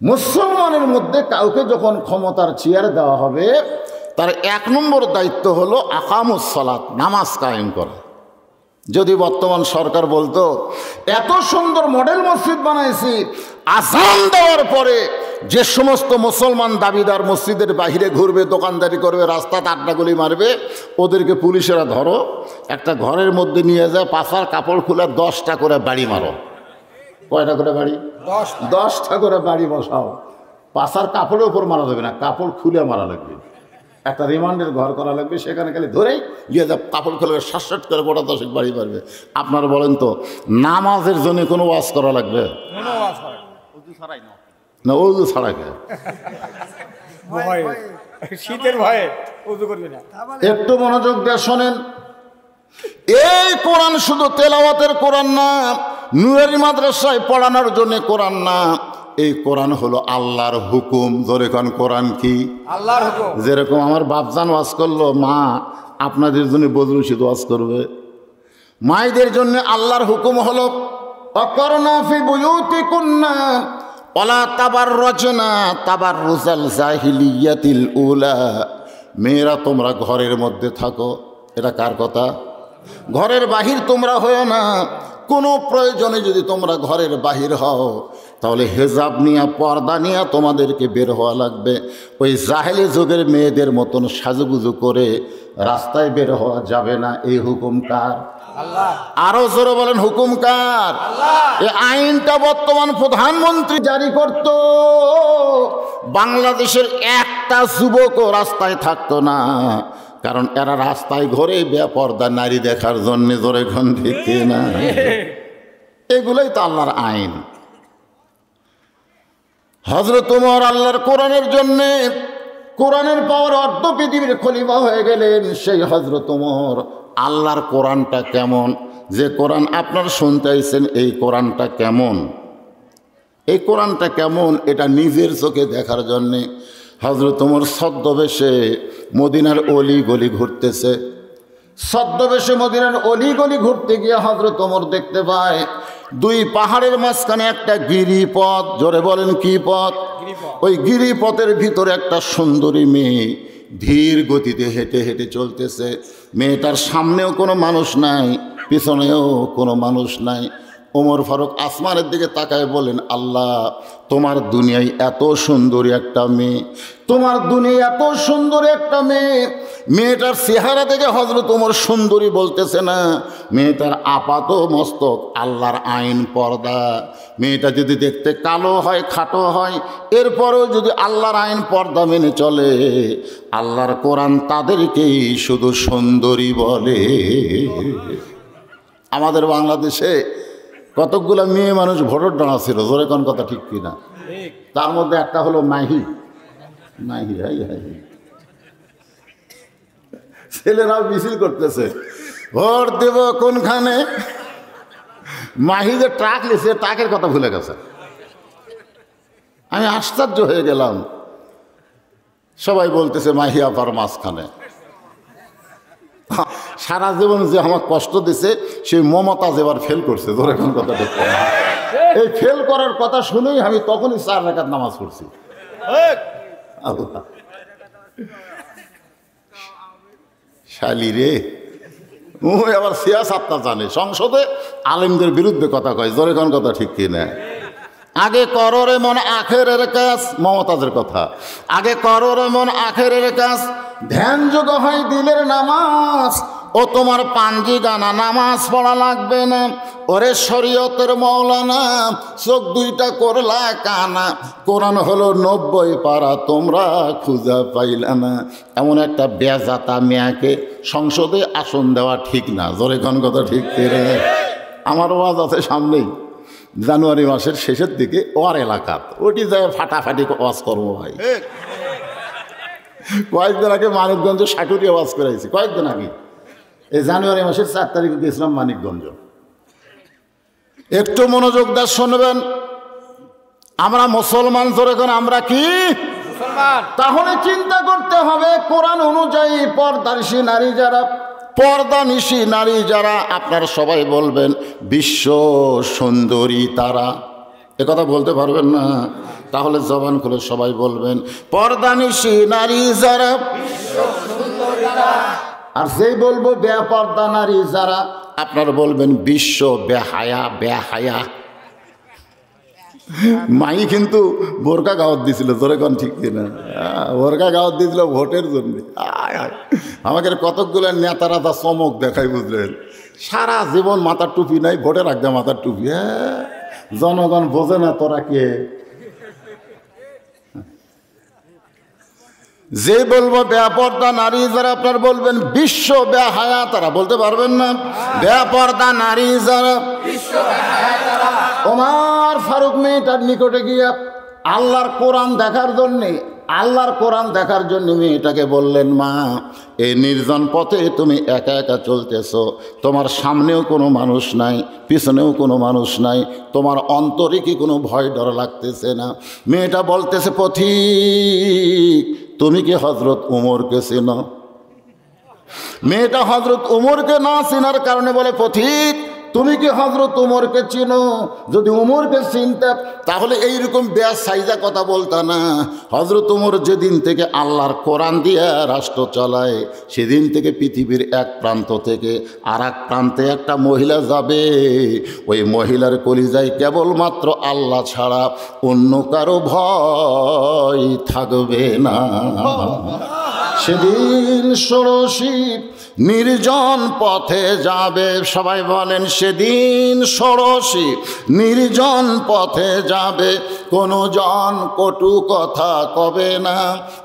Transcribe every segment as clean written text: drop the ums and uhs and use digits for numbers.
মুসলমানের মধ্যে কাউকে যখন ক্ষমতার চেয়ার দেওয়া হবে, তার 1 নম্বর দায়িত্ব হলো আকামুস সালাত, নামাজ কায়েম করা। যদি বর্তমান সরকার বলতো এত সুন্দর মডেল মসজিদ বানাইছি, আযান দেওয়ার পরে যে সমস্ত মুসলমান দাবিদার মসজিদের বাহিরে ঘুরবে, দোকানদারি করবে, রাস্তাতে আড্ডাগুলি মারবে, ওদেরকে পুলিশেরা ধরো, একটা ঘরের মধ্যে নিয়ে যায়, পাছার কাপড় খুলে 10টা করে বাড়ি মারো। কয়টা করে বাড়ি? 10টা করে বাড়ি বসাও। পাছার কাপড়ের উপর মারা যাবে না, কাপড় খুলে মারা লাগবে। একটা রিমান্ডের ঘর করা লাগবে, সেখানে খালি ধরেই গিয়ে যা কাপড় খুলে শাট করে গোটা 10 বাড়ি মারবে। আপনারা বলেন তো, নামাজের জন্য কোনো ওয়াজ করা লাগবে না? ওযু ছাড়া কে? শীতের ভয়ে ওযু করবে না। একটু মনোযোগ দিয়ে শোনেন, এই কোরআন শুধু তেলাওয়াতের কোরআন না, নূরের মাদ্রাসায় পড়ানোর জন্য কোরআন না, এই কোরআন হলো আল্লাহর হুকুম। জোরে কোন কোরআন কি? আল্লাহর হুকুম। যেরকম আমার বাপজান ওয়াজ করলো, মা আপনাদের জন্য বদরুল শীত ওয়াজ করবে, মায়েদের জন্য আল্লাহর হুকুম হলো অকরনা ফি বুয়ুতিকুন্না ওয়ালা তাবাররাজনা তাবাররুজাল জাহিলিয়াতিল উলা। মেয়েরা তোমরা ঘরের মধ্যে থাকো। এটা কার কথা? ঘরের বাহির তোমরা হও না। কোনো প্রয়োজনে যদি তোমরা ঘরের বাহির হও, তাহলে হেজাব নিয়ে, পর্দা নিয়ে তোমাদেরকে বের হওয়া লাগবে। ওই জাহেলি যুগের মেয়েদের মতন সাজুগুজু করে রাস্তায় বের হওয়া যাবে না। এই হুকুম কার? আল্লাহ। আরো জোরে বলেন, হুকুম কার? এই আইনটা বর্তমান প্রধানমন্ত্রী জারি করত, বাংলাদেশের একটা যুবকও রাস্তায় থাকতো না, কারণ এরা রাস্তায় ঘরে বেপর্দা নারী দেখার জন্য। জোরে ঘন দেখে না, এগুলোই তো আল্লাহর আইন। হযরত ওমর আল্লাহর কোরআনের জন্যে, কোরআনের পাওয়ার অর্ধ পৃথিবীর খলিফা হয়ে গেলেন। সেই হযরত ওমর আল্লাহর কোরআনটা কেমন, যে কোরআন আপনার শুনতেছেন, এই কোরআনটা কেমন, এই কোরআনটা কেমন, এটা নিজের চোখে দেখার জন্যে হযরত ওমর ছদ্মবেশে মদিনার অলি গলি ঘুরতেছে। ছদ্মবেশে মদিনার অলি গলি ঘুরতে গিয়ে হযরত ওমর দেখতে পায় 2 পাহাড়ের মাঝখানে একটা গিরিপথ। জোরে বলেন, কি পথ? ওই গিরিপথের ভিতরে একটা সুন্দরী মেয়ে ধীর গতিতে হেঁটে হেঁটে চলতেছে। মেয়েটার সামনেও কোনো মানুষ নাই, পিছনেও কোনো মানুষ নাই। ওমর ফারুক আসমানের দিকে তাকায় বলেন, আল্লাহ, তোমার দুনিয়ায় এত সুন্দরী একটা মেয়ে, তোমার দুনিয়ায় এত সুন্দরী একটা মেয়ে। মেয়েটার চেহারা দেখে হযরত ওমর সুন্দরী বলতেছে না, মেয়েটার আপাত মস্তক আল্লাহর আইন পর্দা। মেয়েটা যদি দেখতে কালো হয়, খাটো হয়, এরপরেও যদি আল্লাহর আইন পর্দা মেনে চলে, আল্লাহর কোরআন তাদেরকেই শুধু সুন্দরী বলে। আমাদের বাংলাদেশে কতকগুলো মেয়ে মানুষ ভোটের ডানা ছিল, জোরে কোন কথা ঠিক কিনা? তার মধ্যে একটা হলো মাহি। মাহি, হাই হাই, ছেলেরাও মিছিল করতেছে, ভোট দেব কোনখানে। মাহি যে ট্রাক লিখছে, ট্রাকের কথা ভুলে গেছে। আমি আশ্চর্য হয়ে গেলাম। সবাই বলতেছে মাহি আপার মাঝখানে। সারা জীবন যে আমার কষ্ট দিছে, সেই মমতাজ এবার ফেল করছে। ধরে কোন কথা দেখতে, এই ফেল করার কথা শুনেই আমি তখনই 4 রাকাত নামাজ পড়ছি। শালি রে, ও আবার সিয়াসাতটা জানে, সংসদে আলেমদের বিরুদ্ধে কথা কয়। জোরে কোন কথা ঠিক কিনা? আগে করো রে মন আখেরের কাজ, মমতাজের কথা। আগে করো রে মন আখেরের কাজ, ধ্যান যোগ হয় দিলের নামাজ। ও তোমার পাঞ্জি গানা, নামাজ পড়া লাগবে না। ওরে শরীয়তের মৌলানা, চোখ 2টা করলা কানা। কোরআন হলো 90 পারা, তোমরা খুঁজা পাইলা না। এমন একটা বেজাতা মেয়াকে সংসদে আসন দেওয়া ঠিক না। জোরে কোন কথা ঠিক করে? আমার ওয়াজ আছে সামনেই, জানুয়ারি মাসের শেষের দিকে ওর এলাকাত, ওটি যায় ফাটাফাটি ওয়াজ করবো ভাই। কয়েকদিন আগে মানিকগঞ্জ সাটুরিয়া ওয়াজ করাইছি, কয়েকদিন আগে, এই জানুয়ারি মাসের 4 তারিখে গেছিলাম মানিকগঞ্জ। একটু মনোযোগ দিয়ে শুনবেন, আমরা মুসলমান। জোরে কোন আমরা কি মুসলমান? তাহলে চিন্তা করতে হবে, কোরআন অনুযায়ী পর্দানিশী নারী যারা, পর্দানিশী নারী যারা, আপনারা সবাই বলবেন বিশ্ব সুন্দরী তারা। একথা বলতে পারবেন না? তাহলে জবান খুলে সবাই বলবেন পর্দানিশী নারী যারা, আর যেই বলবো বেপর্দা নারী যারা, আপনারা বলবেন বিশ্ব বেহায়া বেহায়া। মাই কিন্তু বোরকা গাওয়াত দিছিল, তোরে কোন ঠিক কিনা? বোরকা গাওয়াত দিয়েছিল ভোটের জন্য। আমাকে কতকগুলো নেতারা তা চমক দেখাই, বুঝলেন? সারা জীবন মাথার টুপি নাই, ভোটের আগে মাথার টুপি। হ্যাঁ, জনগণ বোঝে না তোরা কে। যে বলবো বেপর্দা নারী যারা, আপনার বলবেন বিশ্ব বেহায়া তারা। বলতে পারবেন না? বেপর্দা নারী যারা। ওমর ফারুক মেয়েটার নিকটে গিয়া আল্লাহর কোরআন দেখার জন্যে, আল্লাহর কোরআন দেখার জন্য মেয়েটাকে বললেন, মা এই নির্জন পথে তুমি একা একা চলতেছো, তোমার সামনেও কোনো মানুষ নাই, পিছনেও কোনো মানুষ নাই, তোমার অন্তরে কি কোনো ভয় ডর লাগতেছে না? মেয়েটা বলতেছে, পথিক তুমি কি হযরত উমরকে চেনো? মেয়েটা হযরত উমরকে না চেনার কারণে বলে, পথিক তুমি কি হযরত উমরকে চিনো? যদি উমরকে চিনতে তাহলে এইরকম বেশ সাইজা কথা বলতা না। হযরত উমর যেদিন থেকে আল্লাহর কোরআন দিয়ে রাষ্ট্র চালায়, সেদিন থেকে পৃথিবীর এক প্রান্ত থেকে আর এক প্রান্তে একটা মহিলা যাবে, ওই মহিলার কলিজায় কেবলমাত্র আল্লাহ ছাড়া অন্য কারো ভয় থাকবে না। সেদিন ষোড়শী নির্জন পথে যাবে, সবাই বলেন সেদিন ষোড়শী নির্জন পথে যাবে, কোনো জন কটু কথা কবে না,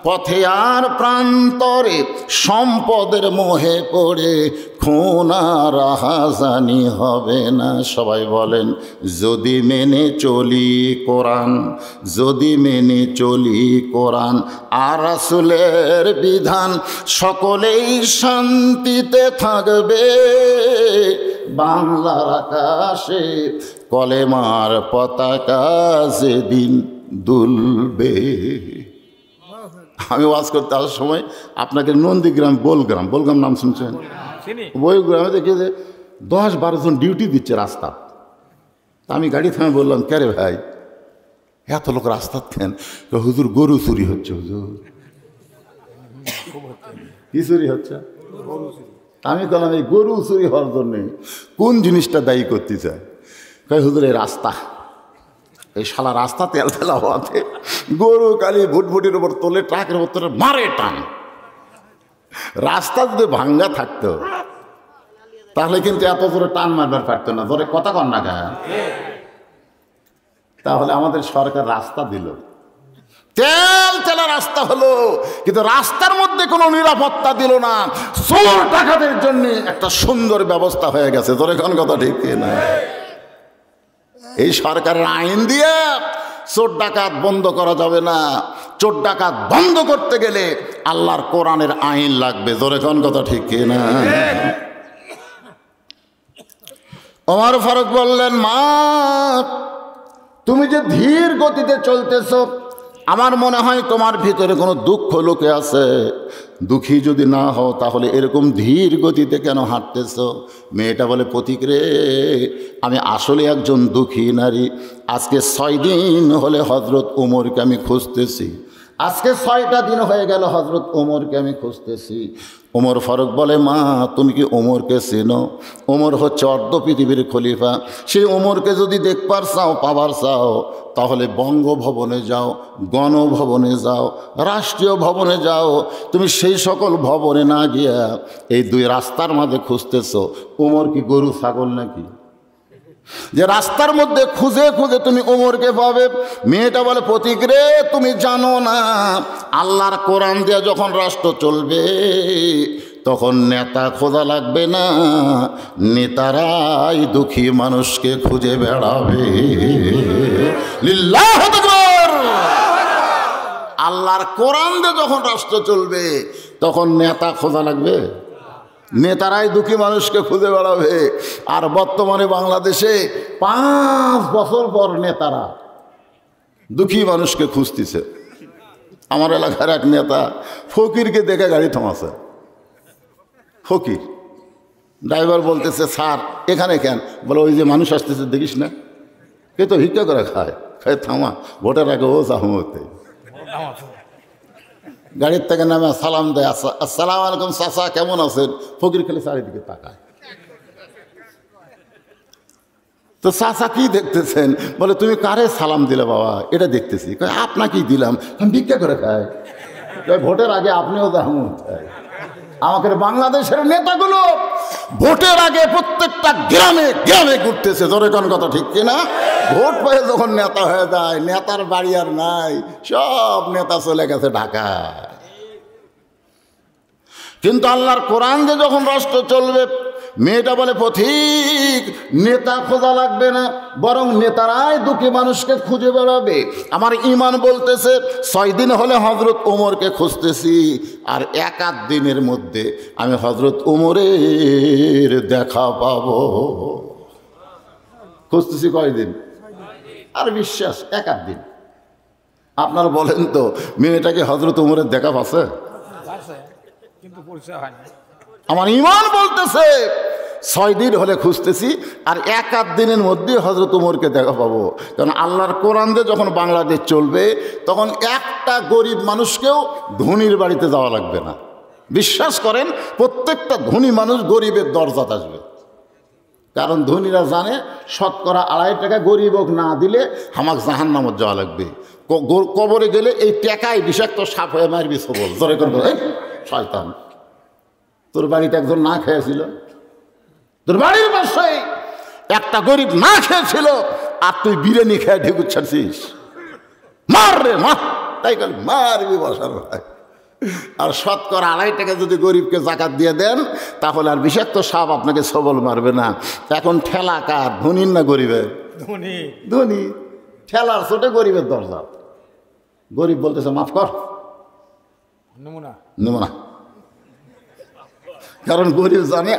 পথে আর প্রান্তরে সম্পদের মোহে পড়ে খুন আর রাহাজানি হবে না। সবাই বলেন যদি মেনে চলি কোরআন, যদি মেনে চলি কোরআন আর রাসূলের বিধান, সকলেই শান্তিতে থাকবে, বাংলার আকাশে কলেমার পতাকা যেদিন দুলবে। আমি ওয়াজ করতে আসার সময় আপনাকে নন্দীগ্রাম বোলগ্রাম, বোলগ্রাম নাম শুনছেন? ওই গ্রামে দেখি যে 10-12 জন ডিউটি দিচ্ছে রাস্তা। আমি গাড়ি থামে বললাম, কে রে ভাই এত লোক রাস্তা কেন? হুজুর গরু চুরি হচ্ছে। হুজুর কি চুরি হচ্ছে? আমি বললাম এই গরু চুরি হওয়ার জন্যে কোন জিনিসটা দায়ী করতে চায়? কয় হুজুর এই রাস্তা, এই শালা রাস্তা তেল তেলা হওয়াতে গরু কালি ভুটভুটির উপর তোলে, ট্রাকের উপর তোলে, মারে টান। রাস্তা যদি ভাঙ্গা থাকতো তাহলে কিন্তু এত জোরে টান মারবার পারতো না। জোরে কথা কন না কেন? তাহলে আমাদের সরকার রাস্তা দিল, তেল তেলা রাস্তা হলো, কিন্তু রাস্তার মধ্যে কোনো নিরাপত্তা দিল না। চোর ডাকাতের জন্য একটা সুন্দর ব্যবস্থা হয়ে গেছে। জোরে কোন কথা ঠিক না? এই সরকারের আইন দিয়ে চোর ডাকাত বন্ধ করা যাবে না। চোর ডাকাত বন্ধ করতে গেলে আল্লাহর কোরআনের আইন লাগবে। জোরে কোন কথা ঠিক না? ওমর ফারুক বললেন, মা তুমি যে ধীর গতিতে চলতেছ, আমার মনে হয় তোমার ভিতরে কোনো দুঃখ লুকে আছে। দুঃখী যদি না হও তাহলে এরকম ধীর গতিতে কেন হাঁটতেছ? মেয়েটা বলে, পথিক রে আমি আসলে একজন দুঃখী নারী। আজকে 6 দিন হলে হযরত উমরকে আমি খুঁজতেছি। আজকে 6টা দিন হয়ে গেল হযরত ওমরকে আমি খুঁজতেছি। ওমর ফারুক বলে, মা তুমি কি ওমরকে চেনো? ওমর হচ্ছে অর্ধ পৃথিবীর খলিফা। সেই ওমরকে যদি দেখবার চাও, পাবার চাও, তাহলে বঙ্গভবনে যাও, গণভবনে যাও, রাষ্ট্রীয় ভবনে যাও। তুমি সেই সকল ভবনে না গিয়া এই 2 রাস্তার মাঝে খুঁজতেছো। ওমর কি গরু ছাগল নাকি যে রাস্তার মধ্যে খুঁজে খুঁজে তুমি ওমরকে পাবে? মেয়েটা বলে, পথিক রে তুমি জানো না আল্লাহর কোরআন দিয়ে যখন রাষ্ট্র চলবে তখন নেতা খোঁজা লাগবে না, নেতারাই দুঃখী মানুষকে খুঁজে বেড়াবে। লিল্লাহু আকবার। আল্লাহর কোরআন দিয়ে যখন রাষ্ট্র চলবে তখন নেতা খোঁজা লাগবে, নেতারাই দুঃখী মানুষকে খুঁজে বেড়াবে। আর বর্তমানে বাংলাদেশে 5 বছর পর নেতারা দুঃখী মানুষকে খুঁজতেছে। আমার এলাকার এক নেতা ফকিরকে দেখে গাড়ি থামাছে। ফকির ড্রাইভার বলতেছে, স্যার এখানে কেন? বলে, ওই যে মানুষ আসতেছে দেখিস না, কে তো ভিক্ষা করে খায় খায় থামা ভোটের আগে ও জাহমতে গাড়ির থেকে নামে সালাম দেয়, আসসালামু আলাইকুম চাচা কেমন আছেন? ফকির খালি চারিদিকে তাকায়। তো চাচা কি দেখতেছেন? বলে তুমি কারে সালাম দিলে বাবা? এটা দেখতেছি। আপনাকেই দিলাম। আমি ভিক্ষা করে খাই। ভোটের আগে আপনিও জাহমত। আমাদের বাংলাদেশের নেতাগুলো ভোটের আগে প্রত্যেকটা গ্রামে গ্রামে ঘুরতেছে। জোরে কোন কথা ঠিক কিনা? ভোট পেয়ে যখন নেতা হয়ে যায়, নেতার বাড়ি আর নাই, সব নেতা চলে গেছে ঢাকায়। কিন্তু আল্লাহর কোরআন যে যখন রাষ্ট্র চলবে, মেয়েটা বলে পথিক নেতা খোঁজা লাগবে না, বরং নেতারাই দুঃখী মানুষকে খুঁজে বেড়াবে। আমার ইমান বলতেছে 6 দিন হলে হজরত ওমরকে খুঁজতেছি, আর 1-8 দিনের মধ্যে আমি হজরত ওমরের দেখা পাবো। খুঁজতেছি কয়দিন? আর বিশ্বাস 1-8 দিন। আপনারা বলেন তো, মেয়েটাকে হজরত ওমরের দেখা পাচ্ছে? কিন্তু পরিচয় হয় না। আমার ইমান বলতেছে 6 দিন হলে খুঁজতেছি, আর 1-8 দিনের মধ্যে হজরত ওমরকে দেখা পাবো। কারণ আল্লাহর কোরআন দিয়ে যখন বাংলাদেশ চলবে, তখন একটা গরিব মানুষকেও ধনীর বাড়িতে যাওয়া লাগবে না। বিশ্বাস করেন, প্রত্যেকটা ধনী মানুষ গরিবের দরজাতে আসবে। কারণ ধনীরা জানে 2.5 টাকা গরিব না দিলে আমাকে জাহান্নামত যাওয়া লাগবে। কবরে গেলে এই টাকায় বিষাক্ত সাপ হয়ে মারবি সবল। জোরে করবো শয়তান, তোর বাড়িতে একজন না খেয়েছিল, তোর বাড়ির পাশে একটা গরিব না খেয়েছিল, আর তুই বিরিয়ানি খেয়ে ঢেকুর ছাড়ছিস। মার রে মার, তাই কাল মারবি বসার ভাই। আর 2.5 টাকা যদি গরিবকে জাকাত দিয়ে দেন, তাহলে আর বিষাক্ত সাপ আপনাকে সবল মারবে না। এখন ঠেলা কার, ধনীর না গরিবের? ধনী। ঠেলার ছোটে গরিবের দরজা। গরিব বলতেছে মাফ কর, নেব না। কারণ গরিব জানে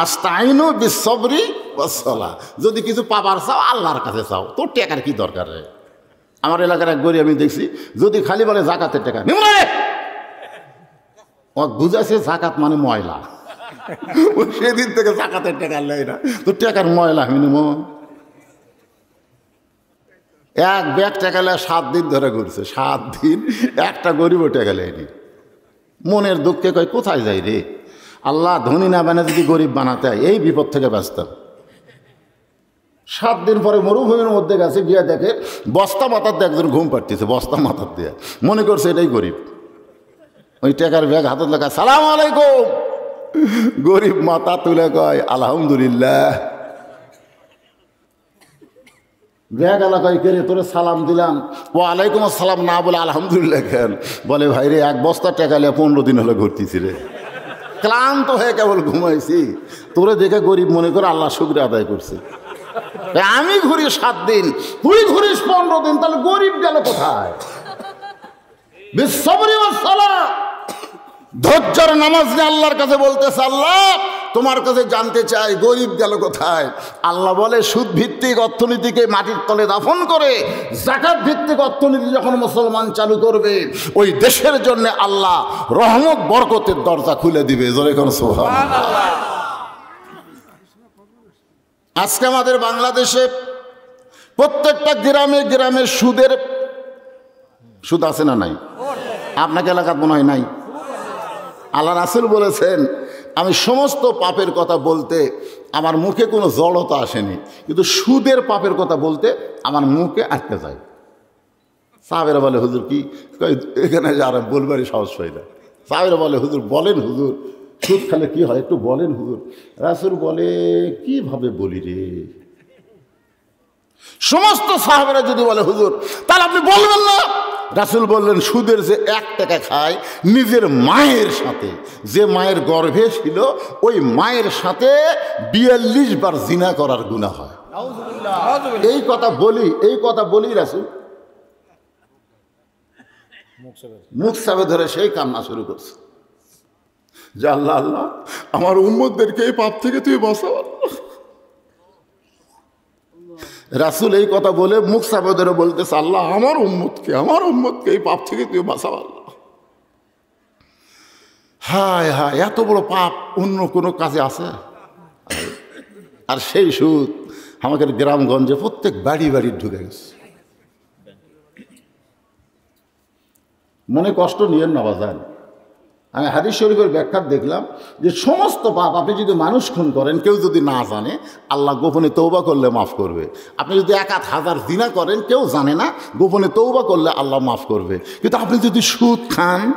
আস্তাইনু বিসবরি ওয়াসসালাহ। যদি কিছু পাবার চাও আল্লাহর কাছে চাও, তোর টাকার কি দরকার রে? আমার এলাকার এক গরিব আমি দেখছি, যদি খালি বলে জাকাতের টাকা নেব না, ও বুঝাছে জাকাত মানে ময়লা। ও সেদিন থেকে জাকাতের টাকা নেয় না, তোর টাকার ময়লা আমি নেব। এক ব্যাগ টাকা নেয় 7 দিন ধরে ঘুরছে, 7 দিন একটা গরিবও টাকা নেয়নি। মনের দুঃখে কয় কোথায় যাই রে আল্লাহ, ধনী না বানা যদি গরিব বানাতে হয়, এই বিপদ থেকে বাঁচতাম। 7 দিন পরে মরুভূমির মধ্যে গেছে, গিয়ে দেখে বস্তা মাথার দিয়ে একজন ঘুম পাড়তেছে, বস্তা মাথার দিয়ে। মনে করছে এটাই গরিব। ওই টাকার ব্যাগ হাতে লেখা সালাম আলাইকুম। গরিব মাথা তুলে কয় আলহামদুলিল্লাহ। ব্যাগ এলাকায় কেড়ে তোরে সালাম দিলাম, ওয়ালাইকুম আসসালাম না বলে আলহামদুলিল্লাহ কেন? বলে ভাই রে, 1 বস্তা টাকা নিয়ে 15 দিন হলে ঘুরতেছি রে, ক্লান্ত হয়ে কেবল ঘুমাইছি। তোরে দেখে গরিব মনে করে আল্লাহ শুকরিয়া আদায় করছে। আমি ঘুরি 7 দিন, তুই ঘুরিস 15 দিন, তাহলে গরিব গেল কোথায়? বিসবরি ওয়াসসালাহ, ধৈর্যের নামাজ নিয়ে আল্লাহর কাছে বলতেছে, আল্লাহ তোমার কাছে জানতে চাই গরিব গেল কোথায়? আল্লাহ বলে, সুদ ভিত্তিক অর্থনীতিকে মাটির তলে দাফন করে যাকাত ভিত্তিক অর্থনীতি যখন মুসলমান চালু করবে, ওই দেশের জন্য আল্লাহ রহমত বরকতের দরজা খুলে দিবে। জোরে কোন সুবহানাল্লাহ। আজকে আমাদের বাংলাদেশে প্রত্যেকটা গ্রামে গ্রামে সুদ আছে না নাই? আপনাকে এলাকার মনে হয় নাই। আল্লাহ রাসূল বলেছেন, আমি সমস্ত পাপের কথা বলতে আমার মুখে কোনো জড়তা আসেনি, কিন্তু সুদের পাপের কথা বলতে আমার মুখে আটকে যায়। সাহাবেরা বলে, হুজুর কি এখানে যারা বলবারই সাহস হয় না। সাহাবেরা বলে, হুজুর বলেন, হুজুর সুদ খেলে কি হয় একটু বলেন হুজুর। রাসূল বলে, কিভাবে বলি রে? সমস্ত সাহাবেরা যদি বলে হুজুর তাহলে আপনি বলবেন না? রাসূল বললেন, সুদের যে 1 টাকা খায়, নিজের মায়ের সাথে, যে মায়ের গর্ভে ছিল, ওই মায়ের সাথে 42 বার জিনা করার গুনাহ হয়। এই কথা বলি রাসূল মুখ সাবে ধরে সেই কান্না শুরু করছে যে আল্লাহ আল্লাহ, আমার উম্মতদেরকে এই পাপ থেকে তুই বাঁচাও। রাসূল এই কথা বলে মুখ সাবে ধরে বলতেছে, আল্লাহ আমার উম্মতকে এই পাপ থেকে তুই বাঁচাও আল্লাহ। হায় হায়, এত বড় পাপ অন্য কোনো কাজে আছে? আর সেই সুদ আমাদের গ্রামগঞ্জে প্রত্যেক বাড়ি বাড়ি ঢুকে গেছে। মনে কষ্ট নিয়েন না বাজান। আমি হাদিস শরীফের ব্যাখ্যা দেখলাম যে সমস্ত পাপ আপনি যদি মানুষ খুন করেন, কেউ যদি না জানে, আল্লাহ গোপনে তৌবা করলে মাফ করবে। আপনি যদি 1000 জিনা করেন, কেউ জানে না, গোপনে তৌবা করলে আল্লাহ মাফ করবে। কিন্তু আপনি যদি সুদ খান,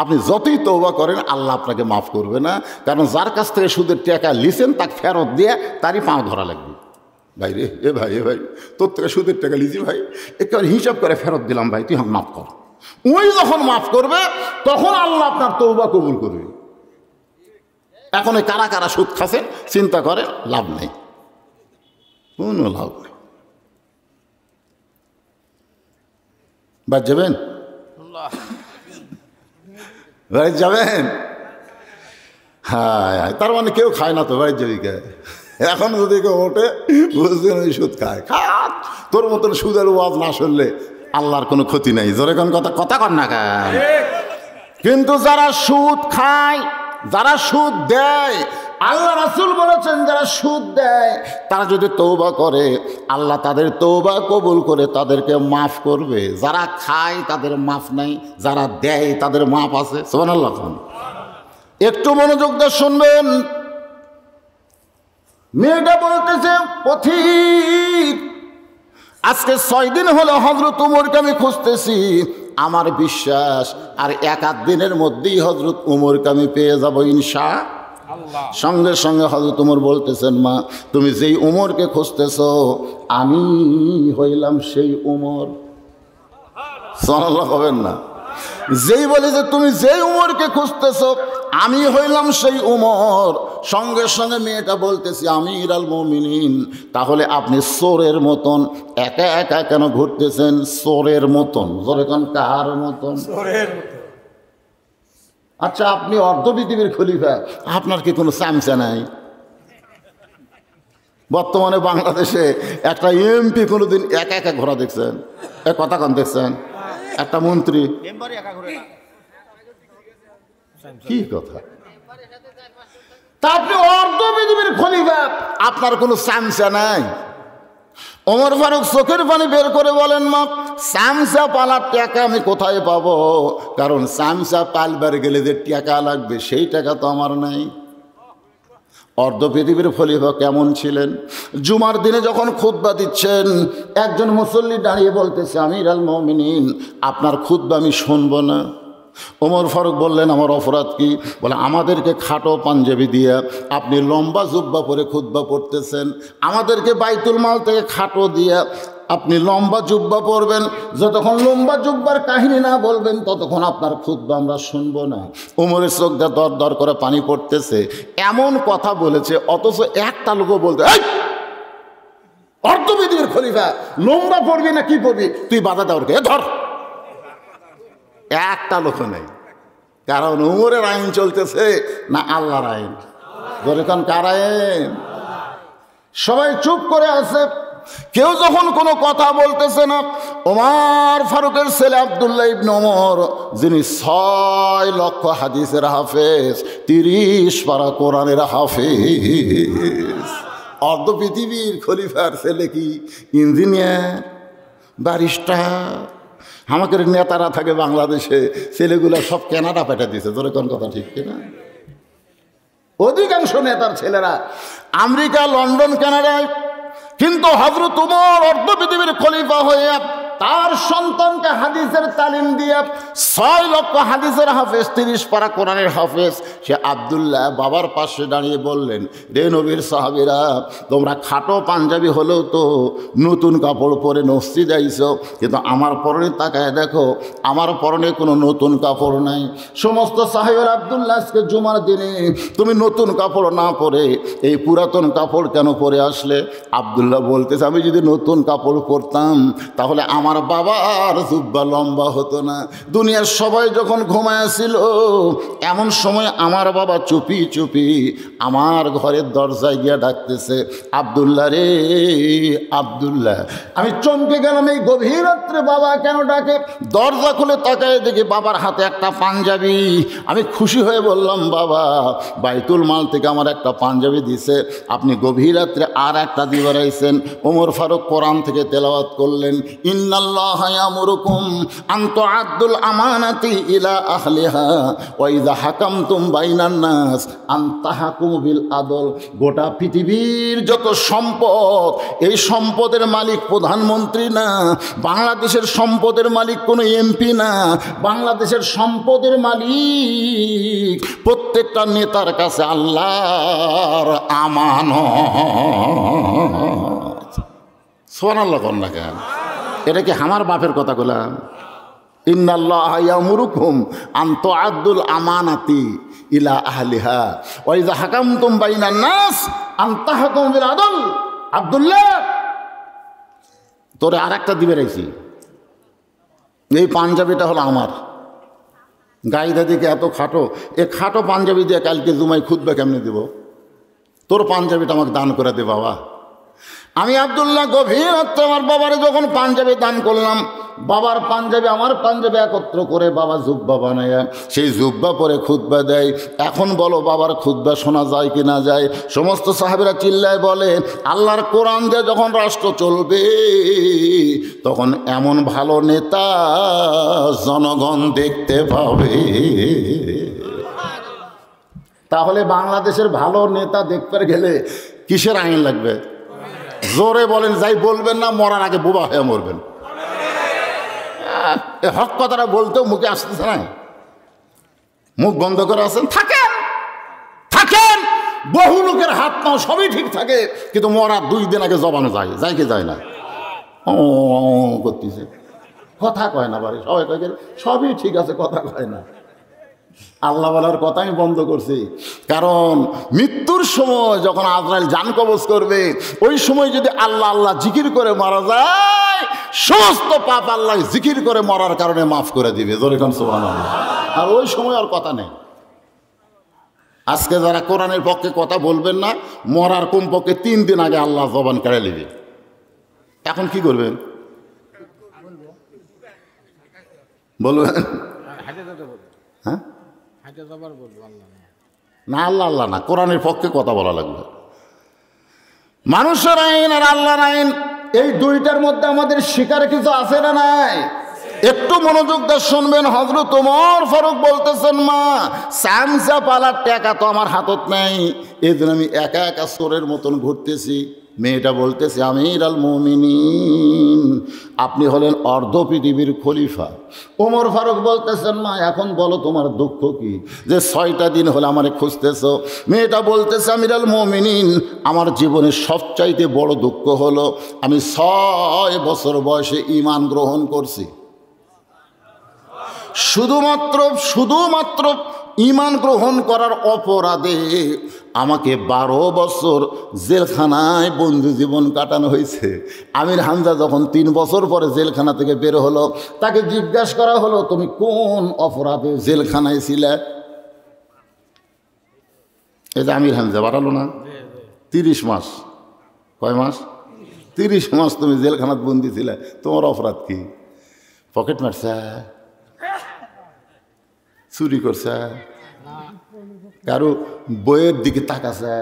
আপনি যতই তৌবা করেন আল্লাহ আপনাকে মাফ করবে না। কারণ যার কাছ থেকে সুদের টাকা লিছেন তাকে ফেরত দিয়ে তারই পাও ধরা লাগবে। ভাই রে, এ ভাই তোর থেকে সুদের টাকা লিছি ভাই, একেবারে হিসাব করে ফেরত দিলাম ভাই, তুই মাফ কর। ওই যখন মাফ করবে তখন আল্লাহ আপনার তৌবা কবুল করবে। এখন কারা কারা সুদ খাচ্ছেন চিন্তা করে লাভ নেই, কোনো লাভ নেই। বাদ যাবেন, বাড়ি যাবেন? হ্যাঁ, তার মানে কেউ খায় না তো বাড়ির যাবি কে? এখন যদি কেউ ওঠে বুঝবেন ওই সুদ খায়। তোর মতন সুদের ওয়াজ না শুনলে আল্লাহর কোনো ক্ষতি নাই। জোরে কোন কথা কর না কেন? কিন্তু যারা সুদ খায়, যারা সুদ দেয়, আল্লাহ রাসূল বলেছেন যারা সুদ দেয় তারা যদি তৌবা করে আল্লাহ তাদের তৌবা কবুল করে তাদেরকে মাফ করবে। যারা খায় তাদের মাফ নাই, যারা দেয় তাদের মাফ আছে। সুবহানাল্লাহ। একটু মনোযোগ দিয়ে শুনবেন। মেয়েটা বলতেছে, পথিক আজকে 6 দিন হলো হযরত উমরকে আমি খুঁজতেছি, আমার বিশ্বাস আর 1-8 দিনের মধ্যেই হযরত উমরকে আমি পেয়ে যাবো ইনশাআল্লাহ। সঙ্গে সঙ্গে হযরত উমর বলতেছেন, মা তুমি যেই উমরকে খুঁজতেছ আমি হইলাম সেই উমর। সুবহানাল্লাহ হবেন না? যেই বলে যে তুমি যেই উমরকে খুঁজতেছ আমি হইলাম সেই উমর, সঙ্গে সঙ্গে মেয়েটা বলতেছি আমিরুল মুমিনিন, তাহলে আপনি চোরের মতন একা একা কেন ঘুরতেছেন? চোরের মতন। জোরে কোন কার মতন? চোরের মতন। আচ্ছা, আপনি অর্ধ পৃথিবীর খলিফা, আপনার কি কোনো চামচা নাই? বর্তমানে বাংলাদেশে একটা এমপি কোনোদিন একা একা ঘোরা দেখছেন? কথা কন দেখছেন? একটা মন্ত্রী কি কথা? তা আপনি অর্ধ পৃথিবীর খলিফা, আপনার কোনো চামচা নাই? ওমর ফারুক চোখের পানি বের করে বলেন, মা চামচা পালার টাকা আমি কোথায় পাবো? কারণ চামচা পালবার গেলে যে টাকা লাগবে সেই টাকা তো আমার নাই। অর্ধ পৃথিবীর খলিফা কেমন ছিলেন? জুমার দিনে যখন খুতবা দিচ্ছেন, একজন মুসল্লি দাঁড়িয়ে বলতেছে আমিরুল মুমিনিন আপনার খুতবা আমি শুনবো না। ওমর ফারুক বললেন, আমার অপরাধ কি? বলে, আমাদেরকে খাটো পাঞ্জাবি দিয়ে আপনি লম্বা জুব্বা পরে খুতবা পড়তেছেন, আমাদেরকে বাইতুল মাল থেকে খাটো দিয়ে আপনি লম্বা জুব্বা পরবেন, যতক্ষণ লম্বা জুব্বার কাহিনী না বলবেন ততক্ষণ আপনার খুতবা আমরা শুনবো না। ওমরের চোখ দিয়ে দর দর করে পানি পড়তেছে। এমন কথা বলেছে, অথচ একটা লোকও বলতে, অর্ধপৃথিবীর খলিফা লম্বা পড়বি না কি পড়বি, তুই বাধা দেওয়ার কে? ধর। একটা লোক নেই। কারণ উমরের আইন চলতেছে না আল্লাহর আইন? যখন কার আইন? সবাই চুপ করে আছে, কেউ যখন কোনো কথা বলতেছে না। ওমর ফারুকের ছেলে আব্দুল্লাহ ইবনে ওমর, যিনি 6 লক্ষ হাদিসের হাফেজ, 30 পারা কোরআনের হাফেজ, অর্ধ পৃথিবীর খলিফার ছেলে কি ইঞ্জিনিয়ার, ব্যারিস্টার? আমাদের নেতারা থাকে বাংলাদেশে, ছেলেগুলো সব কানাডা পাঠিয়ে দিয়েছে। তোর কোন কথা ঠিক কিনা? অধিকাংশ নেতার ছেলেরা আমেরিকা, লন্ডন, কানাডায়। কিন্তু হযরত উমর অর্ধ পৃথিবীর খলিফা হয়ে তার সন্তানকে হাদিসের তালিম দিয়ে 6 লক্ষ হাদিসের হাফেজ, 30 পারা কোরআনের হাফেজ, সে আব্দুল্লাহ বাবার পাশে দাঁড়িয়ে বললেন, রে নবীর সাহাবীরা, তোমরা খাটো পাঞ্জাবি হলেও তো নতুন কাপড় পরে মসজিদে আইছো, কিন্তু আমার পরনে তাকায় দেখো, আমার পরনে কোনো নতুন কাপড় নাই। সমস্ত সাহাবীরা আব্দুল্লাহ আজকে জুমার দিনে তুমি নতুন কাপড় না পরে এই পুরাতন কাপড় কেন পরে আসলে? আব্দুল্লাহ বলতেছে, আমি যদি নতুন কাপড় পরতাম তাহলে আমার আমার বাবার জুব্বা লম্বা হতো না। দুনিয়ার সবাই যখন ঘুমায়াছিল এমন সময় আমার বাবা চুপি চুপি আমার ঘরের দরজায় গিয়ে ডাকতেছে, আব্দুল্লাহ রে আব্দুল্লাহ। আমি চমকে গেলাম, এই গভীর রাত্রে বাবা কেন ডাকে? দরজা খুলে তাকায় দেখি বাবার হাতে একটা পাঞ্জাবি। আমি খুশি হয়ে বললাম, বাবা বাইতুল মাল থেকে আমার একটা পাঞ্জাবি দিছে, আপনি গভীর রাত্রে আর একটা দিবার আইছেন। ওমর ফারুক কোরআন থেকে তেলাওয়াত করলেন, ইন্নাল্লাহা ইয়ামুরুকুম আন তুআদ্দুল আমানাতি ইলা আহলিহা ওয়া ইযা হাকামতুম বাইনান নাস আন তাহকুমু বিল আদল। গোটা পৃথিবীর যত সম্পদ, এই সম্পদের মালিক প্রধানমন্ত্রী না, বাংলাদেশের সম্পদের মালিক কোনো এমপি না, বাংলাদেশের সম্পদের মালিক প্রত্যেকটা নেতার কাছে আল্লাহর আমানত। সুবহানাল্লাহ কোন না কেন? এটা কি আমার বাপের কথা বললাম? ইন্নাল্লাহা ইয়ামুরুকুম আন তুআদ্দুল আমানাতি ইলা আহলিহা ওয়া ইযা হাকামতুম বাইনান নাস আন তাহকুমু বিল আদল। আব্দুল্লাহ, তোরে আরেকটা দিবে রাইছি, এই পাঞ্জাবিটা হলো আমার। গাইদা দিকে এত খাটো, এ খাটো পাঞ্জাবি দিয়ে কালকে জুমাই খুতবা কেমনে দিব? তোর পাঞ্জাবিটা আমাকে দান করে দে বাবা। আমি আব্দুল্লাহ গভীর রাত্রে আমার বাবারে যখন পাঞ্জাবি দান করলাম, বাবার পাঞ্জাবি আমার পাঞ্জাবি একত্র করে বাবা জুব্বা বানায় সেই জুব্বা পরে খুতবা দেয়। এখন বলো বাবার খুতবা শোনা যায় কি না যায়? সমস্ত সাহাবীরা চিল্লায় বলে, আল্লাহর কোরআন দিয়ে যখন রাষ্ট্র চলবে তখন এমন ভালো নেতা জনগণ দেখতে পাবে। তাহলে বাংলাদেশের ভালো নেতা দেখতে গেলে কিসের আইন লাগবে? জোরে বলেন, যাই বলবেন না মরার আগে বোবা হয়ে মরবেন। হক কথাটা বলতেও মুখে আসতেছে না, মুখ বন্ধ করে আছেন। থাকেন থাকেন, বহু লোকের হাত নাও সবই ঠিক থাকে, কিন্তু মরার 2 দিন আগে জবানো যায়, যায় কি যায় না? ও করতেছে, কথা কয় না বাড়ি সবাই কয় সবই ঠিক আছে, কথা কয় না। আল্লাহ বলার কথা আমি বন্ধ করছি, কারণ মৃত্যুর সময় যখন আজরাইল জান কবজ করবে ওই সময় যদি আল্লাহ আল্লাহ জিকির করে মারা যায়, সমস্ত পাপ আল্লাহ জিকির করে মরার কারণে মাফ করে দিবে। জোরে কোন সুবহানাল্লাহ। আর ওই সময় আর কথা নেই। আজকে যারা কোরআনের পক্ষে কথা বলবেন না, মরার কমপক্ষে 3 দিন আগে আল্লাহ জবান কেড়ে নেবে। এখন কি করবেন বলবেন? হ্যাঁ, না আল্লাহ আল্লাহ না, কোরআনের পক্ষে কথা বলা লাগবে। মানুষের আইন আর আল্লাহর আইন, এই দুইটার মধ্যে আমাদের শিকার কিছু আছে না নাই? একটু মনোযোগ দিয়ে শুনবেন। হযরত ওমর ফারুক বলতেছেন, মা সামসা পালার টাকা তো আমার হাতত নেই, এই জন্য আমি একা একা চোরের মতন ঘুরতেছি। মেয়েটা বলতেছে, আমিরুল মুমিনিন, আপনি হলেন অর্ধ পৃথিবীর খলিফা। ওমর ফারুক বলতেছেন, মা এখন বলো তোমার দুঃখ কি, যে 6টা দিন হলে আমারে খুঁজতেছো? মেয়েটা বলতেছে, আমিরুল মুমিনিন, আমার জীবনের সবচাইতে বড় দুঃখ হলো আমি 6 বছর বয়সে ঈমান গ্রহণ করছি। শুধুমাত্র ঈমান গ্রহণ করার অপরাধে আমাকে 12 বছর জেলখানায় বন্দি জীবন কাটানো হয়েছে। আমির হামজা যখন 3 বছর পরে জেলখানা থেকে বের হলো, তাকে জিজ্ঞাসা করা হলো, তুমি কোন অপরাধে জেলখানায় ছিলে? এই যে আমির হামজা বাড়ালো না 30 মাস। কয় মাস? 30 মাস তুমি জেলখানাত বন্দি ছিলে। তোমার অপরাধ কি? পকেট মারছে, চুরি করছে, কারো বইয়ের দিকে তাকাছে।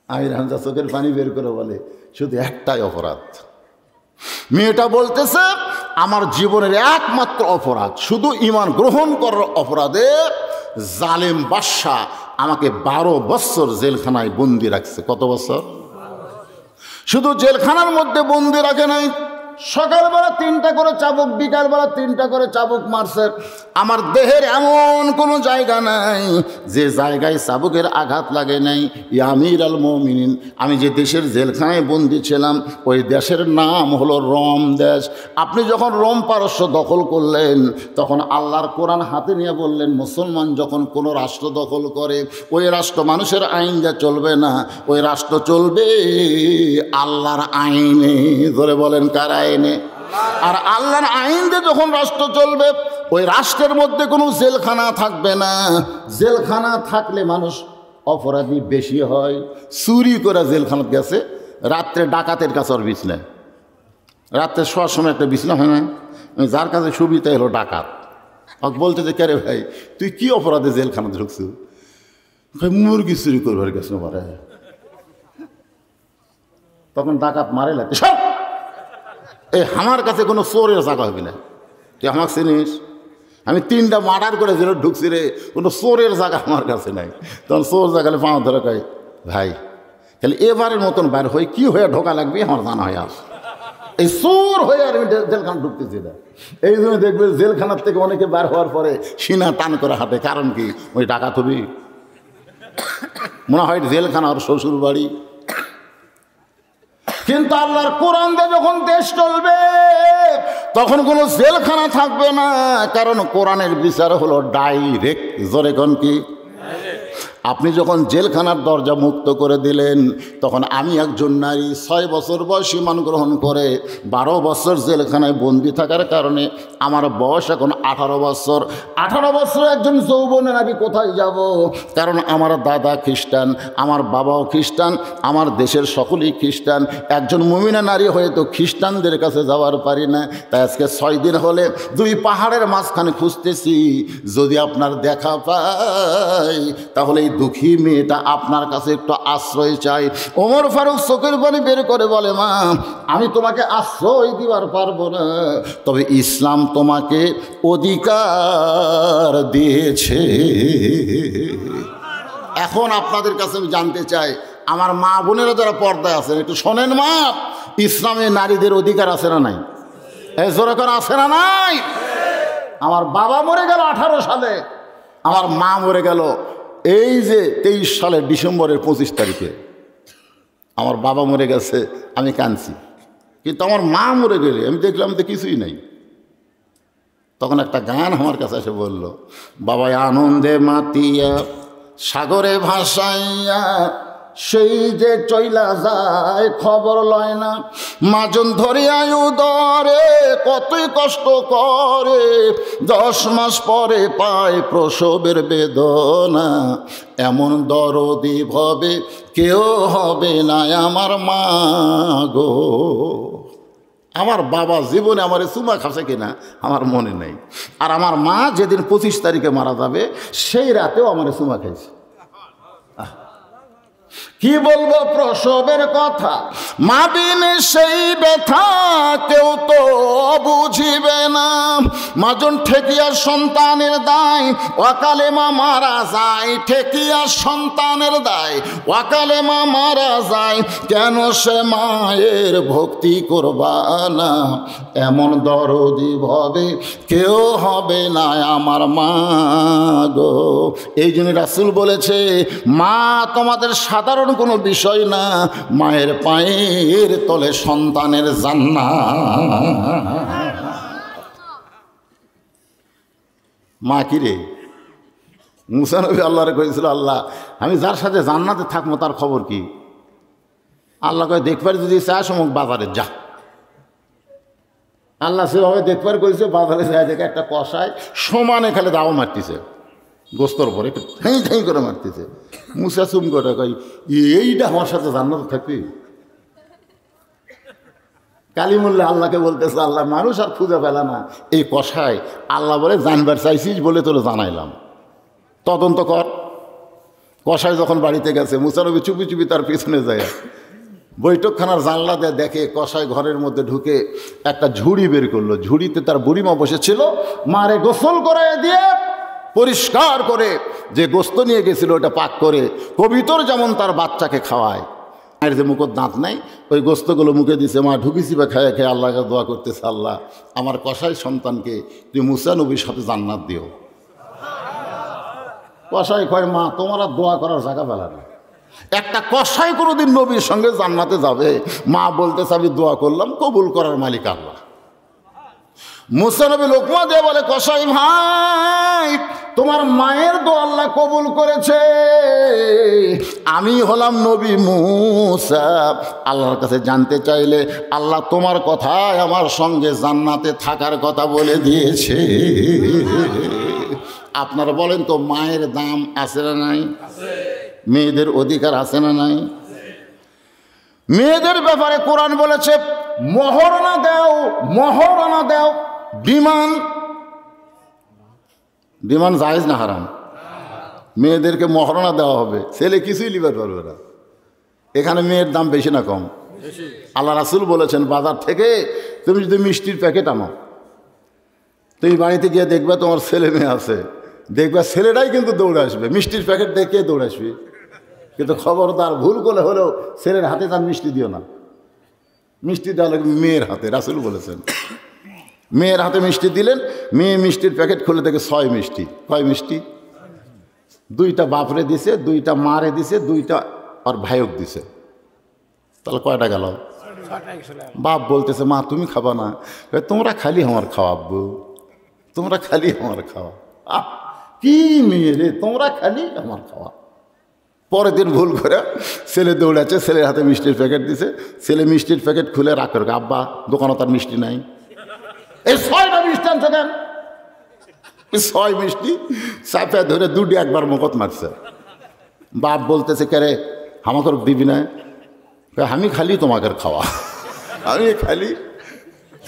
আমির হামজা চোখের পানি বের করে বলে, শুধু একটাই অপরাধ। মেয়েটা বলতেছে, আমার জীবনের একমাত্র অপরাধ শুধু ঈমান গ্রহণ করার অপরাধে জালেম বাদশা আমাকে 12 বছর জেলখানায় বন্দি রাখছে। কত বছর? শুধু জেলখানার মধ্যে বন্দি রাখে নাই, সকালবেলা 3টা করে চাবুক, বিকালবেলা 3টা করে চাবুক মারছে। আমার দেহের এমন কোনো জায়গা নাই যে জায়গায় চাবুকের আঘাত লাগে নাই। আমিরুল মুমিনিন, আমি যে দেশের জেলখানায় বন্দি ছিলাম ওই দেশের নাম হলো রোম দেশ। আপনি যখন রোম পারস্য দখল করলেন তখন আল্লাহর কোরআন হাতে নিয়ে বললেন, মুসলমান যখন কোনো রাষ্ট্র দখল করে ওই রাষ্ট্র মানুষের আইন যা চলবে না, ওই রাষ্ট্র চলবে আল্লাহর আইনে। ধরে বলেন কার আইন? দেয়নি? আর আল্লাহর আইন দিয়ে যখন রাষ্ট্র চলবে, ওই রাষ্ট্রের মধ্যে কোনো জেলখানা থাকবে না। জেলখানা থাকলে মানুষ অপরাধী বেশি হয়। চুরি করে জেলখানাত গেছে, রাত্রে ডাকাতের কাছে আর বিছনা, রাত্রে শোয়ার সময় একটা বিছনা হয় না, যার কাছে সুবিধা হলো ডাকাত। বলতে যে কে রে ভাই, তুই কি অপরাধে জেলখানাতে ঢুকছো? মুরগি চুরি করবার গেছো মারে। তখন ডাকাত মারে লাগে, সব এই আমার কাছে কোনো চোরের জায়গা হবে না, তুই আমাকে চিনিস? আমি 3টা মার্ডার করে জেলে ঢুকছি রে, কোনো চোরের জায়গা আমার কাছে নাই। তখন চোর জায়গালে পাওয়া ধরে কয়, ভাই তাহলে এবারের মতন বাইর হয়ে কি হয়ে ঢোকা লাগবে আমার জানা হয় আস, এই চোর হয়ে আর আমি জেলখানা ঢুকতেছি না। এই জন্য দেখবে জেলখানার থেকে অনেকে বার হওয়ার পরে সিনা টান করে হাঁটে। কারণ কি? ওই ডাকাত হবি, মনে হয় জেলখানা আর শ্বশুর বাড়ি। কিন্তু আল্লাহর কোরআন দিয়ে যখন দেশ চলবে, তখন কোনো জেলখানা থাকবে না। কারণ কোরআনের বিচার হলো ডাইরেক্ট। জোরে কোন কি? আপনি যখন জেলখানার দরজা মুক্ত করে দিলেন, তখন আমি একজন নারী 6 বছর বয়সী মান গ্রহণ করে 12 বছর জেলখানায় বন্দি থাকার কারণে আমার বয়স এখন 18 বছর। 18 বছর একজন যৌবনের আমি কোথায় যাব? কারণ আমার দাদা খ্রিস্টান, আমার বাবাও খ্রিস্টান, আমার দেশের সকলেই খ্রিস্টান। একজন মুমিনা নারী হয়তো খ্রিস্টানদের কাছে যাওয়ার পারি না। তাই আজকে 6 দিন হলে 2 পাহাড়ের মাঝখানে খুঁজতেছি। যদি আপনার দেখা পাই, তাহলে এই দুঃখী মেয়েটা আপনার কাছে একটু আশ্রয় চাই। ওমর ফারুক চোখের পানি বের করে বলে, মা আমি তোমাকে আশ্রয় দিবার পারবো না, তবে ইসলাম তোমাকে অধিকার দিয়েছে। এখন আপনাদের কাছে আমি জানতে চাই, আমার মা বোনেরা যারা পর্দায় আছেন একটু শোনেন। মা, ইসলামে নারীদের অধিকার আছে না নাই? এই জোরে করে আছে না নাই? আমার বাবা মরে গেল 18 সালে, আমার মা মরে গেল এই যে 23 সালের ডিসেম্বরের 25 তারিখে। আমার বাবা মরে গেছে, আমি কাঁদছি। কিন্তু আমার মা মরে গেলে আমি দেখলাম তো কিছুই নাই। তখন একটা গান আমার কাছে এসে বলল, বাবা আনন্দে মাতিয়া সাগরে ভাসাইয়া সেই যে চইলা যায় খবর লয় না, মাজন ধরিয়ায় উদরে কতই কষ্ট করে, 10 মাস পরে পায় প্রসবের বেদনা, এমন দরদি ভবে কেউ হবে না আমার মা গো। আমার বাবা জীবনে আমার চুমা খাসে কিনা আমার মনে নেই। আর আমার মা যেদিন 25 তারিখে মারা যাবে, সেই রাতেও আমার চুমা খাইছে। কি বলবো প্রসবের কথা, মা বিনে সেই ব্যথা কেউ তো বুঝিবে না। মাজন ঠেকিয়া সন্তানের দায়, অকালে মা মারা যায়। ঠেকিয়া সন্তানের দায়, অকালে মা মারা যায়। কেন সে মায়ের ভক্তি করবা না, এমন দরদি ভবে কেউ হবে না আমার মা গো। এই জন্য রাসূল বলেছে, মা তোমাদের সাধারণ কোনো বিষয় না, মায়ের পায়ের তলে সন্তানের জান্নাত। মা কি রে? মুসা নবী আল্লাহরে কইছিল, আল্লাহ আমি যার সাথে জান্নাতে থাকবো তার খবর কি? আল্লাহ কয়, দেখবার যদি চাস অমুক বাজারে যা। আল্লাহ সেভাবে দেখবার করেছে, বাজারে যায় দেখে একটা কষায় সমানে খালি দাও মারতেছে, গোস্তর পরে ঠাই ঠাই করে মারতেছে। মুসা চুম করে কই, এইটা আমার সাথে জান্নাতে থাকবি? কালিমুল্লাহ আল্লাহকে বলতেছে, আল্লাহ মানুষ আর খুঁজে পেলা না, এই কষায় আল্লাহ বলে জানবার চাইছিস বলে তোরে জানাইলাম, তদন্ত কর। কষায় যখন বাড়িতে গেছে, মুসা নবী চুপি চুপি তার পিছনে যায়, বৈঠকখানার জানলা দিয়ে দেখে কষায় ঘরের মধ্যে ঢুকে একটা ঝুড়ি বের করলো। ঝুড়িতে তার বুড়িমা বসেছিল, মারে গোসল করে দিয়ে পরিষ্কার করে যে গোস্ত নিয়ে গেছিল ওটা পাক করে কবিতর যেমন তার বাচ্চাকে খাওয়ায়, মায়ের যে মুখের দাঁত নাই ওই গোস্তগুলো মুখে দিছে। মা ঢুকিছি বা খেয়ে খেয়ে আল্লাহকে দোয়া করতেছে, আল্লাহ আমার কষাই সন্তানকে তুই মুসা নবীর সাথে জান্নাত দিও। কষাই কয়, মা তোমার আর দোয়া করার জায়গা পেলা না, একটা কষাই কোনোদিন নবীর সঙ্গে জান্নাতে যাবে? মা বলতেছে, আমি দোয়া করলাম, কবুল করার মালিক আল্লাহ। মুসা নবী লোকমা দিয়ে বলে, কসাই ভাই, তোমার মায়ের দোয়া আল্লাহ কবুল করেছে। আমি হলাম নবী মুসা, আল্লাহর কাছে জানতে চাইলে আল্লাহ তোমার কথায় আমার সঙ্গে জান্নাতে থাকার কথা বলে দিয়েছে। আপনারা বলেন তো, মায়ের দাম আছে না নাই? মেয়েদের অধিকার আছে না নাই? মেয়েদের ব্যাপারে কোরআন বলেছে, মহরনা দাও, মহরনা দাও। ডিমান্ড জায়েজ না হারাম? মেয়েদেরকে মহরনা দেওয়া হবে, ছেলে কিছুই লিবার পারবে না। এখানে মেয়ের দাম বেশি না কম? আল্লাহ রাসূল বলেছেন, বাজার থেকে তুমি যদি মিষ্টির প্যাকেট আনো, তুমি বাড়িতে গিয়ে দেখবে তোমার ছেলে মেয়ে আছে, দেখবে ছেলেটাই কিন্তু দৌড়ে আসবে, মিষ্টির প্যাকেট দেখে দৌড়ে আসবে। কিন্তু খবরদার, ভুল করে হলেও ছেলের হাতে তার মিষ্টি দিও না। মিষ্টি দেওয়া লাগবে মেয়ের হাতে, রাসূল বলেছেন। মেয়ের হাতে মিষ্টি দিলেন, মেয়ে মিষ্টির প্যাকেট খুলে দেখে 6 মিষ্টি। কয় মিষ্টি? 2টা বাপরে দিছে, 2টা মারে দিছে, 2টা আর ভাইক দিছে। তাহলে কয়টা গেল? বাপ বলতেছে, মা তুমি খাবা না? তোমরা খালি আমার খাওয়াবো, তোমরা খালি আমার খাওয়া। কি মেয়ে রে, তোমরা খালি আমার খাওয়া। পরের দিন ভুল করে ছেলে দৌড়াচ্ছে, ছেলের হাতে মিষ্টির প্যাকেট দিছে। ছেলে মিষ্টির প্যাকেট খুলে রাখ করে, আব্বা দোকানে তার মিষ্টি নাই। এই 6টা মিষ্টি আনছে কেন? 6 মিষ্টি চাপে ধরে 2টি একবার মুখত মারছে। বাপ বলতেছে, কে রে আমাকে দিবি না? আমি খালি তোমাকে খাওয়া, আমি খালি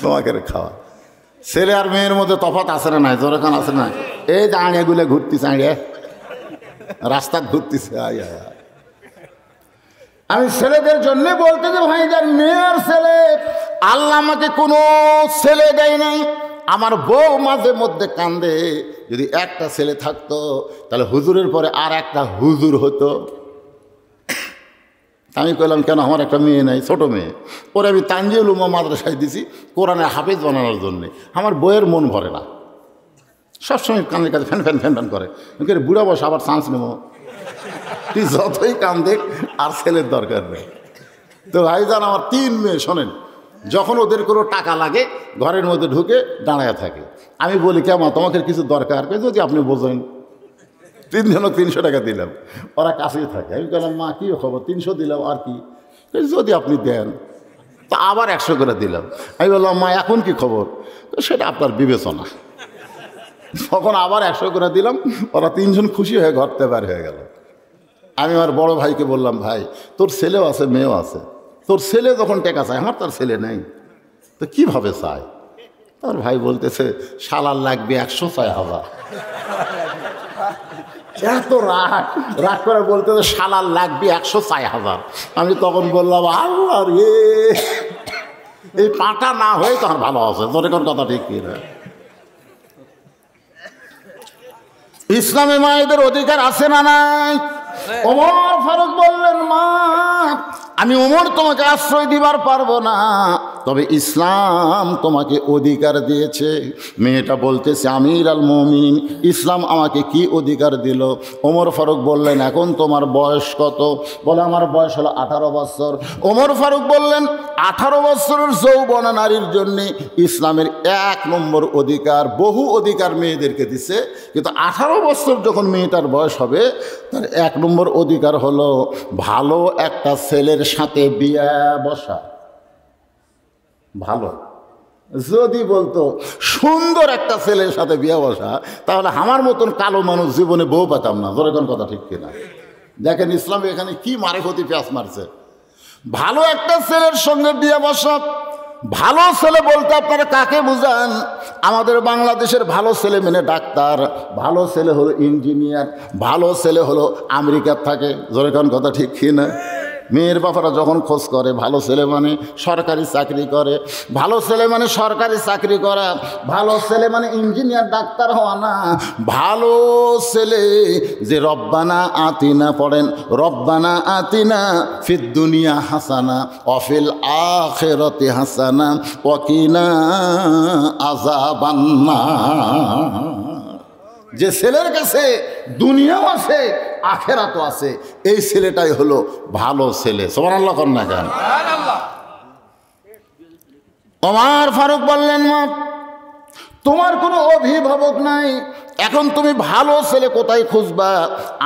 তোমাকে খাওয়া। ছেলে আর মেয়ের মধ্যে তফাৎ আছে না নাই? জোরে কান আছে না? এই যে আড়িয়াগুলো ঘুরতেছে, আড়িয়া রাস্তা ঘুরতেছে। আমি ছেলেদের জন্য বলতে যে ভাই, যার মেয়ের ছেলে, আল্লাহ আমাকে কোনো ছেলে দেয় নাই। আমার বউ মাঝে মধ্যে কান্দে, যদি একটা ছেলে থাকতো তাহলে হুজুরের পরে আর একটা হুজুর হতো। আমি কইলাম, কেন আমার একটা মেয়ে নাই, ছোট মেয়ে, ওরে আমি তানজিউল উম্মাহ মাদ্রাসায় দিছি কোরআনে হাফেজ বানানোর জন্যে। আমার বইয়ের মন ভরে না, সবসময় কানের কাছে ফ্যান ফ্যান ফ্যান ফ্যান করে। বুড়া বসে আবার চান্স নেব, তুই যতই কান দেখ, আর ছেলের দরকার নেই। তো ভাইজান, আমার 3 মেয়ে, শোনেন, যখন ওদের কোনো টাকা লাগে ঘরের মধ্যে ঢুকে দাঁড়ায় থাকে। আমি বলি, কেমন তোমাকে কিছু দরকার? যদি আপনি বোঝেন। 3 জনক 300 টাকা দিলাম, ওরা কাছেই থাকে। আমি বললাম, মা কী খবর? 300 দিলাম, আর কি? যদি আপনি দেন। তো আবার 100 করে দিলাম। আমি বললাম, মা এখন কি খবর? সেটা আপনার বিবেচনা। তখন আবার 100 করে দিলাম। ওরা 3 জন খুশি হয়ে ঘর থেকে বের হয়ে গেল। আমি আমার বড় ভাইকে বললাম, ভাই তোর ছেলেও আছে মেয়েও আছে, তোর ছেলে যখন টাকা চায়, আমার তার ছেলে নেই, তো কীভাবে চায়? তোর ভাই বলতেছে, শালার লাগবে 106,000। এত রাগ রাগ করে বলতেছে, শালার লাগবে 106,000। আমি তখন বললাম, আল্লাহ রে, এই পাটা না হয়ে তো আর ভালো আছে। তোর এখন কথা ঠিক কি না? ইসলামে মায়েদের অধিকার আছে না নাই? ওমর ফারুক বললেন, মা আমি ওমর তোমাকে আশ্রয় দিবার পারবো না, তবে ইসলাম তোমাকে অধিকার দিয়েছে। মেয়েটা বলতেছে, আমির আল মুমিনিন, ইসলাম আমাকে কি অধিকার দিল? ওমর ফারুক বললেন, এখন তোমার বয়স কত? বলে, আমার বয়স হলো 18 বছর। ওমর ফারুক বললেন, 18 বছরের যৌবনা নারীর জন্যে ইসলামের 1 নম্বর অধিকার, বহু অধিকার মেয়েদেরকে দিছে, কিন্তু 18 বছর যখন মেয়েটার বয়স হবে, তার 1 নম্বর অধিকার হলো ভালো একটা ছেলের সাথে বিয়ে বসা। ভালো যদি বলতো সুন্দর একটা ছেলের সাথে বিয়ে বসা, তাহলে আমার মতন কালো মানুষ জীবনে বউ পেতাম না। ধরে কোন কথা ঠিক কিনা? দেখেন ইসলামে এখানে কি মারেফতি পেঁয়াজ মারছে। ভালো একটা ছেলের সঙ্গে বিয়ে বসা। ভালো ছেলে বলতে আপনারা কাকে বুঝান? আমাদের বাংলাদেশের ভালো ছেলে মানে ডাক্তার, ভালো ছেলে হলো ইঞ্জিনিয়ার, ভালো ছেলে হলো আমেরিকার থাকে। ধরে কোন কথা ঠিক কিনা? মেয়ের বাবারা যখন খোঁজ করে, ভালো ছেলে মানে সরকারি চাকরি করে, ভালো ছেলে মানে সরকারি চাকরি করা, ভালো ছেলে মানে ইঞ্জিনিয়ার ডাক্তার হওয়া না। ভালো ছেলে যে রব্বানা আতিনা পড়েন, রব্বানা আতিনা ফিদ দুনিয়া হাসানা অফিল আখিরাতি হাসানা ওয়াকিনা আযাবান্নার। যে ছেলের কাছে দুনিয়াও আছে আখেরাতও আছে, এই ছেলেটাই হলো ভালো ছেলে। সুবহানাল্লাহ কর না কেন? ওমর ফারুক বললেন, মা তোমার কোনো অভিভাবক নাই, এখন তুমি ভালো ছেলে কোথায় খুঁজবা?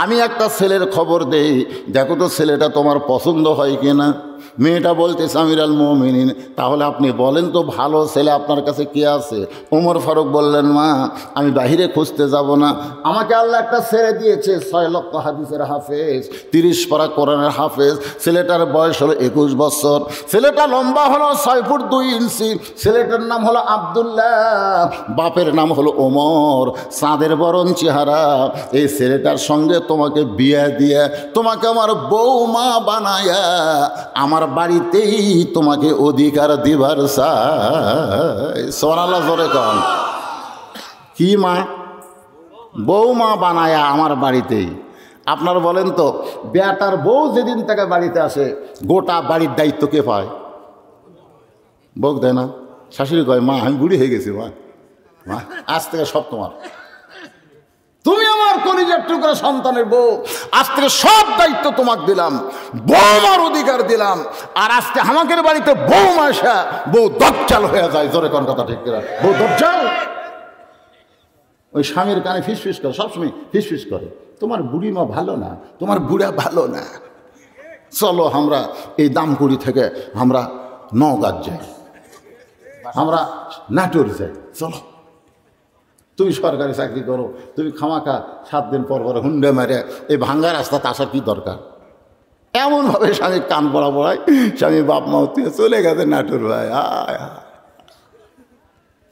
আমি একটা ছেলের খবর দেই, দেখো তো ছেলেটা তোমার পছন্দ হয় কিনা। মেয়েটা বলতেছে আমিরুল মুমিনিন, তাহলে আপনি বলেন তো ভালো ছেলে আপনার কাছে কে আছে? ওমর ফারুক বললেন, মা আমি বাহিরে খুঁজতে যাব না, আমাকে আল্লাহ একটা ছেলে দিয়েছে 6 লক্ষ হাদিসের হাফেজ, 30 পারা কোরআনের হাফেজ। ছেলেটার বয়স হলো 21 বছর, ছেলেটা লম্বা হলো 6 ফুট 2 ইঞ্চি, ছেলেটার নাম হলো আব্দুল্লাহ, বাপের নাম হলো ওমর, চাঁদের বরণ চেহারা। এই ছেলেটার সঙ্গে তোমাকে বিয়ে দিয়ে তোমাকে আমার বৌমা বানায়া আমার বাড়িতেই তোমাকে অধিকার দিবার চাই। সুবহানাল্লাহ, জোরে কন। কি মা? বৌমা বানায়া আমার বাড়িতেই। আপনার বলেন তো, বেটার বউ যেদিন থেকে বাড়িতে আসে গোটা বাড়ির দায়িত্ব কে পায়? বউ দেয় না? শাশুড়ি কয়, মা আমি বুড়ি হয়ে গেছি, মা আজ থেকে সব তোমার, তুমি আমার কলিজার টুকরা সন্তানের বউ, আজ থেকে সব দায়িত্ব তোমাকে দিলাম, বৌমার অধিকার দিলাম। আর আজকে আমাদের বাড়িতে বৌমা আসা বউ দজ্জাল হয়ে যায়। জোরে কোন কথা ঠিক কিনা? বউ দজ্জাল। ওই স্বামীর কানে ফিসফিস করে, সবসময় ফিসফিস করে, তোমার বুড়ি মা ভালো না, তোমার বুড়া ভালো না, চলো আমরা এই দামকুড়ি থেকে আমরা নওগাঁ যাই, আমরা নাটোর যাই, চলো। তুমি সরকারি চাকরি করো, তুমি খামাখা 7 দিন পর পরে হুন্ডে মেরে এই ভাঙ্গা রাস্তাতে আসার কি দরকার? এমনভাবে স্বামী কান পড়া পড়ায়, স্বামী বাপ মা তুই চলে গেছে নাটোর ভাই।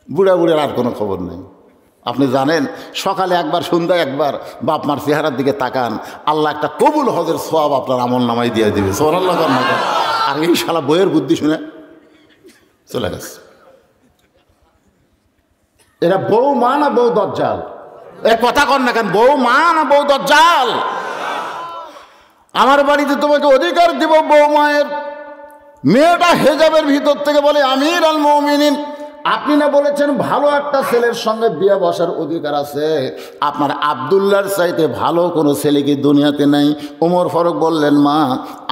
বুড়া বুড়ের আর কোনো খবর নেই। আপনি জানেন, সকালে একবার সন্ধ্যায় একবার বাপ মার চেহারার দিকে তাকান, আল্লাহ একটা কবুল হজের সওয়াব আপনার আমল নামাই দিয়ে দিবে। সুবহানাল্লাহ। আর এই শালা বইয়ের বুদ্ধি শুনে চলে গেছে। এরা বউ মা না বউ দজ্জাল? এ কথা কর না কেন, বউ মা না বউ দজ্জাল? আমার বাড়িতে তোমাকে অধিকার দিব বউ মায়ের। মেয়েটা হেজাবের ভিতর থেকে বলে, আমিরুল মুমিনিন, আপনি না বলেছেন ভালো একটা ছেলের সঙ্গে বিয়ে বসার অধিকার আছে, আপনার আব্দুল্লাহর চাইতে ভালো কোনো ছেলে কি দুনিয়াতে নাই? ওমর ফারুক বললেন, মা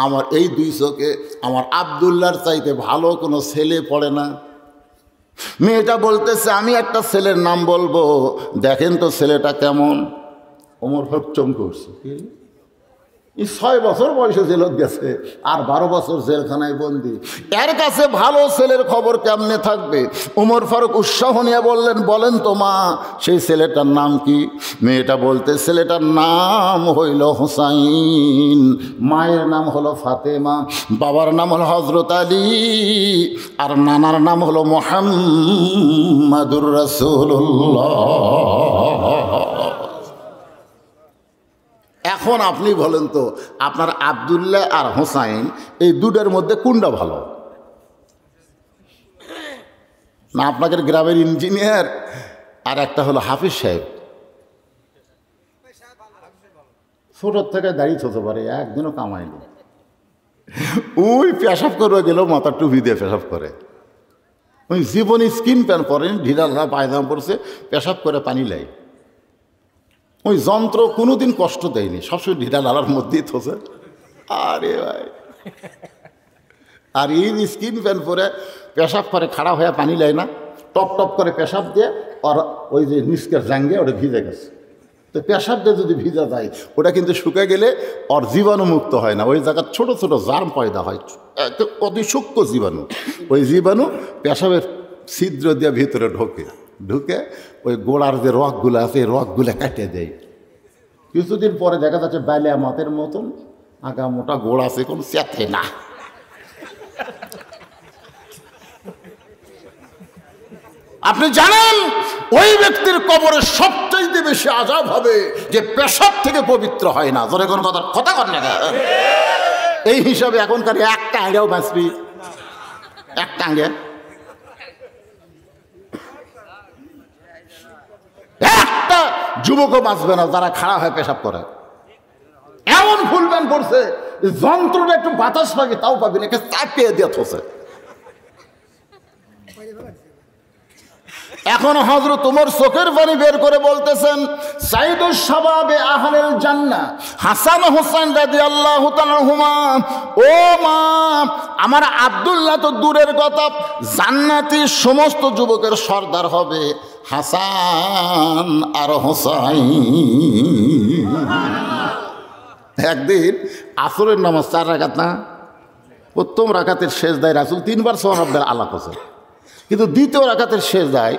আমার এই 2 চোখে আমার আব্দুল্লাহর চাইতে ভালো কোনো ছেলে পড়ে না। মেয়েটা বলতেছে, আমি একটা ছেলের নাম বলবো, দেখেন তো ছেলেটা কেমন। ওমর ফারুক চমকে উঠছে, 6 বছর বয়সে জেলত গেছে আর 12 বছর জেলখানায় বন্দি, এর কাছে ভালো ছেলের খবর কেমনে থাকবে? ওমর ফারুক উৎসাহ নিয়ে বললেন, বলেন তো মা সেই ছেলেটার নাম কি? মেয়েটা বলতে, ছেলেটার নাম হইল হুসাইন, মায়ের নাম হলো ফাতেমা, বাবার নাম হলো হযরত আলী, আর নানার নাম হলো মুহাম্মাদুর রাসূলুল্লাহ। এখন আপনি বলেন তো, আপনার আব্দুল্লাহ আর হোসাইন এই দুটোর মধ্যে কোনটা ভালো? না আপনাদের গ্রামের ইঞ্জিনিয়ার আর একটা হলো হাফিজ সাহেব? ছোটোর থেকে দাঁড়িয়ে হতে পারে, একদিনও কামায়নি। ওই পেশাব করে গেলেও মাথা টুপি দিয়ে পেশাব করে, ওই জীবনে স্কিন প্যান্ট পরেন, ঢিলা পায়জামা পড়ছে, পেশাব করে পানি লাই। ওই যন্ত্র কোনোদিন কষ্ট দেয়নি, সবসময় ঢিলা লালার মধ্যেই থসে। আরে ভাই, আর এই স্কিন প্যান্ট পরে পেশাব করে খাড়া হয়ে পানি লাই না, টপ টপ করে পেশাব দিয়ে, আর ওই যে নিষ্কের জাঙ্গে ওটা ভিজে গেছে। তো পেশাব দিয়ে যদি ভিজা যায়, ওটা কিন্তু শুকে গেলে ওর জীবাণু মুক্ত হয় না, ওই জায়গায় ছোট ছোট জার্ম পয়দা হয়, অতি সূক্ষ্ম জীবাণু। ওই জীবাণু পেশাবের ছিদ্র দিয়ে ভিতরে ঢুকে ওই গোড়ার যে রগগুলো আছে এই রগগুলো কাটিয়ে দেয়। কিছুদিন পরে দেখা যাচ্ছে বাইলিয়া মাতের মতন আগা মোটা গোড় আছে, কোনো চেতে না। আপনি জানেন ওই ব্যক্তির কবরে সবচেয়ে বেশি আযাব হবে যে পেশাব থেকে পবিত্র হয় না। জোরে কোন কথা কর না। এই হিসাবে এখনকার একটা আঙ্গেও বাঁচবি, একটা আঙ্গে একটা যুবকও বাঁচবে না যারা খাড়া হয়ে পেশাব করে। এমন ফুল প্যান্ট পড়ছে, যন্ত্রটা একটু বাতাস পাবে তাও পাবি না, চাপিয়ে দিয়ে থসে। এখন হযরত ওমর চোখের পানি বের করে বলতেছেন, সাইদুস শাবাবে আহলিল জান্নাহ হাসান হোসেন রাদিয়াল্লাহু তাআলা আনহুমা, ও মা আমার আব্দুল্লাহ তো দূরের কথা, জান্নাতি সমস্ত যুবকের সর্দার হবে, হাসান আর হোসাইন। একদিন আসরের নামাজ 4 রাকাত না, প্রথম রাকাতের সেজদায় রাসূল 3 বার সুবহান রাব্বিয়াল আলা করেছেন, কিন্তু দ্বিতীয় রাকাতের সেজদায়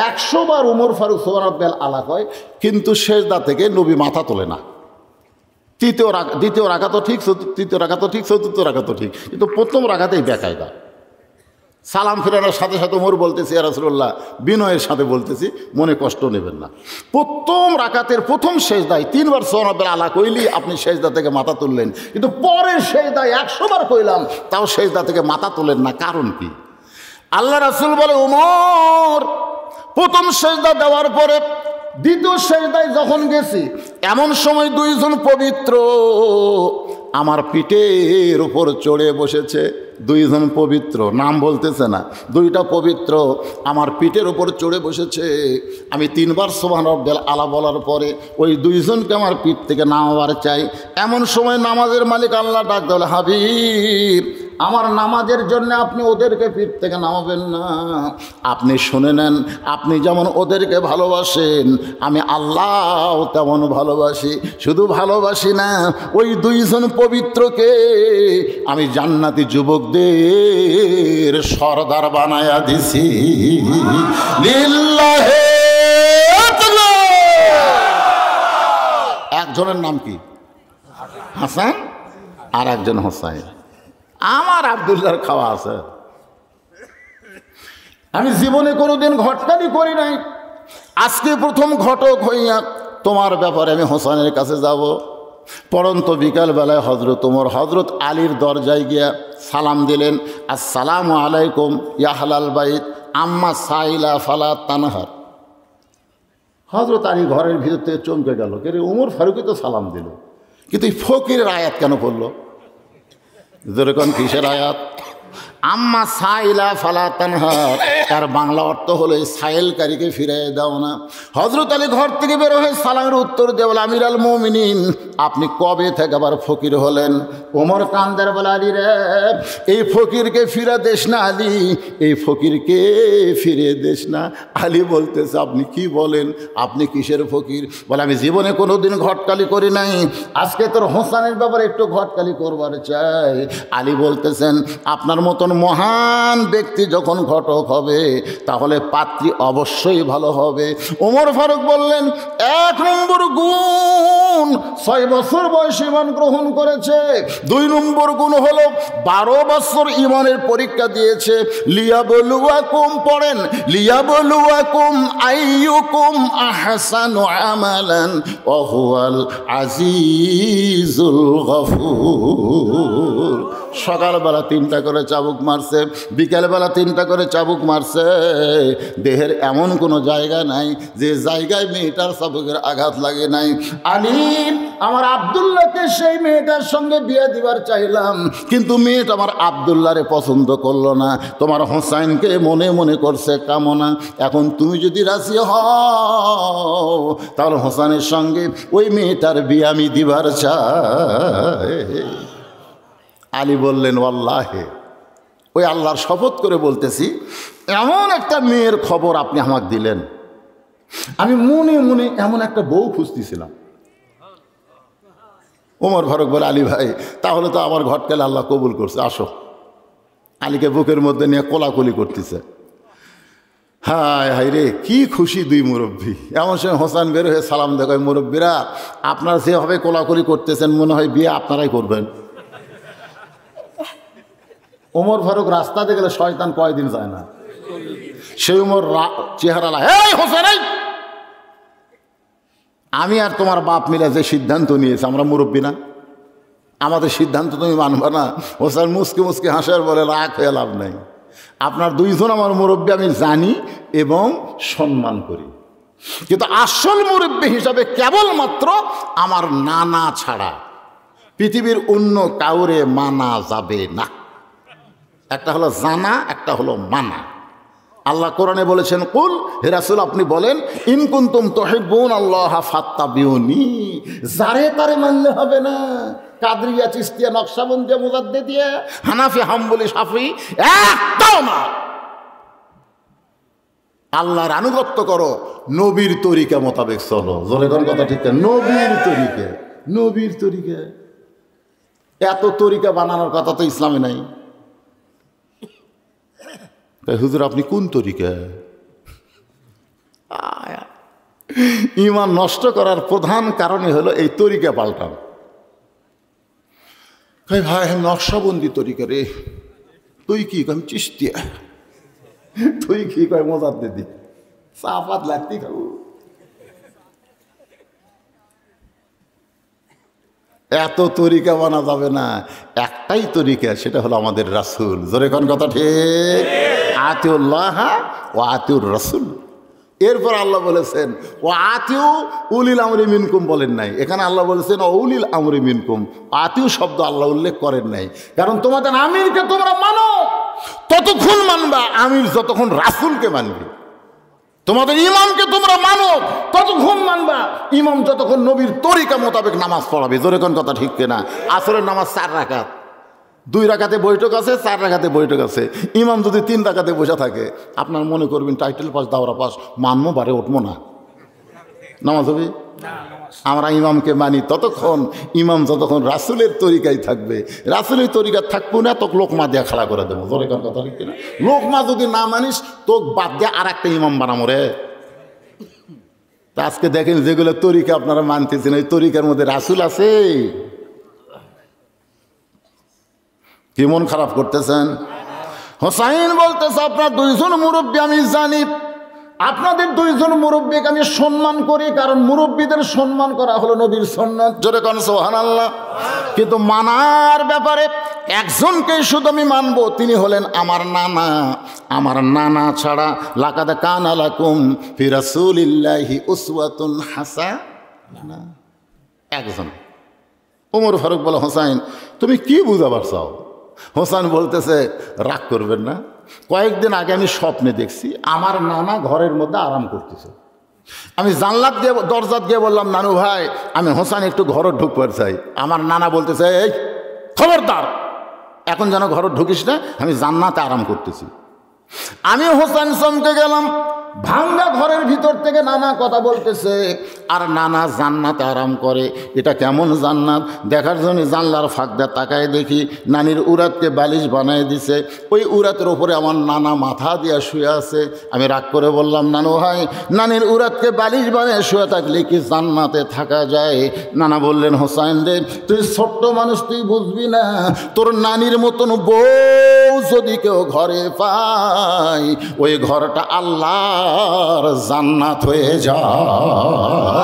100 বার উমর ফারুক সুবহান রাব্বিয়াল আলা কয়, কিন্তু সেজদা থেকে নবী মাথা তোলে না। দ্বিতীয় রাকাতও ঠিক, তৃতীয় রাকাতও ঠিক, চতুর্থ রাকাতও ঠিক, কিন্তু প্রথম রাকাতেই বেকায়দা। সালাম ফেরানোর সাথে সাথে ওমর বলতেছি, ইয়া রাসূলুল্লাহ, বিনয়ের সাথে বলতেছি, মনে কষ্ট নেবেন না। প্রথম রাকাতের প্রথম সেজদায় 3 বার সুবহান রাব্বিয়াল আলা কইলি আপনি সেজদা থেকে মাথা তুললেন, কিন্তু পরের সেজদায় 100 বার কইলাম তাও সেজদা থেকে মাথা তোলেন না, কারণ কি? আল্লাহ রাসূল বলে, ওমর, প্রথম সেজদা দেওয়ার পরে দ্বিতীয় সেজদায় যখন গেছি, এমন সময় 2 জন পবিত্র আমার পিঠের উপর চড়ে বসেছে। 2 জন পবিত্র, নাম বলতেছে না, 2টা পবিত্র আমার পিঠের উপর চড়ে বসেছে। আমি 3 বার সুবহান রাব্বিয়াল আলা বলার পরে ওই 2 জনকে আমার পিঠ থেকে নামাবার চাই। এমন সময় নামাজের মালিক আল্লাহ ডাক দিল, হাবিব, আমার নামাজের জন্য আপনি ওদেরকে পিঠ থেকে নামাবেন না। আপনি শুনে নেন, আপনি যেমন ওদেরকে ভালোবাসেন আমি আল্লাহ তেমন ভালোবাসি। শুধু ভালোবাসি না, ওই 2 জন পবিত্রকে আমি জান্নাতি যুবকদের সরদার বানায়া দিছি। লিল্লাহে তাআলা। একজনের নাম কি? হাসান, আর একজন হোসাইন। আমার আব্দুল্লাহর খাওয়া আছে। আমি জীবনে কোনোদিন ঘটকালি করি নাই, আজকে প্রথম ঘটক হইয়া তোমার ব্যাপারে আমি হোসেনের কাছে যাব। পরন্ত বিকালবেলায় হজরত ওমর হজরত আলীর দরজায় গিয়া সালাম দিলেন, আসসালামু আলাইকুম ইয়া আহলাল বাইত আম্মা সাইলা ফালা তানহার। হজরত আলী ঘরের ভিতর থেকে চমকে গেল, কে রে, ওমর ফারুকই তো সালাম দিল, কিন্তু এই ফকিরের আয়াত কেন পড়লো? যেরকম কিসের আয়াত? আম্মা সাইলা ফালা তানহার, তার বাংলা অর্থ হলো সাইলকারীকে ফিরিয়ে দাও না। হযরত আলী ঘর থেকে বের হয়ে সালামের উত্তর দিয়ে বলে, আমিরুল মুমিনিন, আপনি কবে থেকে আবার ফকির হলেন? ওমর কান্দার বলে, আলী রে, এই ফকিরকে ফিরে দেশ না আলী, এই ফকিরকে ফিরে দেশ না। আলী বলতেছে, আপনি কি বলেন? আপনি কিসের ফকির? বলে, আমি জীবনে কোনোদিন ঘটকালি করি নাই, আজকে তোর হোসেনের ব্যাপারে একটু ঘটকালি করবার চাই। আলী বলতেছেন, আপনার মতন মহান ব্যক্তি যখন ঘটক হবে তাহলে পাত্রী অবশ্যই ভালো হবে। ওমর ফারুক বললেন, 1 নম্বর গুণ 6 বছর বয়সে ঈমান গ্রহণ করেছে। 2 নম্বর গুণ হলো 12 বছর ঈমানের পরীক্ষা দিয়েছে। লিয়াবলুয়াকুম, পড়েন, লিয়াবলুয়াকুম আইয়ুকুম আহসানু আমালান ওয়া হুয়াল আজিজুল গফুর। সকালবেলা 3টা করে চাবুক মারছে, বিকেলবেলা 3টা করে চাবুক মারছে। দেহের এমন কোনো জায়গা নাই যে জায়গায় মেয়েটার চাবুকের আঘাত লাগে নাই। আলী, আমার আব্দুল্লাহকে সেই মেয়েটার সঙ্গে বিয়ে দিবার চাইলাম, কিন্তু মেয়েটা আমার আব্দুল্লাহরে পছন্দ করলো না, তোমার হোসাইনকে মনে মনে করছে কামনা। এখন তুমি যদি রাজি হও তাহলে হোসাইনের সঙ্গে ওই মেয়েটার বিয়ে আমি দিবার চাই। আলী বললেন, ওয়াল্লাহে, ওই আল্লাহর শপথ করে বলতেছি, এমন একটা মেয়ের খবর আপনি আমাকে দিলেন, আমি মনে মনে এমন একটা বউ খুঁজতেছিলাম। ওমর ফারুক বলে, আলী ভাই, তাহলে তো আমার ঘটকালে আল্লাহ কবুল করছে, আসো। আলীকে বুকের মধ্যে নিয়ে কোলাকুলি করতেছে। হায় হায় রে, কি খুশি 2 মুরব্বী। এমন সময় হোসেন বের হয়ে সালাম দেখায়, মুরব্বীরা, আপনারা যেভাবে কোলাকুলি করতেছেন মনে হয় বিয়ে আপনারাই করবেন। ওমর ফারুক রাস্তাতে গেলে শয়তান কয়দিন যায় না, সেই ওমর চেহারা, এই হোসেন, আমি আর তোমার বাপ মিলে যে সিদ্ধান্ত নিয়েছে, আমরা মুরব্বী না, আমাদের সিদ্ধান্ত তুমি মানবা না? হোসেন মুসকে মুসকে হাসার বলে, রাগ হয়ে লাভ নাই, আপনার 2 জন আমার মুরব্বী আমি জানি এবং সম্মান করি, কিন্তু আসল মুরব্বী হিসাবে কেবলমাত্র আমার নানা ছাড়া পৃথিবীর অন্য কাউরে মানা যাবে না। একটা হলো জানা, একটা হলো মানা। আল্লাহ কোরআনে বলেছেন, কুল, হে রাসূল আপনি বলেন, ইন কুনতুম তুহিব্বুন আল্লাহ ফাত্তাবিউনি, যারে তারে মানলে হবে না। কাদরিয়া, চিশতিয়া, নকশবন্দিয়া, মুজাদ্দিদিয়া, হানাফি, হাম্বলি, শাফি, একটাও না। আল্লাহর আনুগত্য করো, নবীর তরিকা মোতাবেক চলো। জোরে কোন কথা ঠিক না? নবীর তরিকা, নবীর তরিকা। এত তরিকা বানানোর কথা তো ইসলামে নাই। হুজুর আপনি কোন তরিকা? ঈমান নষ্ট করার প্রধান কারণই হলো এই তরিকা পাল্টানো। ভাই ভাই নকশাবন্দি তরিকা রে। তুই কি আমি চিস্তিয়া, তুই কি কয় মজার দিদি চা পাত লাগতি খাবো। এত তরিকা বানা যাবে না, একটাই তরিকা, সেটা হলো আমাদের রাসূল। জোরে কোন কথা ঠিক? আতিউল্লাহ ও আতিউর রাসূল। এরপর আল্লাহ বলেছেন ও আতিউ উলিল আমরি মিনকুম বলেন নাই, এখানে আল্লাহ বলেছেন ও উলিল আমরি মিনকুম। আতিউ শব্দ আল্লাহ উল্লেখ করেন নাই, কারণ তোমাদের আমিরকে তোমরা মানো ততক্ষণ মানবা আমির যতক্ষণ রাসূলকে মানবে। তোমাদের ইমামকে তোমরা মানো ততক্ষণ মানবা ইমাম যতক্ষণ নবীর তরিকা মোতাবেক নামাজ পড়াবে। জোরে কোন কথা ঠিক কিনা? আসরের নামাজ 4 রাকাত, 2 রাকাতে বৈঠক আছে, 4 রাকাতে বৈঠক আছে। ইমাম যদি 3 রাকাতে বসে থাকে, আপনার মনে করবেন টাইটেল পাস দাওরা পাস, মানবো বারে উঠবো না, নামাজ হবে? আমরা ইমামকে মানি ততক্ষণ, ইমাম যতক্ষণ রাসূলের তরিকায় থাকবে। রাসূলের তরিকা থাকবো না তো লোকমা দিয়ে খাড়া করে দেবো। জোরে কোন কথা ঠিক কিনা? লোকমা যদি না মানিস তো বাদ দিয়ে আর একটা ইমাম বানাবো রে। তা আজকে দেখেন যেগুলো তরিকা আপনারা মানতেছেন, ওই তরিকার মধ্যে রাসূল আছে। কি মন খারাপ করতেছেন? হোসাইন বলতেছে আপনার 2 জন মুরব্বী আমি জানি, আপনাদের 2 জন মুরব্বীকে আমি সম্মান করি, কারণ মুরব্বীদের সম্মান করা হলো নবীর সুন্নাত। জোরে কোন সুবহানাল্লাহ। কিন্তু মানার ব্যাপারে একজনকেই শুধু আমি মানবো, তিনি হলেন আমার নানা। আমার নানা ছাড়া লাকাদ কানা লাকুম ফি রাসূলিল্লাহি উসওয়াতুন হাসানাহ, একজন। ওমর ফারুক বলে হোসাইন তুমি কি বুঝাবার চাও? হোসাইন বলতেছে রাগ করবেন না, কয়েকদিন আগে আমি স্বপ্নে দেখছি আমার নানা ঘরের মধ্যে আরাম করতেছে। আমি জানলাত দিয়ে দরজাত গিয়ে বললাম নানু ভাই আমি হোসাইন একটু ঘরে ঢুকবার চাই। আমার নানা বলতেছে এই খবরদার, এখন যেন ঘরে ঢুকিস না, আমি জান্নাতে আরাম করতেছি। আমি হোসাইন চমকে গেলাম, ভাঙ্গা ঘরের ভিতর থেকে নানা কথা বলতেছে, আর নানা জান্নাতে আরাম করে। এটা কেমন জান্নাত দেখার জন্য জানলার ফাঁক দিয়ে তাকায় দেখি নানির উরাতকে বালিশ বানায় দিছে, ওই উরাতের ওপরে আমার নানা মাথা দিয়া শুয়ে আছে। আমি রাগ করে বললাম নানু ভাই নানির উরাতকে বালিশ বানিয়ে শুয়ে থাকলে কি জান্নাতে থাকা যায়? নানা বললেন হোসাইন রে তুই ছোট্ট মানুষ, তুই বুঝবি না, তোর নানির মতন বউ যদি কেউ ঘরে পায় ওই ঘরটা আল্লাহর জান্নাত হয়ে যায়।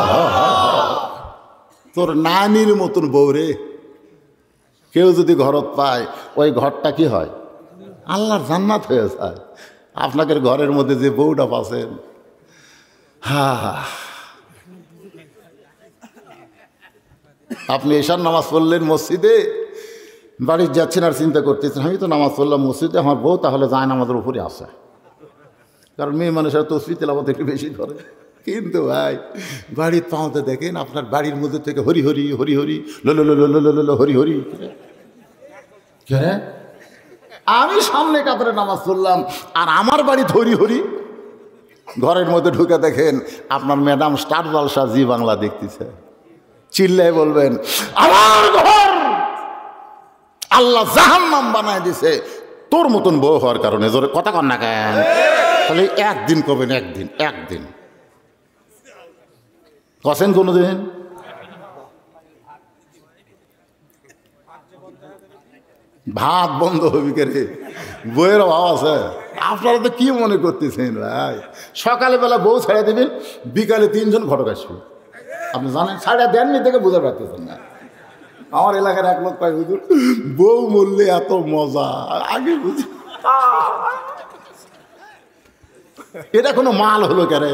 তোর নানির মতন বউ রে কেউ যদি ঘরত পায় ওই ঘরটা কি হয়? আল্লাহর জান্নাত হয়ে যায়। আপনাদের ঘরের মধ্যে যে বউটা পাচ্ছেন, আপনি এশার নামাজ পড়লেন মসজিদে, বাড়ি যাচ্ছেন আর চিন্তা করতেছেন আমি তো নামাজ পড়লাম মসজিদে, আমার বউ তাহলে যায় নামাজের উপরে আসে, কারণ মেয়ে মানুষের তসবিহ তেলাওয়াত একটু বেশি করে। কিন্তু ভাই বাড়ির পাওতে দেখেন আপনার বাড়ির মধ্যে থেকে হরি হরি হরি হরি লো হরি হরি। আমি সামনে কাতারে নামাজ পড়লাম আর আমার বাড়ি হরি হরি, ঘরের মধ্যে ঢুকে দেখেন আপনার ম্যাডাম স্টার জলসা জি বাংলা দেখতেছে, চিল্লায় বলবেন আমার ঘর আল্লাহ জাহান্নাম বানায় দিছে তোর মতন বউ হওয়ার কারণে। জোরে কথা কন না কেন? তাহলে একদিন কবেন, একদিন একদিন কছেন কোনোদিন? ভাত বন্ধ হবি কে রে? বইয়ের অভাব আছে? আপনারা তো কি মনে করতেছেন ভাই? সকালে বেলা বউ ছেড়ে দেবেন, বিকালে 3 জন ঘটক আসবে। আপনি জানেন ছাড়া দেননি থেকে বুঝতে পারতেছেন না। আমার এলাকার এক লোক পাই হুজুর বউ মরলে এত মজা, আগে বুঝি এটা কোনো মাল হলো কে রে?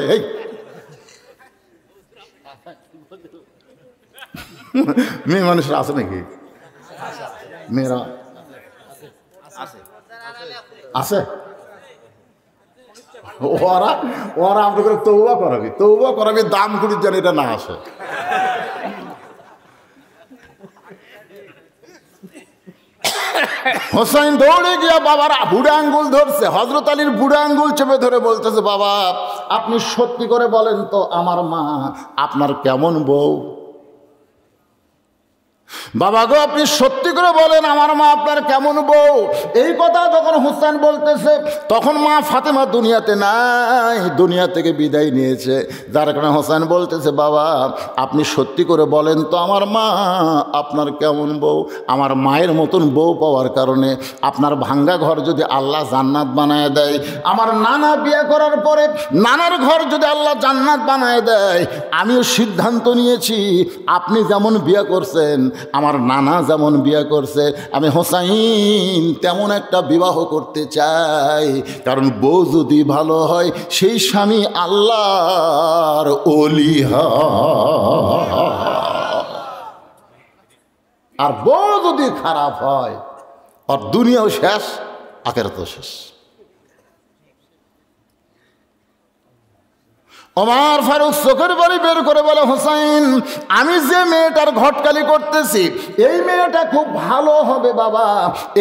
মেয়ে মানুষের আছে নাকি? মেয়েরা আছে? ওরা ওরা আপনাকে তৌবা করাবি দাম করি যেন এটা না আসে। হোসাইন দৌড়ে গিয়া বাবার বুড়া আঙ্গুল ধরছে, হজরত আলীর বুড়া আঙ্গুল চেপে ধরে বলতেছে বাবা আপনি সত্যি করে বলেন তো আমার মা আপনার কেমন বউ? বাবা গো আপনি সত্যি করে বলেন আমার মা আপনার কেমন বউ? এই কথা যখন হুসেন বলতেছে তখন মা ফাতেমা দুনিয়াতে নাই, দুনিয়া থেকে বিদায় নিয়েছে। যার কারণে হোসেন বলতেছে বাবা আপনি সত্যি করে বলেন তো আমার মা আপনার কেমন বউ? আমার মায়ের মতন বউ পাওয়ার কারণে আপনার ভাঙ্গা ঘর যদি আল্লাহ জান্নাত বানায় দেয়, আমার নানা বিয়ে করার পরে নানার ঘর যদি আল্লাহ জান্নাত বানায় দেয়, আমিও সিদ্ধান্ত নিয়েছি আপনি যেমন বিয়ে করছেন, আমার নানা যেমন বিয়ে করছে, আমি হোসাইন তেমন একটা বিবাহ করতে চাই। কারণ বউ যদি ভালো হয় সেই স্বামী আল্লাহর ওলি হয়, আর বউ যদি খারাপ হয় আর দুনিয়াও শেষ আখিরাতও শেষ। ওমর ফারুক চোখের বাড়ি বের করে বলে হোসাইন আমি যে মেয়েটার ঘটকালি করতেছি এই মেয়েটা খুব ভালো হবে বাবা,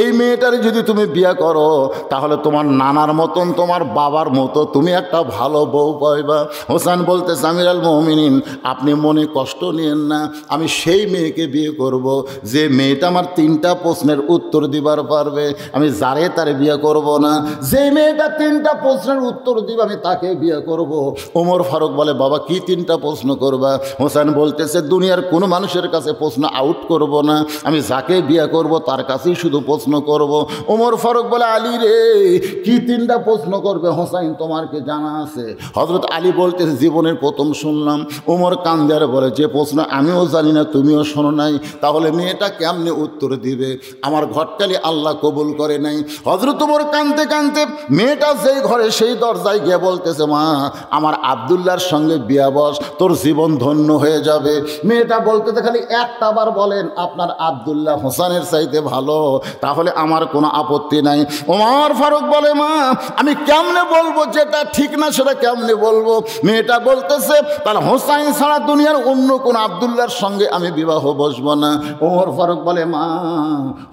এই মেয়েটার যদি তুমি বিয়ে করো তাহলে তোমার নানার মতন তোমার বাবার মতো তুমি একটা ভালো বউ পাইবা। হোসেন বলতেছে আমিরুল মুমিনিন আপনি মনে কষ্ট নিয়েন না, আমি সেই মেয়েকে বিয়ে করব যে মেয়েটা আমার 3টা প্রশ্নের উত্তর দিবার পারবে, আমি যারে তারে বিয়ে করব না, যে মেয়েটা 3টা প্রশ্নের উত্তর দিবে আমি তাকে বিয়ে করব। ওমর ফারুক বলে বাবা কি 3টা প্রশ্ন করবা? হোসেন বলতেছে দুনিয়ার কোনো মানুষের কাছে প্রশ্ন আউট করব না, আমি যাকে বিয়ে করব তার কাছেই শুধু প্রশ্ন করব। ওমর ফারুক বলে আলী রে কি 3টা প্রশ্ন করবে হোসাইন তোমার কি জানা আছে? হযরত আলী বলতেছে জীবনের প্রথম শুনলাম। ওমর কান্দে আর বলে যে প্রশ্ন আমিও জানি না তুমিও শোনো নাই, তাহলে মেয়েটা কেমনে উত্তর দিবে? আমার ঘটকালি আল্লাহ কবুল করে নাই। হযরত ওমর কান্দতে কান্দতে মেয়েটা যেই ঘরে সেই দরজায় গিয়ে বলতেছে মা আমার আব্দুল্লাহর সঙ্গে বিয়া বস, তোর জীবন ধন্য হয়ে যাবে। মেয়েটা বলতে খালি একটা বার বলেন আপনার আব্দুল্লাহ হোসেনের চাইতে ভালো, তাহলে আমার কোনো আপত্তি নাই। ওমর ফারুক বলে মা আমি কেমনে বলবো যেটা ঠিক না সেটা কেমনে বলবো? মেয়েটা বলতেছে তাহলে হোসাইন ছাড়া দুনিয়ার অন্য কোন আব্দুল্লাহর সঙ্গে আমি বিবাহ বসবো না। ওমর ফারুক বলে মা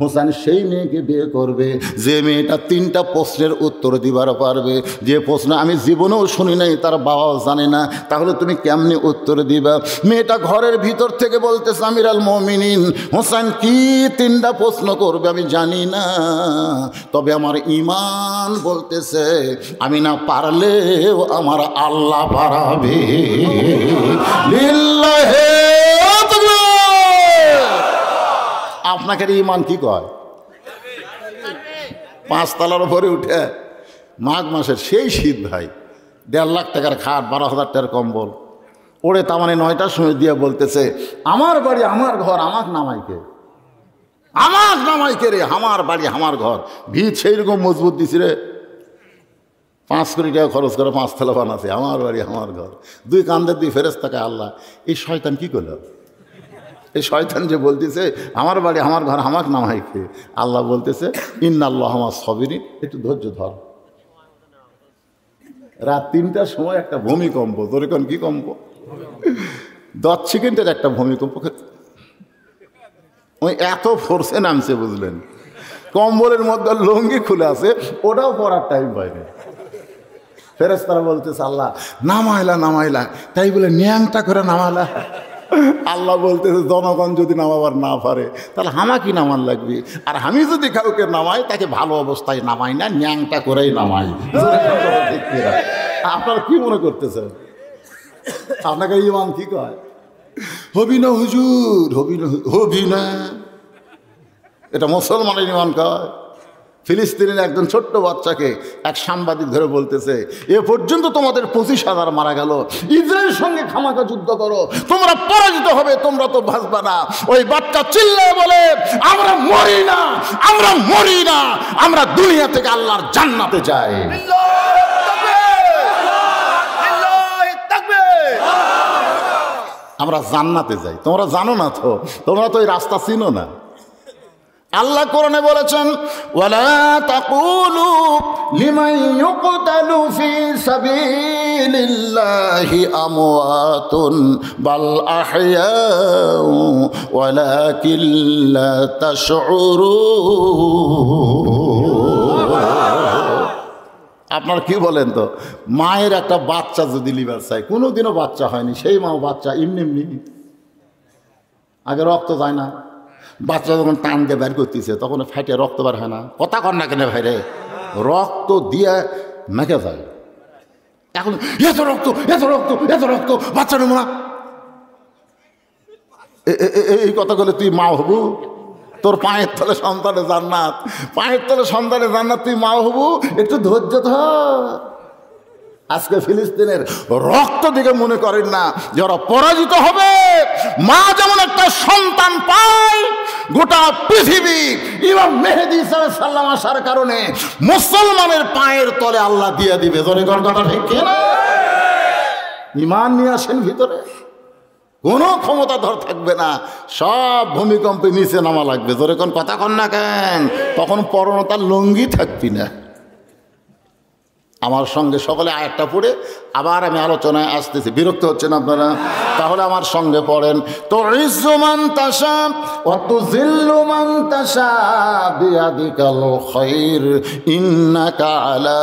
হোসেন সেই মেয়েকে বিয়ে করবে যে মেয়েটা 3টা প্রশ্নের উত্তর দিবার পারবে, যে প্রশ্ন আমি জীবনেও শুনি নাই তার বাবাও জানে না, তাহলে তুমি কেমনে উত্তর দিবা? মেয়েটা ঘরের ভিতর থেকে বলতেছে আমিরুল মুমিনিন হোসেন কি 3টা প্রশ্ন করবে আমি জানি না, তবে আমার ঈমান বলতেছে আমি না পারলেও আমার আল্লাহ পারাবে। লিল্লাহি আপনাকে ঈমান কি কয়? 5 তলার উপরে উঠে মাঘ মাসের সেই শীত ভাই, 1.5 লাখ টাকার খাট, 12,000 টাকার কম্বল ওরে তার মানে 9টার সময় দিয়ে বলতেছে আমার বাড়ি আমার ঘর আমাকে নামাইকে, আমার নামাইকে রে, আমার বাড়ি আমার ঘর। ভিত সেই রকম মজবুত দিছি রে, 5 কোটি টাকা খরচ করে 5 তলা বানাছে, আমার বাড়ি আমার ঘর। 2 কান্দের 2 ফেরেশতাকে আল্লাহ এই শয়তান কি করল? এই শয়তান যে বলতেছে আমার বাড়ি আমার ঘর আমাকে নামাইকে, আল্লাহ বলতেছে ইন্নাল্লাহ মা'আস সাবিরিন, একটু ধৈর্য ধর। রাত 3টার সময় একটা ভূমিকম্প, তোর কোন কি কম্প? 10 সেকেন্ডের একটা ভূমিকম্প, ওই এত ফোর্সে নামছে বুঝলেন, কম্বলের মধ্যে লুঙ্গি খুলে আছে ওটাও পরার টাইম পায়নি। ফেরেশতারা বলতেছে আল্লাহ নামাইলা নামাইলা, তাই বলে ন্যাংটা করে নামালা। আল্লাহ বলতেছে জনগণ যদি নামাবার না পারে তাহলে হামাকি নামান লাগবে, আর আমি যদি কাউকে নামাই তাকে ভালো অবস্থায় নামাই না, ন্যাংটা করেই নামাই। আপনারা কি মনে করতেছেন? আপনাকে ঈমান কি কয়? হবি না হুজুর, হবি না, এটা মুসলমানের ঈমান কয়। ফিলিস্তিনের একজন ছোট্ট বাচ্চাকে এক সাংবাদিক ধরে বলতেছে এ পর্যন্ত তোমাদের 25,000 মারা গেল, ইসরায়েলের সঙ্গে খামাখা যুদ্ধ করো, তোমরা পরাজিত হবে, তোমরা তো বাঁচবে না। ওই বাচ্চা চিল্লায় বলে আমরা মরি না, আমরা মরি না, আমরা দুনিয়া থেকে আল্লাহর জান্নাতে যাই। আমরা জান্নাতে যাই, তোমরা জানো না তো, তোমরা তো এই রাস্তা চিনো না। আল্লাহ কোরআনে বলেছেন ওয়ালা তাকুলু লিমান ইউকতালু ফি সাবিলিল্লাহি আমওয়াতুন বাল আহইয়াউ ওয়ালাকিন লা তাশউরুন। আপনার কি বলেন তো, মায়ের একটা বাচ্চা যদি লিভার চাই, কোনোদিনও বাচ্চা হয়নি, সেই মাও বাচ্চা এমনি এমনি, আগে রক্ত যায় না, বাচ্চা যখন টান দিয়ে বের করতেছে তখন ফাইটে রক্ত বের হয় না, কথা কর না কেন ভাই রে, রক্ত দিয়ে মেখে যায়। এখন এত রক্ত এত রক্ত এত রক্ত, বাচ্চা নেব না, এই কথাগুলো তুই মা হবু? তোর পায়ের তলে সন্তানের জান্নাত, পায়ের তলে সন্তানের জান্নাত, তুই মা হবু? একটু ধৈর্য ধর। আজকে ফিলিস্তিনের রক্ত দিকে মনে করেন না যে ওরা পরাজিত হবে। মা যেমন একটা সন্তান পায়, গোটা পৃথিবী ইমাম মেহেদী সাল্লাল্লাহু আসার কারণে মুসলমানের পায়ের তলে আল্লাহ দিয়ে দিবে। জোরে কোন কথা ঠিক কিনা? ঈমান নিয়ে আসেন ভিতরে, কোনো ক্ষমতাধর থাকবে না, সব ভূমিকম্পে নিচে নামা লাগবে। জোরে কোন কথা কন না কেন? তখন পরনতার লুঙ্গি থাকবি না। আমার সঙ্গে সকলে আয়াতটা পড়ে আবার আমি আলোচনায় আসতেছি, বিরক্ত হচ্ছেন আপনারা? তাহলে আমার সঙ্গে পড়েন, তো ইজ্জু মান তাশা ওয়া তুযিল্লু মান তাশা বিয়াদিকাল খায়র ইন্নাকা আলা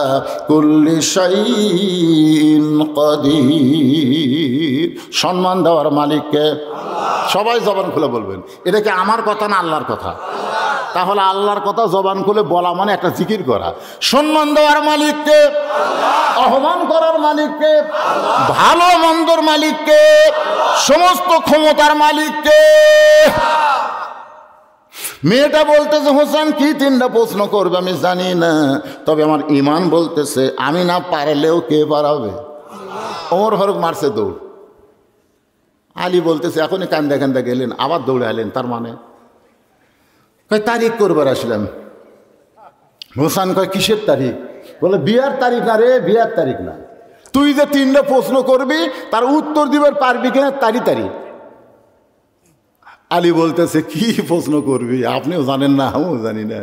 কুল্লি শাইইন কাদির। সম্মান দেওয়ার মালিককে সবাই জবান খুলে বলবেন। এটা কি আমার কথা না আল্লাহর কথা? তাহলে আল্লাহর কথা জবান খুলে বলা মানে একটা জিকির করা। সম্মান দেওয়ার মালিককে, অপমান করার মালিককে, ভালো মন্দর মালিককে, সমস্ত ক্ষমতার মালিককে। মেয়েটা বলতেছে, হোসেন কি 3টা প্রশ্ন করবে আমি জানি না, তবে আমার ঈমান বলতেছে আমি না পারলেও কে পারাবে? ওমর ফারুক মারছে দৌড়। আলী বলতেছে এখনই কান্দা কান্দা গেলেন, আবার দৌড়ে এলেন, তার মানে কয় তারিখ করবার আসলাম। হোসেন কয় কিসের তারিখ? বলে বিয়ার তারিখ না রে, বিয়ার তারিখ না, তুই যে 3টা প্রশ্ন করবি তার উত্তর দিবার পারবি কিনা তারি তারিখ। আলী বলতেছে কি প্রশ্ন করবি, আপনিও জানেন না আমিও জানি না,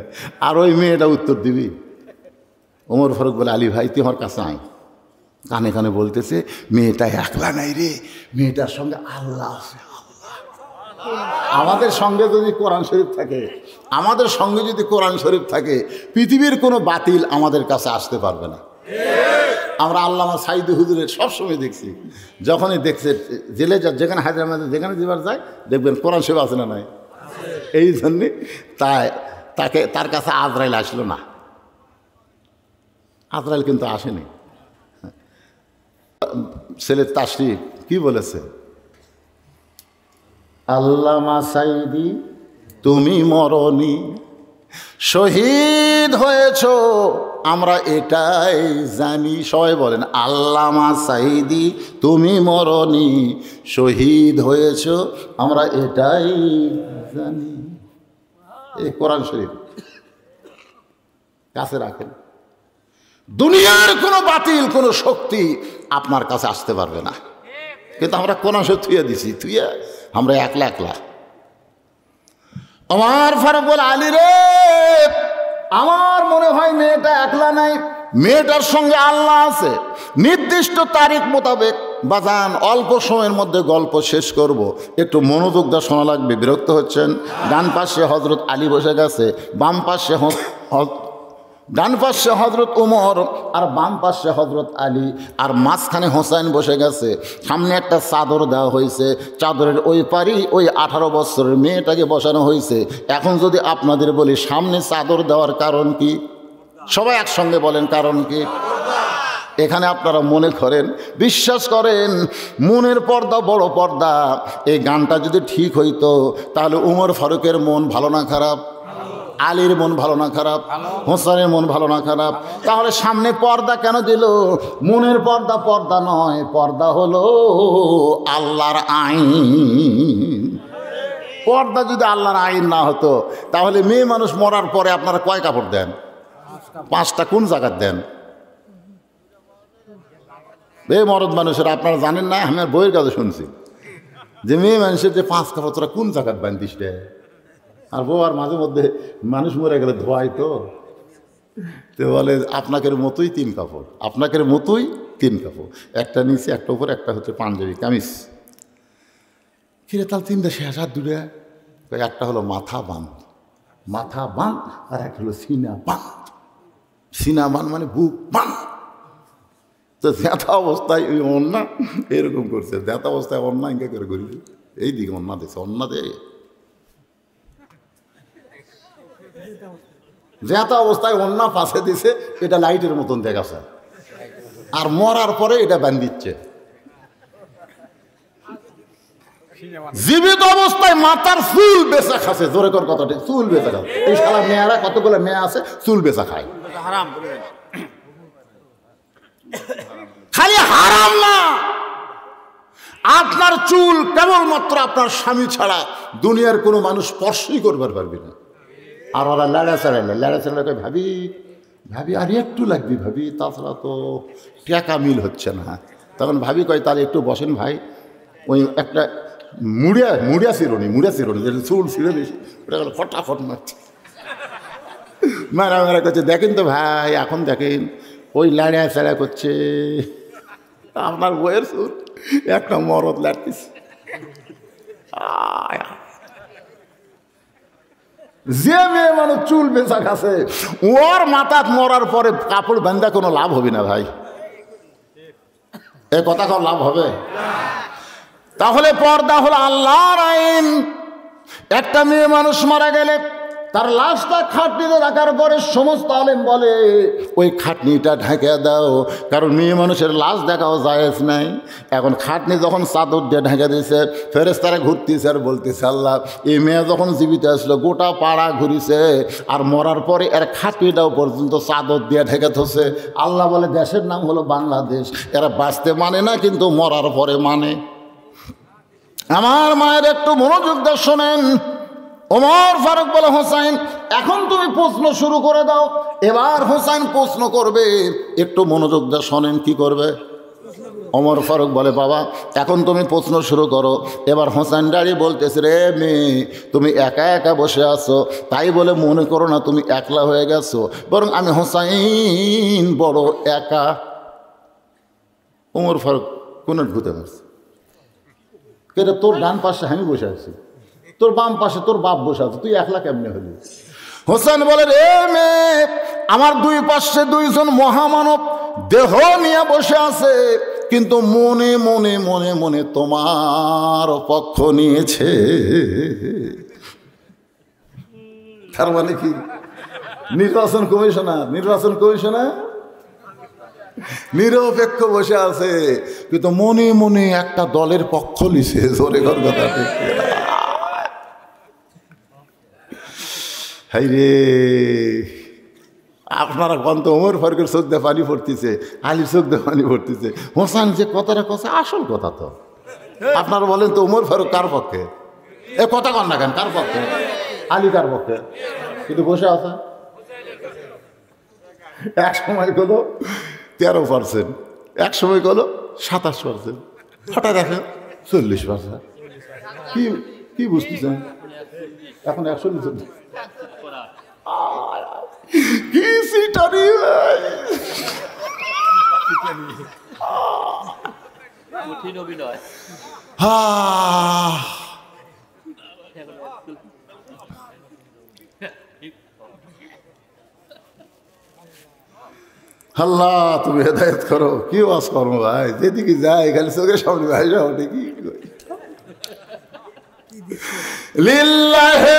আর ওই মেয়েটা উত্তর দিবি? ওমর ফারুক বলে আলী ভাই তুই আমার কাছে আয়। কানে কানে বলতেছে মেয়েটা একলা নাই রে, মেয়েটার সঙ্গে আল্লাহ আছে। আমাদের সঙ্গে যদি কোরআন শরীফ থাকে, আমাদের সঙ্গে যদি কোরআন শরীফ থাকে, পৃথিবীর কোনো বাতিল আমাদের কাছে আসতে পারবে না। আমরা আল্লামা সাইদি হুজুরের সবসময় দেখছি, যখনই দেখছে জেলে যেখানে হায়দ্রাবাদে যেখানে যাবার যায় দেখবেন কোরআন শরীফ আছে না নাই। এই জন্যে তার কাছে আজরাইল আসলো না। আজরাইল কিন্তু আসেনি। ছেলের তাশরিফ কি বলেছে, আল্লামা সাইদি তুমি মরনি, শহীদ হয়েছ আমরা এটাই জানি। সবাই বলেন আল্লামা সাইদি তুমি মরনি, শহীদ হয়েছ আমরা এটাই জানি। এই কোরআন শরীফ কাছে রাখেন, দুনিয়ার কোনো বাতিল কোনো শক্তি আপনার কাছে আসতে পারবে না। কিন্তু আমরা কোরআন শরীফ থুয়ে দিছি, থুয়ে আমরা একলা একলা। আমার ফারুক বলে আলী রে, আমার মনে হয় মেয়েটা একলা নাই, মেয়েটার সঙ্গে আল্লাহ আছে। নির্দিষ্ট তারিখ মোতাবেক বাজান অল্প সময়ের মধ্যে গল্প শেষ করব, একটু মনোযোগ দিয়ে শোনা লাগবে। বিরক্ত হচ্ছেন? ডান পাশে হজরত আলী বসে গেছে, বাম পাশে ডান পাশে হজরত উমর আর বাম পাশে হজরত আলী, আর মাঝখানে হোসেন বসে গেছে। সামনে একটা চাদর দেওয়া হয়েছে, চাদরের ওই পারি ওই 18 বছরের মেয়েটাকে বসানো হয়েছে। এখন যদি আপনাদের বলি সামনে চাদর দেওয়ার কারণ কি, সবাই একসঙ্গে বলেন কারণ কি? এখানে আপনারা মনে করেন, বিশ্বাস করেন, মনের পর্দা বড় পর্দা। এই গানটা যদি ঠিক হইতো তাহলে উমর ফারুকের মন ভালো না খারাপ, আলীর মন ভালো না খারাপ, হোসেনের মন ভালো না খারাপ? তাহলে সামনে পর্দা কেন দিল? মনের পর্দা পর্দা নয়, পর্দা হলো আল্লাহর আইন। পর্দা যদি আল্লাহর আইন না হতো তাহলে মেয়ে মানুষ মরার পরে আপনারা কয় কাপড় দেন? 5টা। কোন জায়গার দেন? এই মরদ মানুষের আপনারা জানেন না, আমি আর বইয়ের কাছে শুনছি যে মেয়ে মানুষের যে 5 কাপড় তোরা কোন জায়গার বান্ধিস রে? আর বউ আর মাঝে মধ্যে মানুষ মরে গেলে ধোয়াই তো বলে আপনাকের মতোই 3 কাপড়, আপনাকের মতোই 3 কাপড়, একটা নিচে একটা উপরে, একটা হচ্ছে পাঞ্জাবি কামিজ। কিরে তাহলে 3টা শেষ, আর 2টা? একটা হলো মাথা বাঁধ, মাথা বাঁধ, আর একটা হলো সিনা বাঁধ। সিনা বাঁধ মানে বুক বাঁধ, তো জ্যাঁথা অবস্থায় ওই অন্যা এরকম করছে, জ্যাঁথা অবস্থায় অন্যা ইঙ্গা করে করি, এই দিকে অন্যা দিচ্ছে, অন্যা দিয়ে জ্যাঁথা অবস্থায় অন্যা পাশে দিছে, এটা লাইটের মতন দেখাচ্ছে, আর মরার পরে এটা বান্ধিচ্ছে। জীবিত অবস্থায় মাথার চুল বেচা খাচ্ছে, জোরে কর কথাটা, চুল বেচা খাচ্ছে। এই শালা মেয়েরা কতগুলো মেয়ে আছে চুল বেচা খায়, খালি হারাম না, আপনার চুল কেবলমাত্র আপনার স্বামী ছাড়া দুনিয়ার কোনো মানুষ স্পর্শই করবার পারবে না। আর ওরা লেড়া চেড়ালে ভাবি ভাবি আর একটু লাগবে ভাবি, তাছাড়া তো টাকা মিল হচ্ছে না। তখন ভাবি কয় তাহলে একটু বসেন ভাই, ওই একটা মুড়িয়া চিরুনি যেটা চুল ছিঁড়ে বেশি ওটা গেল ফটাফট মারছে, মারা করছে। দেখেন তো ভাই, এখন দেখেন ওই লাড়া চাড়া করছে, আপনার বইয়ের চুল একটা মরদ লাড়তেছে। যে মেয়ে মানুষ চুল বেচা খাচ্ছে ওর মাথাত মরার পরে কাপড় বান্ধা কোনো লাভ হবে না ভাই, এ কথা কোনো লাভ হবে? তাহলে পর্দা হলো আল্লাহর আইন। একটা মেয়ে মানুষ মারা গেলে তার লাশটা খাটনিতে রাখার পরে সমস্ত আলেম বলে ওই খাটনিটা ঢেকে দাও, কারণ মেয়ে মানুষের লাশ দেখাও জায়েজ নাই। এখন খাটনি যখন চাদর দিয়ে ঢেকে দিয়েছে, ফেরেশতারা ঘুরতেছে আর বলতেছে আল্লাহ এই মেয়ে যখন জীবিত আসলো গোটা পাড়া ঘুরিছে, আর মরার পরে এর খাটনিটাও পর্যন্ত চাদর দিয়ে ঢেকে থছে। আল্লাহ বলে দেশের নাম হলো বাংলাদেশ, এরা বাঁচতে মানে না কিন্তু মরার পরে মানে। আমার মায়ের একটু মনোযোগ দিয়ে শোনেন। ওমর ফারুক বলে হোসাইন এখন তুমি প্রশ্ন শুরু করে দাও। এবার হোসাইন প্রশ্ন করবে, একটু মনোযোগ দিয়ে শোনেন কি করবে। ওমর ফারুক বলে বাবা এখন তুমি প্রশ্ন শুরু করো। এবার হোসাইন দাঁড়িয়ে বলতেছে রে মেয়ে তুমি একা একা বসে আছো, তাই বলে মনে করো না তুমি একলা হয়ে গেছো, বরং আমি হোসাইন বড় একা। ওমর ফারুক কোন ভূতে মারছে, কেটে তোর ডান পাশে আমি বসে আছি, তোর বাম পাশে তোর বাপ বসে আছে, তুই একলা কেমনে হলি? হোসেন বলে রে মেয়ে আমার দুই পাশে দুইজন মহামানব দেহ নিয়ে বসে আছে, কিন্তু মনে মনে মনে মনে তোমার পক্ষ নিয়েছে। তার মানে কি? নির্বাচন কমিশনার নিরপেক্ষ বসে আছে, কিন্তু মনে মনে একটা দলের পক্ষ লিছে। জোরে ঘর কথা ঠিক। হাই রে আপনারা কন্ত ওমর ফারুকের চোখ দিয়ে পানি পড়তেছে, আলীর চোখ দিয়ে পানি পড়তেছে। হোসেন যে কথাটা কথা আসল কথা তো। আপনারা বলেন তো ওমর ফারুক কার পক্ষে? এ কথা কন না কেন, কার পক্ষে? আলী কার পক্ষে? কিন্তু বসে আছে। এক সময় হলো 13%, এক সময় হলো 27%, হঠাৎ দেখেন 40%। কি বুঝতেছেন? এখন 140। কি সিটারি আল্লাহ তুমি হেদায়েত করো। কি ওয়াজ করো ভাই, যেদিকে যাই খালি চোখের সামনে ভাই ওঠে। কি লিল্লাহি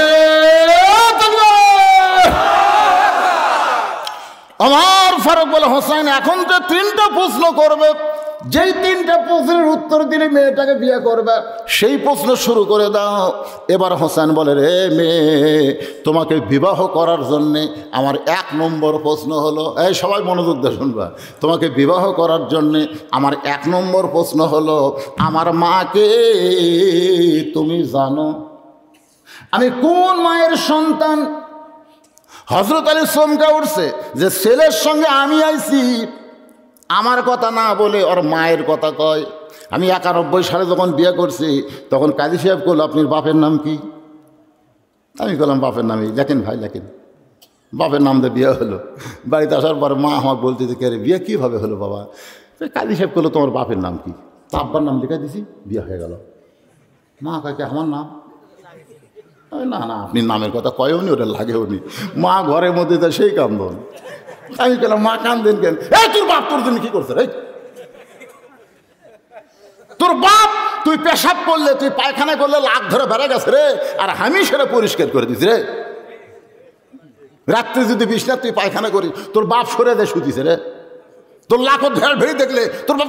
ওমর ফারুক বলে হোসেন এখন যে 3টা প্রশ্ন করবে, যেই 3টা প্রশ্নের উত্তর দিলে মেয়েটাকে বিয়ে করবে, সেই প্রশ্ন শুরু করে দাও। এবার হোসেন বলে রে মেয়ে তোমাকে বিবাহ করার জন্যে আমার 1 নম্বর প্রশ্ন হলো, এই সবাই মনোযোগ দিয়ে শুনবা, তোমাকে বিবাহ করার জন্যে আমার 1 নম্বর প্রশ্ন হলো আমার মাকে তুমি জানো? আমি কোন মায়ের সন্তান? হযরত আলী চমকে উঠছে যে ছেলের সঙ্গে আমি আইছি, আমার কথা না বলে ওর মায়ের কথা কয়। আমি 91 সালে যখন বিয়ে করছি তখন কাজী সাহেব বলল আপনার বাপের নাম কি? আমি বললাম বাপের নামই লেখেন ভাই লেখেন। বাপের নাম দিয়ে বিয়ে হলো। বাড়িতে আসার পর মা আমার বলতে যে কে বিয়ে কীভাবে হলো বাবা? কাজী সাহেব বললো তোমার বাপের নাম কি? আব্বার নাম লিখে দিছি, বিয়ে হয়ে গেল। মা কাকে আমার নাম? না না আপনি নামের কথা কয়েওনি, ওটা লাগেও নি। মা ঘরের মধ্যে তো সেই কান্দন। আমি বললাম মা কান্দেন কেন? এই তোর বাপ তোর জন্য কী করছে রে? তোর বাপ তুই পেশাব করলে, তুই পায়খানা করলে লাখ ধরে বেড়ে গেছে রে, আর আমি সেটা পরিষ্কার করে দিছি রে। রাত্রে যদি বিছনা তুই পায়খানা করিস, তোর বাপ সরে দেয় শুতিছে রে। তোর লাখো ভেড় ভেড়ে দেখলে তোর বাপ,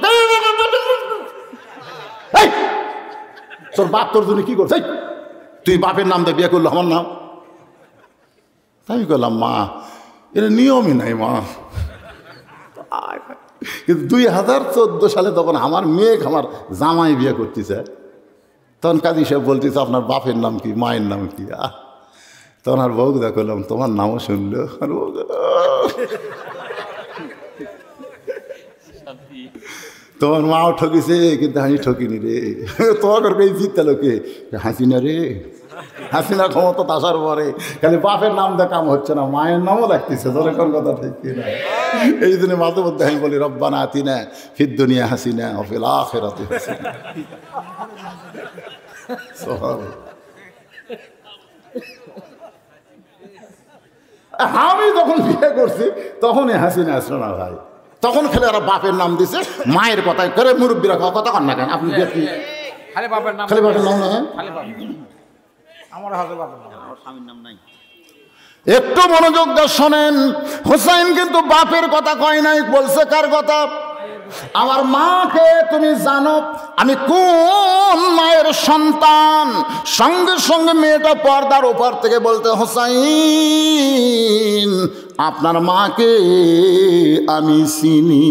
তোর বাপ তোর জন্য কি করছে? তুই বাপের নাম দিয়ে বিয়ে করলো, আমার নাম। আমি করলাম মা এটা নিয়মই নাই মা। কিন্তু 2014 সালে তখন আমার মেয়ে আমার জামাই বিয়ে করতেছে, তখন কাজী সাহেব বলতেছে আপনার বাপের নাম কি, মায়ের নাম কি? তখন আর বউ দা করলাম তোমার নামও শুনলো। আর তোমার মাও ঠকিছে কিন্তু আমি ঠকিনি রে। তোমার জিততে লোকে হাসিনা রে, হাসিনা ক্ষমতা আসার পরে খালি বাপের নাম দিয়ে কাম হচ্ছে না, মায়ের নামও লাগতেছে। তোর কোন কথা ঠিক কিনা? এই জন্য মাঝে মধ্যে আমি বলি রব্বানা আতিনা ফিদ দুনিয়া হাসিনা ওয়া ফিল আখিরাতি হাসিনা। আমি যখন বিয়ে করছি তখনই হাসিনা আসলো না ভাই, তখন খেলে আর বাপের নাম দিছে, মায়ের কথায় করে মুরব্বীরা কথা কন না কেন? আপনি খালি বাপের নাম, খালি বাপের নাম না, আমার হাতে বাপের নাম, আমার স্বামীর নাম নাই। একটু মনোযোগ দিয়ে শোনেন, হুসাইন কিন্তু বাপের কথা কয় নাই, বলছে কার কথা? আমার মাকে তুমি জানো আমি কোন মায়ের সন্তান? সঙ্গে সঙ্গে মেয়েটা পর্দার ওপর থেকে বলতে, হুসাইন আপনার মাকে আমি চিনি।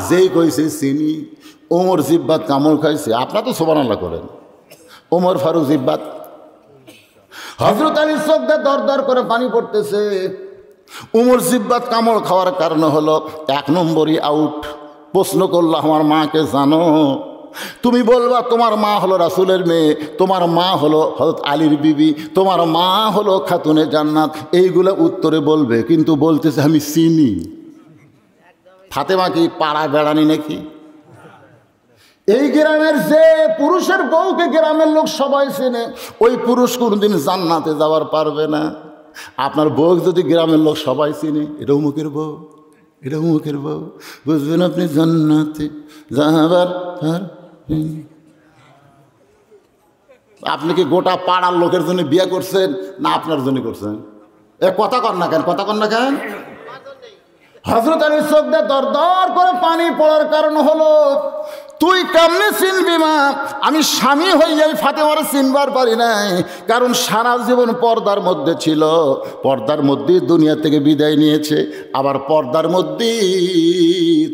যেই কইছে চিনি, ওমর জিব্বাত কামড় খাইছে। আপনারা তো সুবহানাল্লাহ করেন, ওমর ফারুক জিব্বাত, হযরত আলীর চোখ দিয়ে দর দর করে পানি পড়তেছে। উমর জিব্বাত কামড় খাওয়ার কারণ হলো 1 নম্বরই আউট। প্রশ্ন করলো আমার মাকে জানো? তুমি বলবা তোমার মা হলো রাসূলের মেয়ে, তোমার মা হলো হযরত আলীর বিবি, তোমার মা হলো খাতুনে জান্নাত, এইগুলো উত্তরে বলবে, কিন্তু বলতেছে আমি চিনি। ফাতেমা কি পাড়া বেড়ানি নাকি? এই গ্রামের যে পুরুষের বউকে গ্রামের লোক সবাই চেনে, ওই পুরুষ কোনদিন জান্নাতে যাওয়ার পারবে না। আপনার বউ যদি গ্রামের লোক সবাই চিনে, এটা উমুকের বউ, এটা উমুকের বউ, বুঝবেন আপনি জান্নাতে যাবার। আপনি কি গোটা পাড়ার লোকের জন্য বিয়ে করছেন না আপনার জন্য করছেন? এ কথা কর না কেন, কথা কর না কেন? হযরত আলীর চোখ দিয়ে দর দর করে পানি পড়ার কারণ হলো, তুই কেমনে চিনবি মা? আমি স্বামী হয়ে ফাতেমার চিনবার পারি নাই, কারণ সারা জীবন পর্দার মধ্যে ছিল, পর্দার মধ্যেই দুনিয়া থেকে বিদায় নিয়েছে, আবার পর্দার মধ্যেই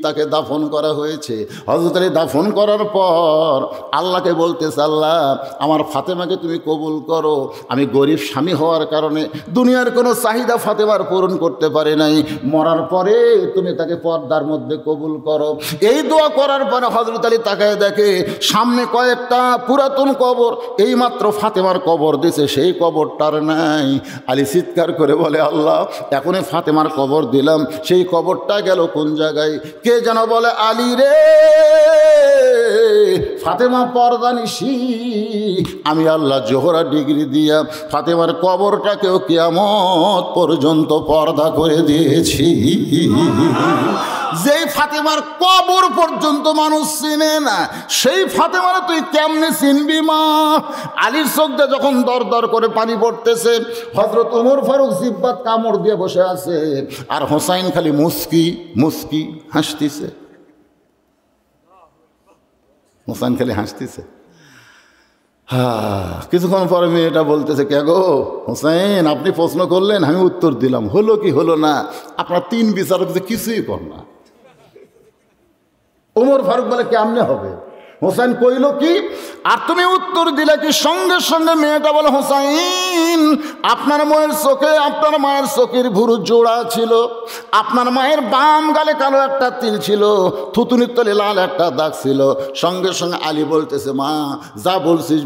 তাকে দাফন করা হয়েছে। হযরত আলী দাফন করার পর আল্লাহকে বলতেছে, আল্লাহ আমার ফাতেমাকে তুমি কবুল করো। আমি গরিব স্বামী হওয়ার কারণে দুনিয়ার কোনো চাহিদা ফাতেমার পূরণ করতে পারি নাই, মরার পরে তুমি তাকে পর্দার মধ্যে কবুল করো। এই দোয়া করার পরে হযরত আলী তাকায় দেখে সামনে কয়েকটা পুরাতন কবর, এইমাত্র ফাতেমার কবর দিয়েছে, সেই কবরটার নাই। আলী চিৎকার করে বলে, আল্লাহ এখনই ফাতেমার কবর দিলাম, সেই কবরটা গেল কোন জায়গায়? কে যেন বলে, আলী রে ফাতেমা পর্দানিশী, আমি আল্লাহ জোহরা ডিগ্রি দিয়া ফাতেমার কবরটাকেও কিয়ামত পর্যন্ত পর্দা করে দিয়েছি। যেই ফাতেমার কবর পর্যন্ত মানুষ চিনে না, সেই ফাতেমার তুই কেমনে চিনবি মা? আলীর চোখ দিয়ে যখন দর দর করে পানি পড়তেছে, হযরত ওমর ফারুক জিব্বাত কামড় দিয়ে বসে আছে, আর হোসাইন খালি মুস্কি মুস্কি হাসতেছে। হোসাইন খালি হাসতেছে। কিছুক্ষণ পরে মেয়েটা বলতেছে, কে গো হোসেন আপনি প্রশ্ন করলেন, আমি উত্তর দিলাম, হলো কি হলো না আপনার 3 বিচারক কিছুই কর না। ওমর ফারুক বলে কেমনে হবে? হোসেন কইল কি আর তুমি উত্তর দিলে কি? সঙ্গে সঙ্গে মেয়েটা বলে, হোসাইন আপনার মায়ের চোখের ভুরু জোড়া ছিল, আপনার মায়ের বাম গালে কালো একটা তিল ছিল, থুতুনির তলে লাল একটা দাগ ছিল। সঙ্গে সঙ্গে আলী বলতেছে, মা যা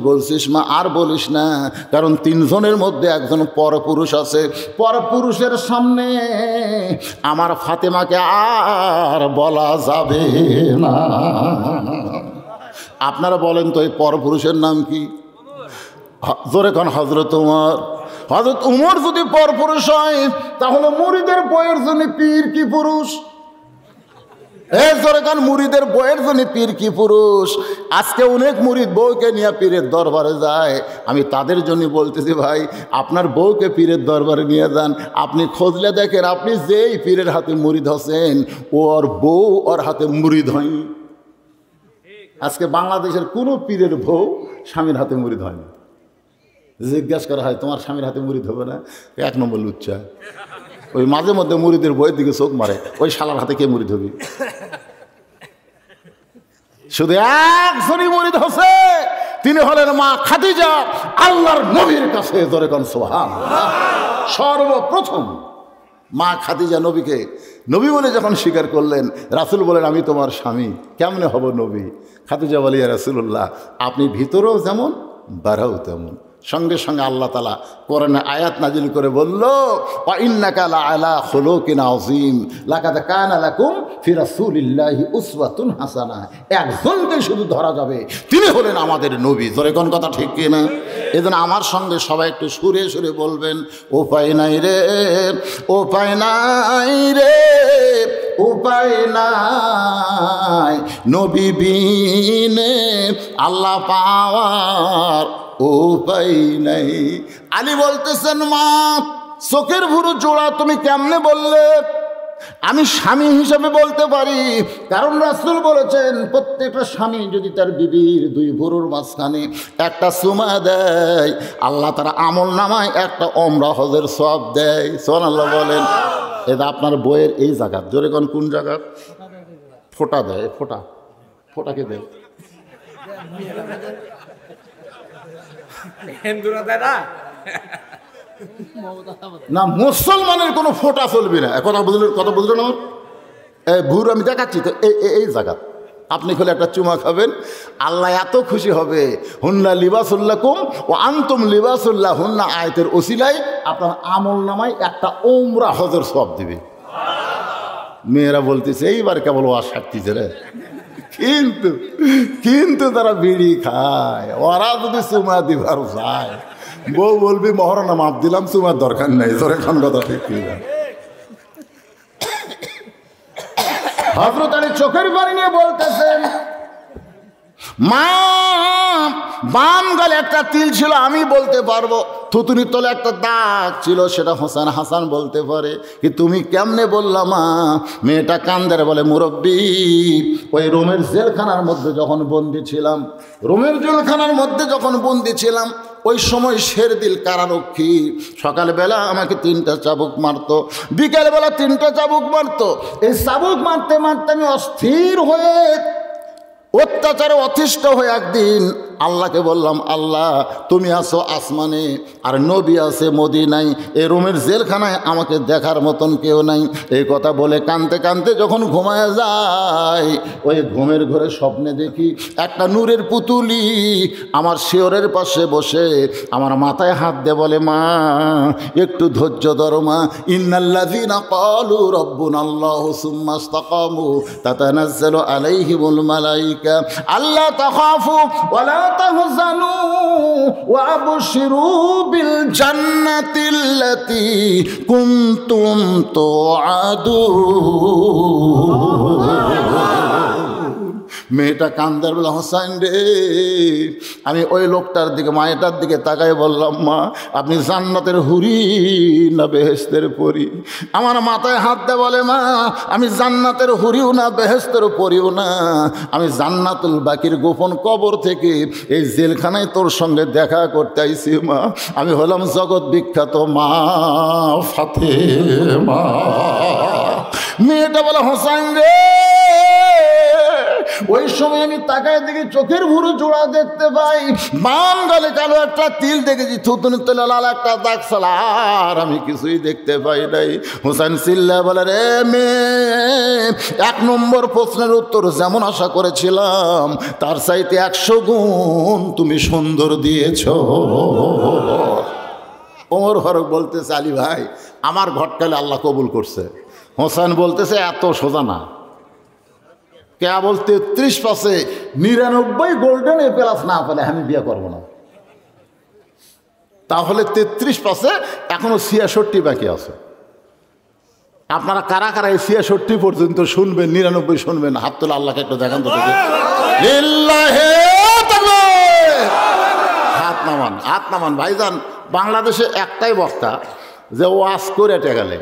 বলছিস মা, আর বলিস না, কারণ 3 জনের মধ্যে একজন পরপুরুষ আছে, পরপুরুষের সামনে আমার ফাতেমাকে আর বলা যাবে না। আপনারা বলেন তো এই পরপুরুষের নাম কি? জোরে কোন? হযরত উমর। হযরত উমর যদি পরপুরুষ হয়, তাহলে মুরিদের বইয়ের জন্য পীর কি পুরুষ? জোরেকান মুরিদের বইয়ের জন্য পীর কি পুরুষ। আজকে অনেক মুরিদ বউকে নিয়ে পীরের দরবারে যায়। আমি তাদের জন্য বলতেছি, ভাই আপনার বউকে পীরের দরবারে নিয়ে যান, আপনি খোঁজলে দেখেন আপনি যেই পীরের হাতে মুরিদ হচ্ছেন ওর বউ ওর হাতে মুরিদ হয়নি। আজকে বাংলাদেশের কোনো পীরের বউ স্বামীর হাতে মুরিদ হয়নি। জিজ্ঞাসা করা হয় তোমার স্বামীর হাতে মুরিদ হবে না, 1 নম্বর লুচ্চা। ওই মাঝে মধ্যে মুরিদের বইয়ের দিকে চোখ মারে, ওই শালার হাতে কে মুরিদ হবে? শুধু একজনই মুরিদ হচ্ছে, তিনি হলেন মা খাদিজা, আল্লাহর নবীর কাছে। জোরে কোন সুবহানাল্লাহ। সর্বপ্রথম মা খাদিজা নবীকে নবী বলে যখন স্বীকার করলেন, রাসূল বলেন আমি তোমার স্বামী, কেমনে হব নবী? খাদিজা বলে ইয়া রাসূলুল্লাহ, আপনি ভিতরেও যেমন বাড়াও তেমন। সঙ্গে সঙ্গে আল্লাহ তাআলা কোরআনে আয়াত নাজিল করে বলল, ওয়া ইন্নাকা লাআলা খুলুকিন আযীম, লাকাদ কানা লাকুম ফি রাসূলিল্লাহি উসওয়াতুন হাসানাহ। একজনকে শুধু ধরা যাবে, তিনি হলেন আমাদের নবী। জোরে কোন কথা ঠিক কি না? এজন্য আমার সঙ্গে সবাই একটু সুরে সুরে বলবেন, উপায় নাই রে, উপায় নাই রে, উপায় নাই নবী বিনে আল্লাহ পাওয়ার উপায় নাই। আলী বলতেছেন, মা চোখের ভুরু জোড়া তুমি কেমনে বললে? আমি স্বামী হিসাবে বলতে পারি, কারণ রাসূল বলেছেন প্রত্যেকটা স্বামী যদি তার বিবির 2 ভুরুর মাঝখানে একটা চুমা দেয়, আল্লাহ তার আমল নামায় একটা ওমরা হজের সওয়াব দেয়। সুবহানাল্লাহ বলেন। এটা আপনার বইয়ের এই জায়গা, জোরে কোন জায়গা? ফোঁটা দেয়, ফোঁটা, ফোঁটাকে দেয় না, মুসলমানের কোনো ফোঁটা চলবে না। কথা বুঝলেন আমার? ভুর আমি দেখাচ্ছি তো, এই জায়গা আপনি খুলে একটা চুমা খাবেন, আল্লাহ এত খুশি হবে। হুন্না লিবাসুল্লাকুম ও আনতুম লিবাসুল্লাহ হুন্না আয়াতের ওসিলায় আপনার আমল নামায় একটা ওমরা হজের সওয়াব দিবে। মেয়েরা বলতেছে এইবার কেবল ওয়াজ সারতেছে রে, কিন্তু তারা বিড়ি খায়। ওরা যদি চুমা দিবার যায়, বউ বলবি মহারণা মাপ দিলাম, চুমার দরকার নেই। তোর এখন কথা ঠিক না। হযরত আলী চোখের পানি নিয়ে বলতেছেন, মা বাম গালে একটা তিল ছিল আমি বলতে পারবো, থুতুনির তলে একটা দাগ ছিল সেটা হোসেন হাসান বলতে পারে, কি তুমি কেমনে বললা মা? মেয়েটা কান্দারে বলে, মুরব্বী ওই রোমের জেলখানার মধ্যে যখন বন্দি ছিলাম, রোমের জেলখানার মধ্যে যখন বন্দি ছিলাম, ওই সময় শেরদিল কারারক্ষী সকালবেলা আমাকে 3টা চাবুক মারতো, বিকেলবেলা 3টা চাবুক মারতো। এই চাবুক মারতে মারতে আমি অস্থির হয়ে অত্যাচারে অতিষ্ঠ হয়ে একদিন আল্লাহকে বললাম, আল্লাহ তুমি আছো আসমানে আর নবী আছে মদিনায়, এই রোমের জেলখানায় আমাকে দেখার মতন কেউ নাই। এই কথা বলে কাঁদতে কাঁদতে যখন ঘুমায় যায়, ওই ঘুমের ঘরে স্বপ্নে দেখি একটা নূরের পুতুলি আমার শিয়রের পাশে বসে আমার মাথায় হাত দিয়ে বলে, মা একটু ধৈর্য ধরো মা, ইন্নাল্লাযীনা ক্বালু রাব্বুনাল্লাহু সুম্মা ইসতাকামু তাতানাজ্জালু আলাইহিমুল মালায়েকা আল্লা তাখাফু ওয়ালা তাহজানু ওয়া আবশিরু বিল জান্নাতিল্লাতী কুনতুম তুআদুন। মেয়েটা কান্দার বলে, হোসাইন রে, আমি ওই লোকটার দিকে মায়েটার দিকে তাকাই বললাম, মা আপনি জান্নাতের হুরি না বেহেশতের পরি? আমার মাথায় হাত দিয়ে বলে, মা আমি জান্নাতের হুরিও না বেহেশতের পরিও না, আমি জান্নাতুল বাকির গোপন কবর থেকে এই জেলখানায় তোর সঙ্গে দেখা করতে আইছি মা। আমি হলাম জগৎ বিখ্যাত মা ফাতেমা। মেয়েটা বলে, হোসাইন রে, ওই সময় আমি তাকায় দেখি চোখের ভুরু জোড়া দেখতে পাই, বাম গালে কালো একটা তিল দেখেছি, থুতুনির তলে লাল একটা দাগ ছাড়া আর আমি কিছুই দেখতে পাই নাই। হোসেন চিল্লা বলে, রে মেয়ে, 1 নম্বর প্রশ্নের উত্তর যেমন আশা করেছিলাম তার চাইতে 100 গুণ তুমি সুন্দর দিয়েছ। ওমর ফারুক বলতেছে, আলী ভাই আমার ঘটকালে আল্লাহ কবুল করছে। হোসেন বলতেছে, এত সোজা না, কেবল 33 পাশে 99 গোল্ডেন এ প্লাস না পেলে আমি বিয়ে করবো না। তাহলে 33 পাশে এখনো 66 বাকি আছে। আপনারা কারা কারা এই 66 পর্যন্ত শুনবেন, 99 শুনবেন? হাত তোলা, আল্লাহকে একটু দেখান তো দেখি। লিল্লাহি তাকবীর। হাত নামান, হাত নামান। ভাইজান, বাংলাদেশে একটাই বক্তা যে ওয়াজ করে টেকালে,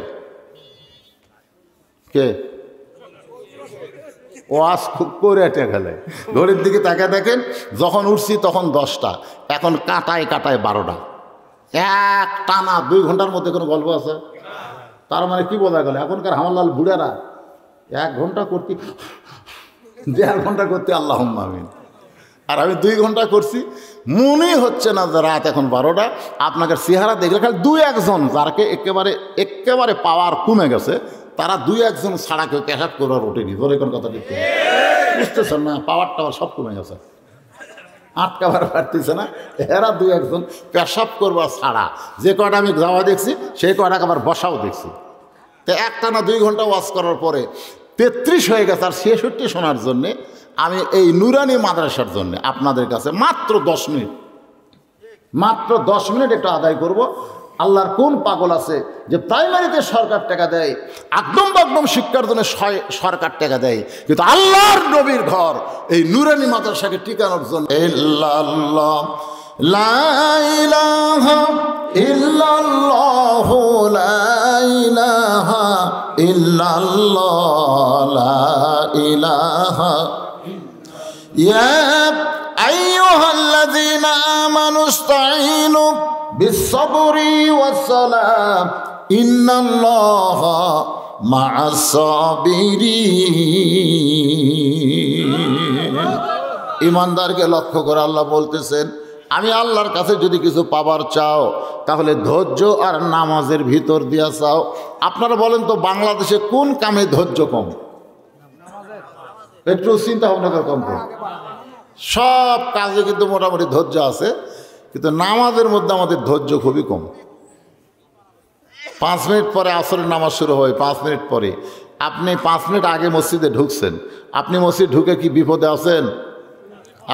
কে? ওয়াজ খুব করে টেকালে। ঘড়ির দিকে তাকে দেখেন, যখন উঠছি তখন 10টা, এখন কাটায় কাটায় 12টা। এক টানা 2 ঘন্টার মধ্যে কোনো গল্প আছে? তার মানে কি বোঝা গেল? এখনকার হামালাল বুড়ারা 1 ঘন্টা করতে, 1.5 ঘন্টা করতে আল্লাহুম্মা আমিন, আর আমি 2 ঘন্টা করছি। মনে হচ্ছে না যে রাত এখন 12টা। আপনাকে চেহারা দেখলে খালি 2-1 যারকে একেবারে একেবারে পাওয়ার কমে গেছে, তারা 2-1 ছাড়া কেউ পেশাব করার ওঠেনি। ধরে কোন কথা দিতে বুঝতেছেন না? পাওয়ার টাওয়ার সব কমে গেছে, আটকাবার পারতেছে না। এরা 2-1 পেশাব করবার ছাড়া যে কটা আমি যাওয়া দেখছি, সেই কটাকে আবার বসাও দেখছি। তো একটানা 2 ঘন্টা ওয়াজ করার পরে 33 হয়ে গেছে। আর 66 শোনার জন্যে আমি এই নুরানি মাদ্রাসার জন্য আপনাদের কাছে মাত্র 10 মিনিট, মাত্র 10 মিনিট একটু আদায় করব। আল্লাহর কোন পাগল আছে যে প্রাইমারিতে সরকার টাকা দেয়, একদম বাকদম শিক্ষার জন্য সরকার টাকা দেয়, কিন্তু আল্লাহর নবীর ঘর এই নুরানি মাদ্রাসাকে টিকানোর জন্য ইল্লাল্লাহ লা ইলাহা ইল্লাল্লাহু লা ইলাহা ইল্লাল্লাহ লা ইলাহা ইয়া আইয়ুহাল্লাযীনা আমানু ইসতাঈনু বিস-সাবরি ওয়াস-সালাহ ইন্নাল্লাহা মা'আস-সাবিরিন। ঈমানদারকে লক্ষ্য করে আল্লাহ বলতেছেন, আমি আল্লাহর কাছে যদি কিছু পাবার চাও তাহলে ধৈর্য আর নামাজের ভিতর দিয়া চাও। আপনারা বলেন তো, বাংলাদেশে কোন কামে ধৈর্য কম? একটু চিন্তা ভাবনা করে কম কম। সব কাজে কিন্তু মোটামুটি ধৈর্য আছে, কিন্তু নামাজের মধ্যে আমাদের ধৈর্য খুবই কম। 5 মিনিট পরে আসরের নামাজ শুরু হয়, 5 মিনিট পরে আপনি 5 মিনিট আগে মসজিদে ঢুকছেন। আপনি মসজিদ ঢুকে কি বিপদে আছেন?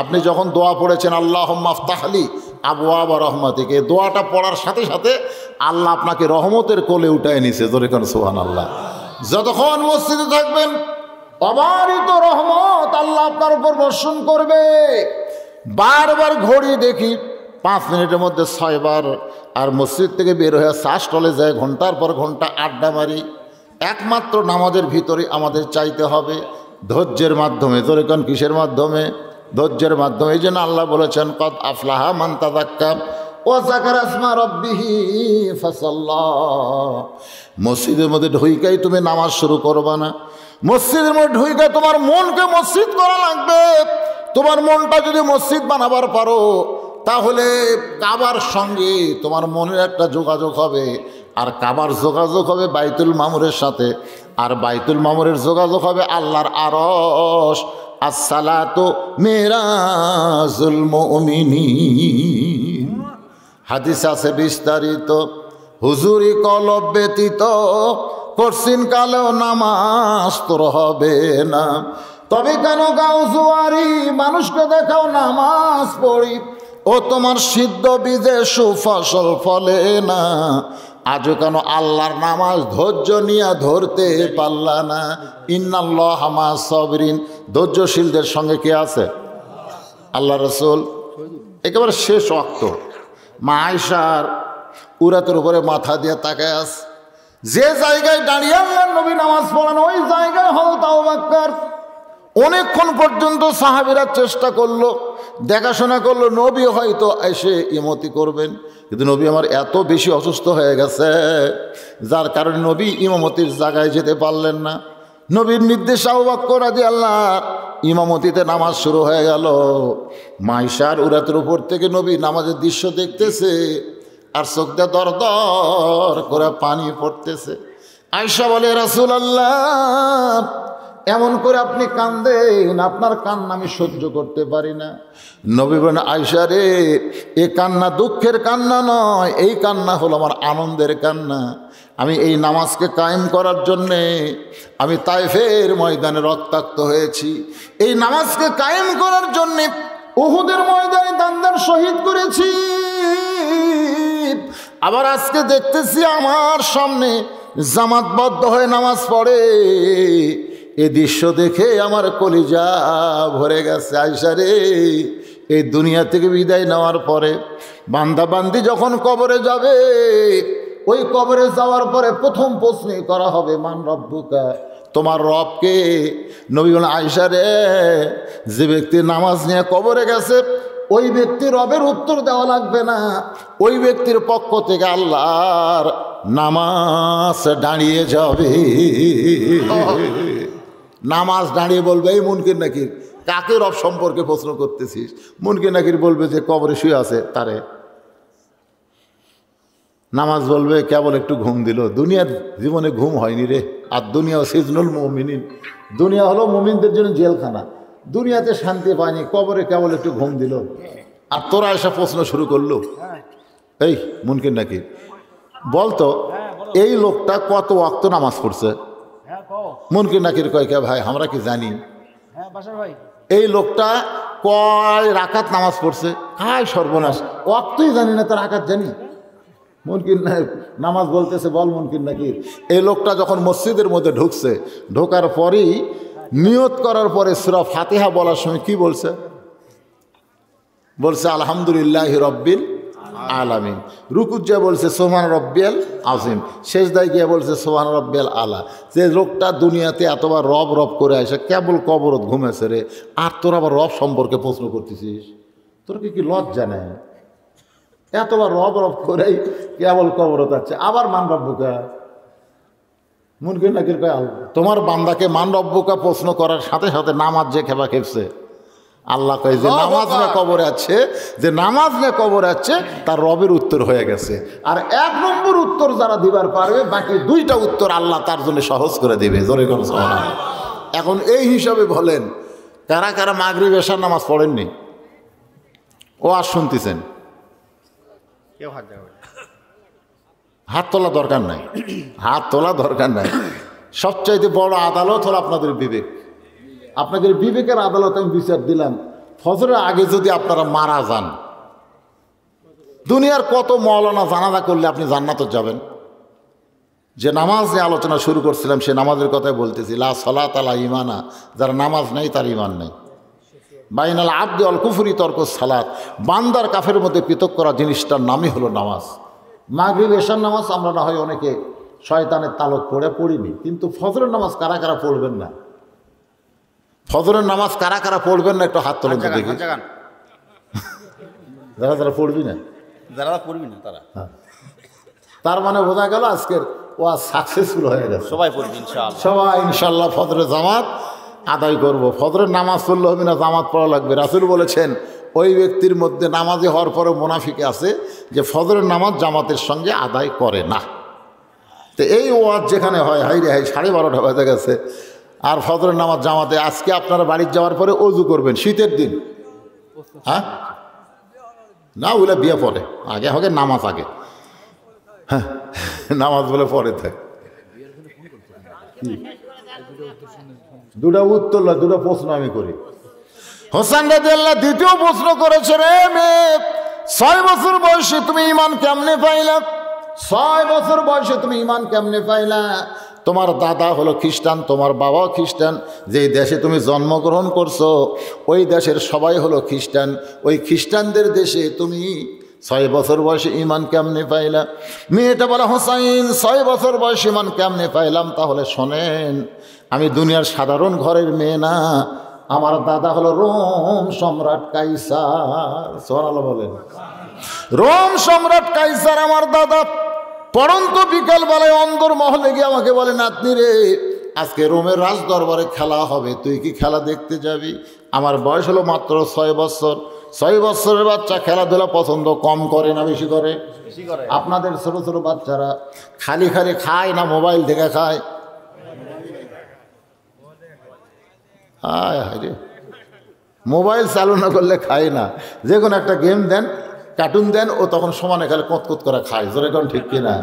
আপনি যখন দোয়া পড়েছেন আল্লাহুম্মা আফতাহলি আবওয়াবা রাহমাতিক, এই দোয়াটা পড়ার সাথে সাথে আল্লাহ আপনাকে রহমতের কোলে উঠায় নিছে। জোরে কোন সুবহানাল্লাহ। যতক্ষণ মসজিদে থাকবেন অবারিত রহমত আল্লাহ আপনার উপর বর্ষণ করবে। বারবার ঘড়ি দেখি 5 মিনিটের মধ্যে 6 বার, আর মসজিদ থেকে বের হয়ে চা স্টলে যায়, ঘন্টার পর ঘন্টা আড্ডা মারি। একমাত্র নামাজের ভিতরে আমাদের চাইতে হবে ধৈর্যের মাধ্যমে। জোরে কোন কিসের মাধ্যমে? ধৈর্যের মাধ্যমে। এই জন্য আল্লাহ বলেছেন, কদ আফলাহা মান তাযাক্কা ওয়া যাকারা ইসমা রাব্বিহি ফাসাল্লাহ। মসজিদের মধ্যে ঢুইকাই তুমি নামাজ শুরু করবা না। মসজিদের মধ্যে ঢুইকাই তোমার মনকে মসজিদ করা লাগবে। তোমার মনটা যদি মসজিদ বানাবার পারো, তাহলে কাবার সঙ্গে তোমার মনের একটা যোগাযোগ হবে, আর কাবার যোগাযোগ হবে বাইতুল মামুরের সাথে, আর বাইতুল মামুরের যোগাযোগ হবে আল্লাহর আরশ। আসসালাতু মিরাজুল মুমিনিন। হাদিস আছে বিস্তারিত, হুজুরি কলব ব্যতীত কঠিন কালেও নামাজ তোর হবে না। তবে কেন গাও জুয়ারি, মানুষকে দেখাও নামাজ পড়ি, ও তোমার সিদ্ধ বীজে সুফসল ফলে না। আজও কেন আল্লাহর নামাজ ধৈর্য নিয়ে ধরতে পারলা না? ইন্নাল্লাহা মা'আস-সাবিরিন। ধৈর্যশীলদের সঙ্গে কে আছে? আল্লাহ রাসূল। একেবারে শেষ ওয়াক্ত মা আয়েশার উরাতের উপরে মাথা দিয়ে তাকায় আছে। যে জায়গায় দাঁড়িয়ে আল্লাহর নবী নামাজ পড়ান, ওই জায়গায় হযরত আবু বকর অনেকক্ষণ পর্যন্ত সাহাবীরা চেষ্টা করলো, দেখাশোনা করলো, নবী হয়তো এসে ইমামতি করবেন, কিন্তু নবী আমার এত বেশি অসুস্থ হয়ে গেছে, যার কারণে নবী ইমামতির জায়গায় যেতে পারলেন না। নবীর নির্দেশে আবু বকর রাদিয়াল্লাহু ইমামতিতে নামাজ শুরু হয়ে গেল। মাইশার উরাতের উপর থেকে নবী নামাজের দৃশ্য দেখতেছে, আর চোখ দিয়ে দর দর করে পানি পড়তেছে। আয়েশা বলে, রাসূলুল্লাহ, এমন করে আপনি কান্দেন, আপনার কান্না আমি সহ্য করতে পারি না। নবী বলেন, আয়েশা রে, এ কান্না দুঃখের কান্না নয়, এই কান্না হলো আমার আনন্দের কান্না। আমি এই নামাজকে কায়েম করার জন্যে আমি তায়েফের ময়দানে রক্তাক্ত হয়েছি। এই নামাজকে কায়েম করার জন্যে উহুদের ময়দানে দান্দার শহীদ করেছি। আবার আজকে দেখতেছি আমার সামনে জামাতবদ্ধ হয়ে নামাজ পড়ে। এই দৃশ্য দেখে আমার কলিজা ভরে গেছে। আয়সা রে, এই দুনিয়া থেকে বিদায় নেওয়ার পরে বান্দা বান্দি যখন কবরে যাবে, ওই কবরে যাওয়ার পরে প্রথম প্রশ্ন করা হবে মান রব্বুকা, তোমার রবকে। নবী বলেন আয়সা রে, যে ব্যক্তি নামাজ নিয়ে কবরে গেছে ওই ব্যক্তি রবের উত্তর দেওয়া লাগবে না, ওই ব্যক্তির পক্ষ থেকে আল্লাহর নামাজ দাঁড়িয়ে যাবে। নামাজ দাঁড়িয়ে বলবে এই মুনকির নাকির, কাকে রব সম্পর্কে প্রশ্ন করতেছিস? মুনকির নাকির বলবে যে কবরে শুয়ে আছে তারে। নামাজ বলবে কেবল একটু ঘুম দিল, দুনিয়ার জীবনে ঘুম হয়নি রে। আর দুনিয়া সিজনুল মুমিনিন, দুনিয়া হলো মুমিনদের জন্য জেলখানা, দুনিয়াতে শান্তি পায়নি, কবরে কেবল একটু ঘুম দিল। আর তোরা এসে প্রশ্ন শুরু করলো। এই মুনকির নাকির বলতো, এই লোকটা কত ওয়াক্ত নামাজ পড়ছে? মুনকির নাকির কয় কে ভাই আমরা কি জানি? এই লোকটা কয় রাকাত নামাজ পড়ছে? হায় সর্বনাশ, ওয়াক্তই জানি না, তার রাকাত জানি? মুনকির নামাজ বলতেছে বল মুনকির নাকির, এই লোকটা যখন মসজিদের মধ্যে ঢুকছে, ঢোকার পরেই নিয়ত করার পরে সূরা ফাতিহা বলার সময় কি বলছে? বলছে আলহামদুলিল্লাহি রব্বিল আলামিন। রুকুত যা বলছে সুবহান রব্বিয়াল আযীম, সেজদায় গিয়ে বলছে সুবহান রব্বিয়াল আলা। যে লোকটা দুনিয়াতে এতবার রব রব করে আসে কেবল কবরত ঘুমেছে রে, আর তোর আবার রব সম্পর্কে প্রশ্ন করতেছিস? তোর কি লজ্জা নেই? এতবার রব রব করেই কেবল কবরত আছে, আবার মান রব্বুকা। মুনকির নাকির কয় তোমার বান্দাকে মান রব্বুকা প্রশ্ন করার সাথে সাথে নামাজ যে খেপা খেপছে। আল্লাহ কয় যে নামাজ না কবরে আছে, যে নামাজ না কবরে আছে তার রবের উত্তর হয়ে গেছে। আর 1 নম্বর উত্তর যারা দিবার পারবে, বাকি 2টা উত্তর আল্লাহ তার জন্য সহজ করে দেবে। জোরে করে সুবহানাল্লাহ। এখন এই হিসাবে বলেন কারা কারা মাগরিব এশার নামাজ পড়েননি? ও আর শুনতেছেন? হাত তোলা দরকার নাই, হাত তোলা দরকার নাই। সবচাইতে বড় আদালত হলো আপনাদের বিবেক। আপনাদের বিবেকের আদালত আমি বিচার দিলাম, ফজরের আগে যদি আপনারা মারা যান, দুনিয়ার কত মওলানা জানাজা করলে আপনি জান্নাতে যাবেন। যে নামাজ নিয়ে আলোচনা শুরু করছিলাম সে নামাজের কথাই বলতেছি। লা সালাত আলা ইমানা, যার নামাজ নেই তার ইমান নেই। বাইনাল আবদি অল কুফরি তরকুস সালাত, বান্দার কাফের মধ্যে পৃথক করা জিনিসটার নামই হলো নামাজ। মাগরিব এশার নামাজ আমরা না হয় অনেকে শয়তানের তালক পড়িনি, কিন্তু ফজরের নামাজ কারা কারা পড়বেন না? ফজরের নামাজ কারা কারা পড়বেন না একটু হাত তোলেন তো দেখি। যারা যারা পড়বি না, যারা পড়বি না তারা। তার মানে বোঝা গেল আজকের ও সাকসেসফুল হয়ে গেছে। সবাই পড়বি ইনশাআল্লাহ, সবাই ইনশাল্লাহ ফজরের জামাত আদায় করব। ফজরের নামাজ পড়লে হবে না, জামাত পড়া লাগবে। রাসূল বলেছেন ওই ব্যক্তির মধ্যে নামাজি হওয়ার পরে মুনাফিকে আছে যে ফজরের নামাজ জামাতের সঙ্গে আদায় করে না। তো এই ওয়াজ যেখানে হয়, হাই রে হাই 12:30 হয়ে গেছে, আর ফজরের নামাজ জামাতে। আজকে আপনারা বাড়ির যাওয়ার পরে অজু করবেন শীতের দিন। হ্যাঁ না, ওগুলো বিয়ে পরে, আগে হবে নামাজ আগে। হ্যাঁ নামাজ বলে পরে থাকে। 2টা উত্তর, 2টা প্রশ্ন আমি করি। হোসেন রাদিয়াল্লাহু দ্বিতীয় প্রশ্ন করেছে, রে মেয়ে 6 বছর বয়সে তুমি ঈমান কেমনে পাইলা? 6 বছর বয়সে তুমি ঈমান কেমনে পাইলা? তোমার দাদা হলো খ্রিস্টান, তোমার বাবাও খ্রিস্টান, যেই দেশে তুমি জন্মগ্রহণ করছো ওই দেশের সবাই হলো খ্রিস্টান। ওই খ্রিস্টানদের দেশে তুমি 6 বছর বয়সে ঈমান কেমনে পাইলা? মেয়েটা বলে হোসাইন 6 বছর বয়সে ঈমান কেমনে পাইলাম? তাহলে শোনেন, আমি দুনিয়ার সাধারণ ঘরের মেয়ে না, আমার দাদা হলো রোম সম্রাট কাইসার। সুবহানাল্লাহ বলেন। রোম সম্রাট কাইসার আমার দাদা। পরন্ত বিকালবেলায় অন্দর মহলে গিয়ে আমাকে বলে, নাতনি রে আজকে রোমের রাজ দরবারে খেলা হবে, তুই কি খেলা দেখতে যাবি? আমার বয়স হলো মাত্র 6 বছর। 6 বছরের বাচ্চা খেলাধুলা পছন্দ কম করে না বেশি করে? আপনাদের ছোট ছোট বাচ্চারা খালি খালি খায় না মোবাইল দেখে খায়? হায় রে, মোবাইল চালু না করলে খায় না। যে কোনো একটা গেম দেন, কার্টুন দেন, ও তখন সমানে খেলে কতকত করে খায়। জোরে কোন ঠিক কিনা?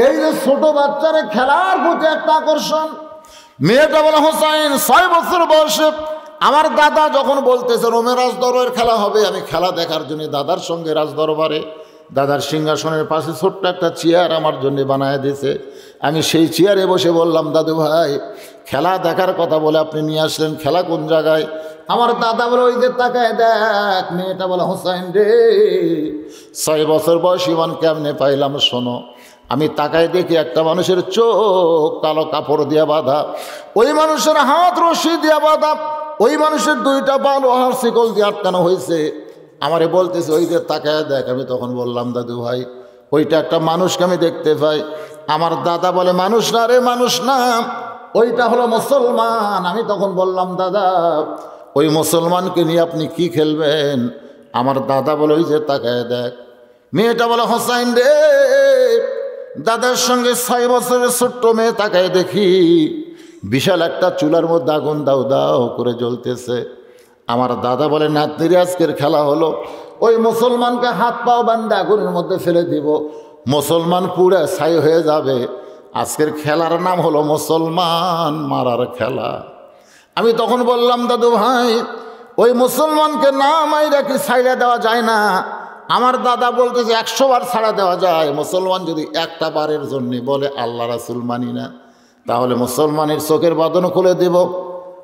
এই যে ছোট বাচ্চারা খেলার প্রতি একটা আকর্ষণ। মেয়েটা বলে হোসাইন 6 বছর বয়সে আমার দাদা যখন বলতেছে রোমের রাজ দরবারের খেলা হবে, আমি খেলা দেখার জন্য দাদার সঙ্গে রাজ দরবারে দাদার সিংহাসনের পাশে ছোট্ট একটা চেয়ার আমার জন্য বানায় দিয়েছে। আমি সেই চেয়ারে বসে বললাম, দাদু ভাই খেলা দেখার কথা বলে আপনি নিয়ে আসলেন, খেলা কোন জায়গায়? আমার দাদা বলে, ওই যে তাকায় দেখ। মেয়েটা বলে, হোসাইন রে 6 বছর বয়স ইমান কেমনে পাইলাম শোনো। আমি তাকায় দেখি একটা মানুষের চোখ কালো কাপড় দিয়ে বাঁধা, ওই মানুষের হাত রশি দিয়ে বাঁধা, ওই মানুষের 2টা পা লোহার শিকল দিয়ে আটকানো হয়েছে। আমারে বলতেছে, ওই যে তাকায় দেখ। আমি তখন বললাম, দাদু ভাই ওইটা একটা মানুষকে আমি দেখতে পাই। আমার দাদা বলে, মানুষ না রে, মানুষ না, ওইটা হলো মুসলমান। আমি তখন বললাম, দাদা ওই মুসলমানকে নিয়ে আপনি কি খেলবেন? আমার দাদা বলে, ওই যে তাকায় দেখ। মেয়েটা বলে, হোসাইন রে দাদার সঙ্গে 6 বছরের ছোট্ট মেয়ে তাকায় দেখি বিশাল একটা চুলার মধ্যে আগুন দাও দাও করে জ্বলতেছে। আমার দাদা বলে, নাতনিরে আজকের খেলা হলো ওই মুসলমানকে হাত পাও বান্ধে আগুনের মধ্যে ফেলে দিব, মুসলমান পুড়ে ছাই হয়ে যাবে। আজকের খেলার নাম হলো মুসলমান মারার খেলা। আমি তখন বললাম, দাদু ভাই ওই মুসলমানকে না মাইরা কি ছাইড়া দেওয়া যায় না? আমার দাদা বলতেছে 100 বার ছাড়া দেওয়া যায়। মুসলমান যদি একটা বারের জন্য বলে আল্লাহ রাসূল মানি না, তাহলে মুসলমানের চোখের বাঁধন খুলে দেব,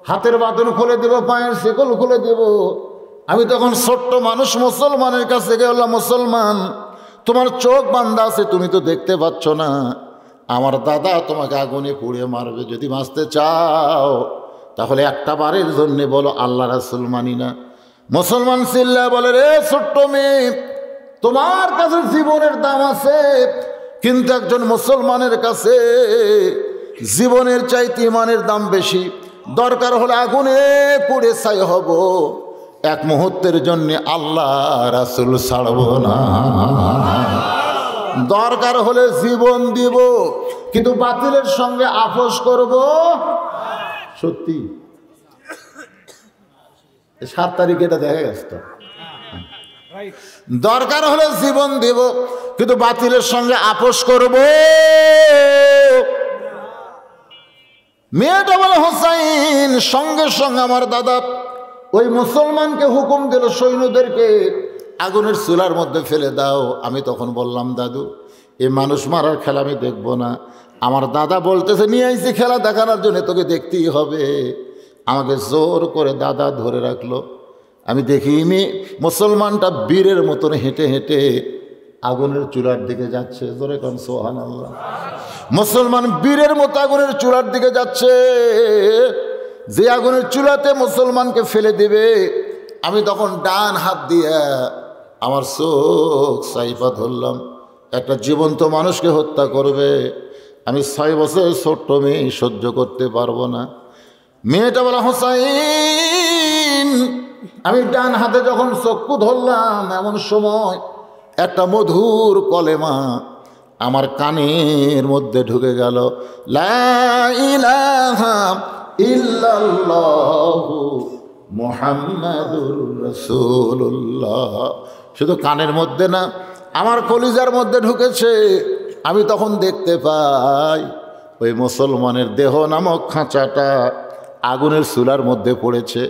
হাতের বাঁধন খুলে দেব, পায়ের শিকল খুলে দেব। আমি তখন ছোট্ট মানুষ মুসলমানের কাছে গেলাম, মুসলমান তোমার চোখ বান্ধা আছে, তুমি তো দেখতে পাচ্ছ না। আমার দাদা তোমাকে আগুনে পুড়ে মারবে, যদি বাঁচতে চাও তাহলে একটা বারের জন্যে বলো আল্লাহ রাসূল মানি না। মুসলমান চিল্লা বলে, রে ছোট্ট মেয়ে তোমার কাছে জীবনের দাম আছে, কিন্তু একজন মুসলমানের কাছে জীবনের চাইতে ইমানের দাম বেশি। দরকার হলে আগুনে পুড়ে ছাই হব, এক মুহূর্তের জন্য আল্লাহ রাসূল ছাড়ব না। দরকার হলে জীবন দিব, কিন্তু বাতিলের সঙ্গে আপোষ করব। সত্যি 7 তারিখে এটা দেখা গেছে তো। দরকার হলে জীবন দিব, কিন্তু বাতিলের সঙ্গে আপোষ করব। মেয়েটা বলে, হোসাইন সঙ্গে সঙ্গে আমার দাদা ওই মুসলমানকে হুকুম দিল সৈন্যদেরকে আগুনের চুলার মধ্যে ফেলে দাও। আমি তখন বললাম, দাদু এই মানুষ মারার খেলা আমি দেখবো না। আমার দাদা বলতেছে, নিয়ে আইছি খেলা দেখানোর জন্য, তোকে দেখতেই হবে। আমাকে জোর করে দাদা ধরে রাখলো। আমি দেখিনি মুসলমানটা বীরের মতন হেঁটে হেঁটে আগুনের চুলার দিকে যাচ্ছে। জোরে কোন সুবহানাল্লাহ। মুসলমান বীরের মতো আগুনের চুলার দিকে যাচ্ছে, যে আগুনের চুলাতে মুসলমানকে ফেলে দেবে। আমি তখন ডান হাত দিয়ে আমার চোখ সাইফা ধরলাম, একটা জীবন্ত মানুষকে হত্যা করবে। আমি 6 বছরের ছোট্ট মেয়ে সহ্য করতে পারবো না। মেয়েটা বলা, হোসাইন আমি ডান হাতে যখন চক্ষু ধরলাম, এমন সময় একটা মধুর কলেমা আমার কানের মধ্যে ঢুকে গেল। লা ইলাহা ইল্লাল্লাহু মুহাম্মাদুর রাসূলুল্লাহ। শুধু কানের মধ্যে না, আমার কলিজার মধ্যে ঢুকেছে। আমি তখন দেখতে পাই ওই মুসলমানের দেহ নামক খাঁচাটা আগুনের চুলার মধ্যে পড়েছে,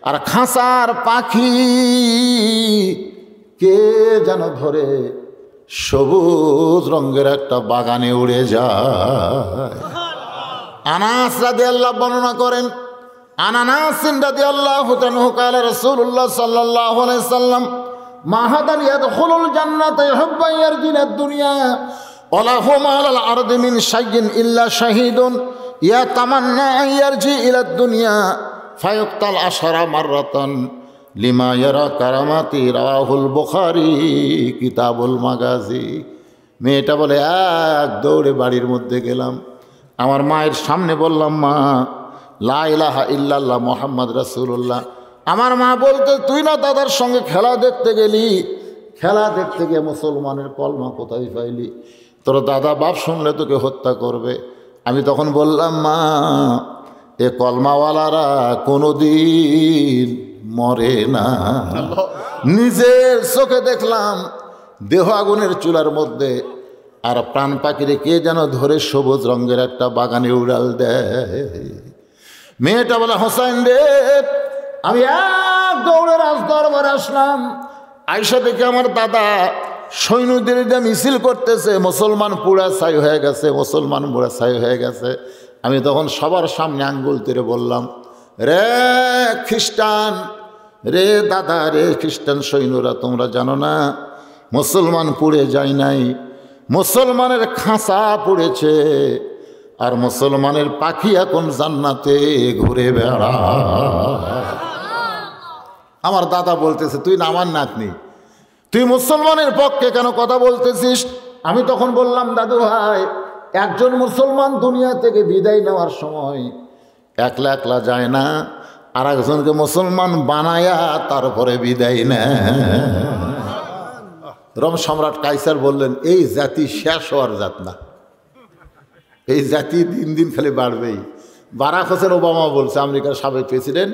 আর খাঁচার পাখি কে যেন ধরে সবুজ রঙের একটা বাগানে উড়ে যায়। আনাস রাদিয়াল্লাহু বর্ণনা করেন, আনাস রাদিয়াল্লাহু তাআলা قال রাসূলুল্লাহ সাল্লাল্লাহু আলাইহি সাল্লাম মাহাদান ইয়াদখুলুল জান্নাতা ইউহিব্বু ইয়ারজিনাদ দুনিয়া ওয়ালা হুম আলাল আরদি মিন শাইইন ইল্লা শাহীদুন ইয়াতামান্না আন ইয়ারজি ইলাদ দুনিয়া ফায়ুক্তাল আশরা মাররাতান লিমা ইয়ারা কারামাতি রাহুল বুখারী কিতাবুল মাগাজি। মেয়েটা বলে, এক দৌড়ে বাড়ির মধ্যে গেলাম, আমার মায়ের সামনে বললাম, মা লা ইলাহা ইল্লাল্লাহ মুহাম্মদ রাসূলুল্লাহ। আমার মা বলতে, তুই না দাদার সঙ্গে খেলা দেখতে গেলি, খেলা দেখতে গিয়ে মুসলমানের কলমা কোথায় পাইলি? তোর দাদা বাপ শুনলে তোকে হত্যা করবে। আমি তখন বললাম, মা এ কলমাওয়ালারা কোনোদিন মরে না। নিজের চোখে দেখলাম দেহ আগুনের চুলার মধ্যে, আর প্রাণ পাখিরে কে যেন ধরে সবুজ রঙের একটা বাগানে উড়াল দেয়। মেয়েটা বলে, হোসাইন রে আমি এক দৌড়ে রাজদরবারে আসলাম। আইসা দেখে আমার দাদা সৈন্যদের মিছিল করতেছে, মুসলমান পুরা ছাই হয়ে গেছে, মুসলমান পুরা ছাই হয়ে গেছে। আমি তখন সবার সামনে আঙ্গুল তুলে বললাম, রে খ্রিস্টান, রে দাদা, রে খ্রিস্টান সৈন্যরা, তোমরা জানো না মুসলমান পুড়ে যায় নাই, মুসলমানের খাঁচা পুড়েছে, আর মুসলমানের পাখি এখন জান্নাতে ঘুরে বেড়া। আমার দাদা বলতেছে, তুই না আমার নাতনি, তুই মুসলমানের পক্ষে কেন কথা বলতেছিস? আমি তখন বললাম, দাদু ভাই, একজন মুসলমান দুনিয়া থেকে বিদায় নেওয়ার সময় একলা একলা যায় না, আর একজনকে মুসলমান বানায়া তারপরে বিদায় নেয়। রোম সম্রাট কাইসার বললেন, এই জাতি শেষ হওয়ার জাত না, এই জাতি দিন দিন খালি বাড়বেই। বারাক হোসেন ওবামা বলছে, আমেরিকার সাবেক প্রেসিডেন্ট,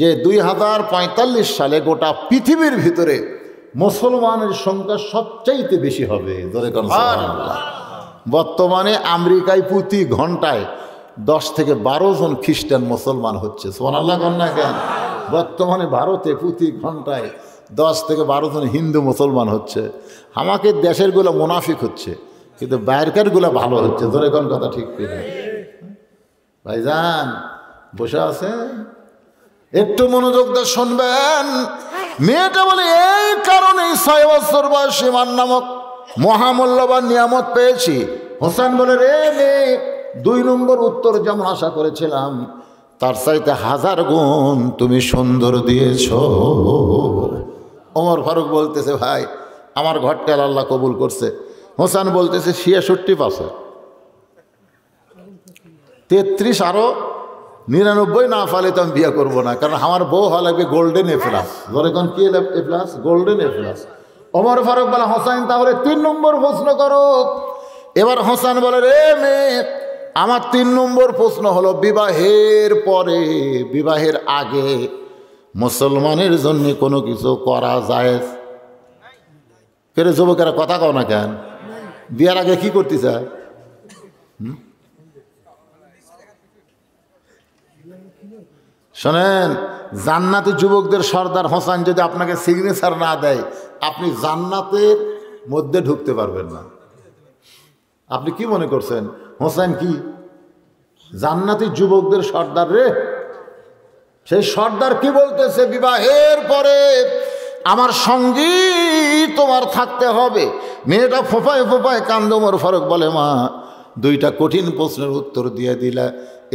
যে 2045 সালে গোটা পৃথিবীর ভিতরে মুসলমানের সংখ্যা সবচাইতে বেশি হবে। বর্তমানে আমেরিকায় প্রতি ঘন্টায় 10 থেকে 12 জন খ্রিস্টান মুসলমান হচ্ছে। সুবহানাল্লাহ কন্যা কেন? বর্তমানে ভারতে প্রতি ঘন্টায় 10 থেকে 12 জন হিন্দু মুসলমান হচ্ছে। আমাকে দেশেরগুলো মুনাফিক হচ্ছে, কিন্তু বাইরেরগুলো ভালো হচ্ছে। ধরে কোন কথা ঠিক কিনা? ভাইজান বসে আছে, একটু মনোযোগ দিয়ে শুনবেন। মেয়েটা বলে, এই কারণে 6 বছর বয়সী মান নামক মহামূল্যবান নিয়ামত পেয়েছি। হোসেন বলে, রে মেয়ে, 2 নম্বর উত্তর যেমন আশা করেছিলাম তার চাইতে 1000 গুণ তুমি সুন্দর দিয়েছ। ওমর ফারুক বলতেছে, ভাই আমার ঘরটা আল্লাহ কবুল করছে। হোসেন বলতেছে 66%, 33 আরো 99 না পালে তো আমি বিয়ে করবো না, কারণ আমার বউ হওয়া লাগবে গোল্ডেন এ প্লাস। ধরে কোন কি A plus? Golden A plus. Omar Faruk বলে, হোসেন তাহলে 3 নম্বর প্রশ্ন করো। এবার হোসেন বলে, রে মেয়ে, আমার 3 নম্বর প্রশ্ন হলো, বিবাহের পরে, বিবাহের আগে মুসলমানের জন্য কোনো কিছু করা যায়? কেন যুবকেরা কথা কও না কেন? বিয়ার আগে কি করতে চায়? শোনেন, জান্নাতি যুবকদের সর্দার হোসেন যদি আপনাকে সিগনেচার না দেয়, আপনি জান্নাতের মধ্যে ঢুকতে পারবেন না। আপনি কি মনে করছেন হোসেন কি জান্নাতি যুবকদের সর্দার? রে সেই সর্দার কি বলতেছে, বিবাহের পরে আমার সঙ্গী তোমার থাকতে হবে। মেয়েটা ফোঁপায় ফোঁপায় কান্দে। ওমর ফারুক বলে, মা 2টা কঠিন প্রশ্নের উত্তর দিয়ে দিলা,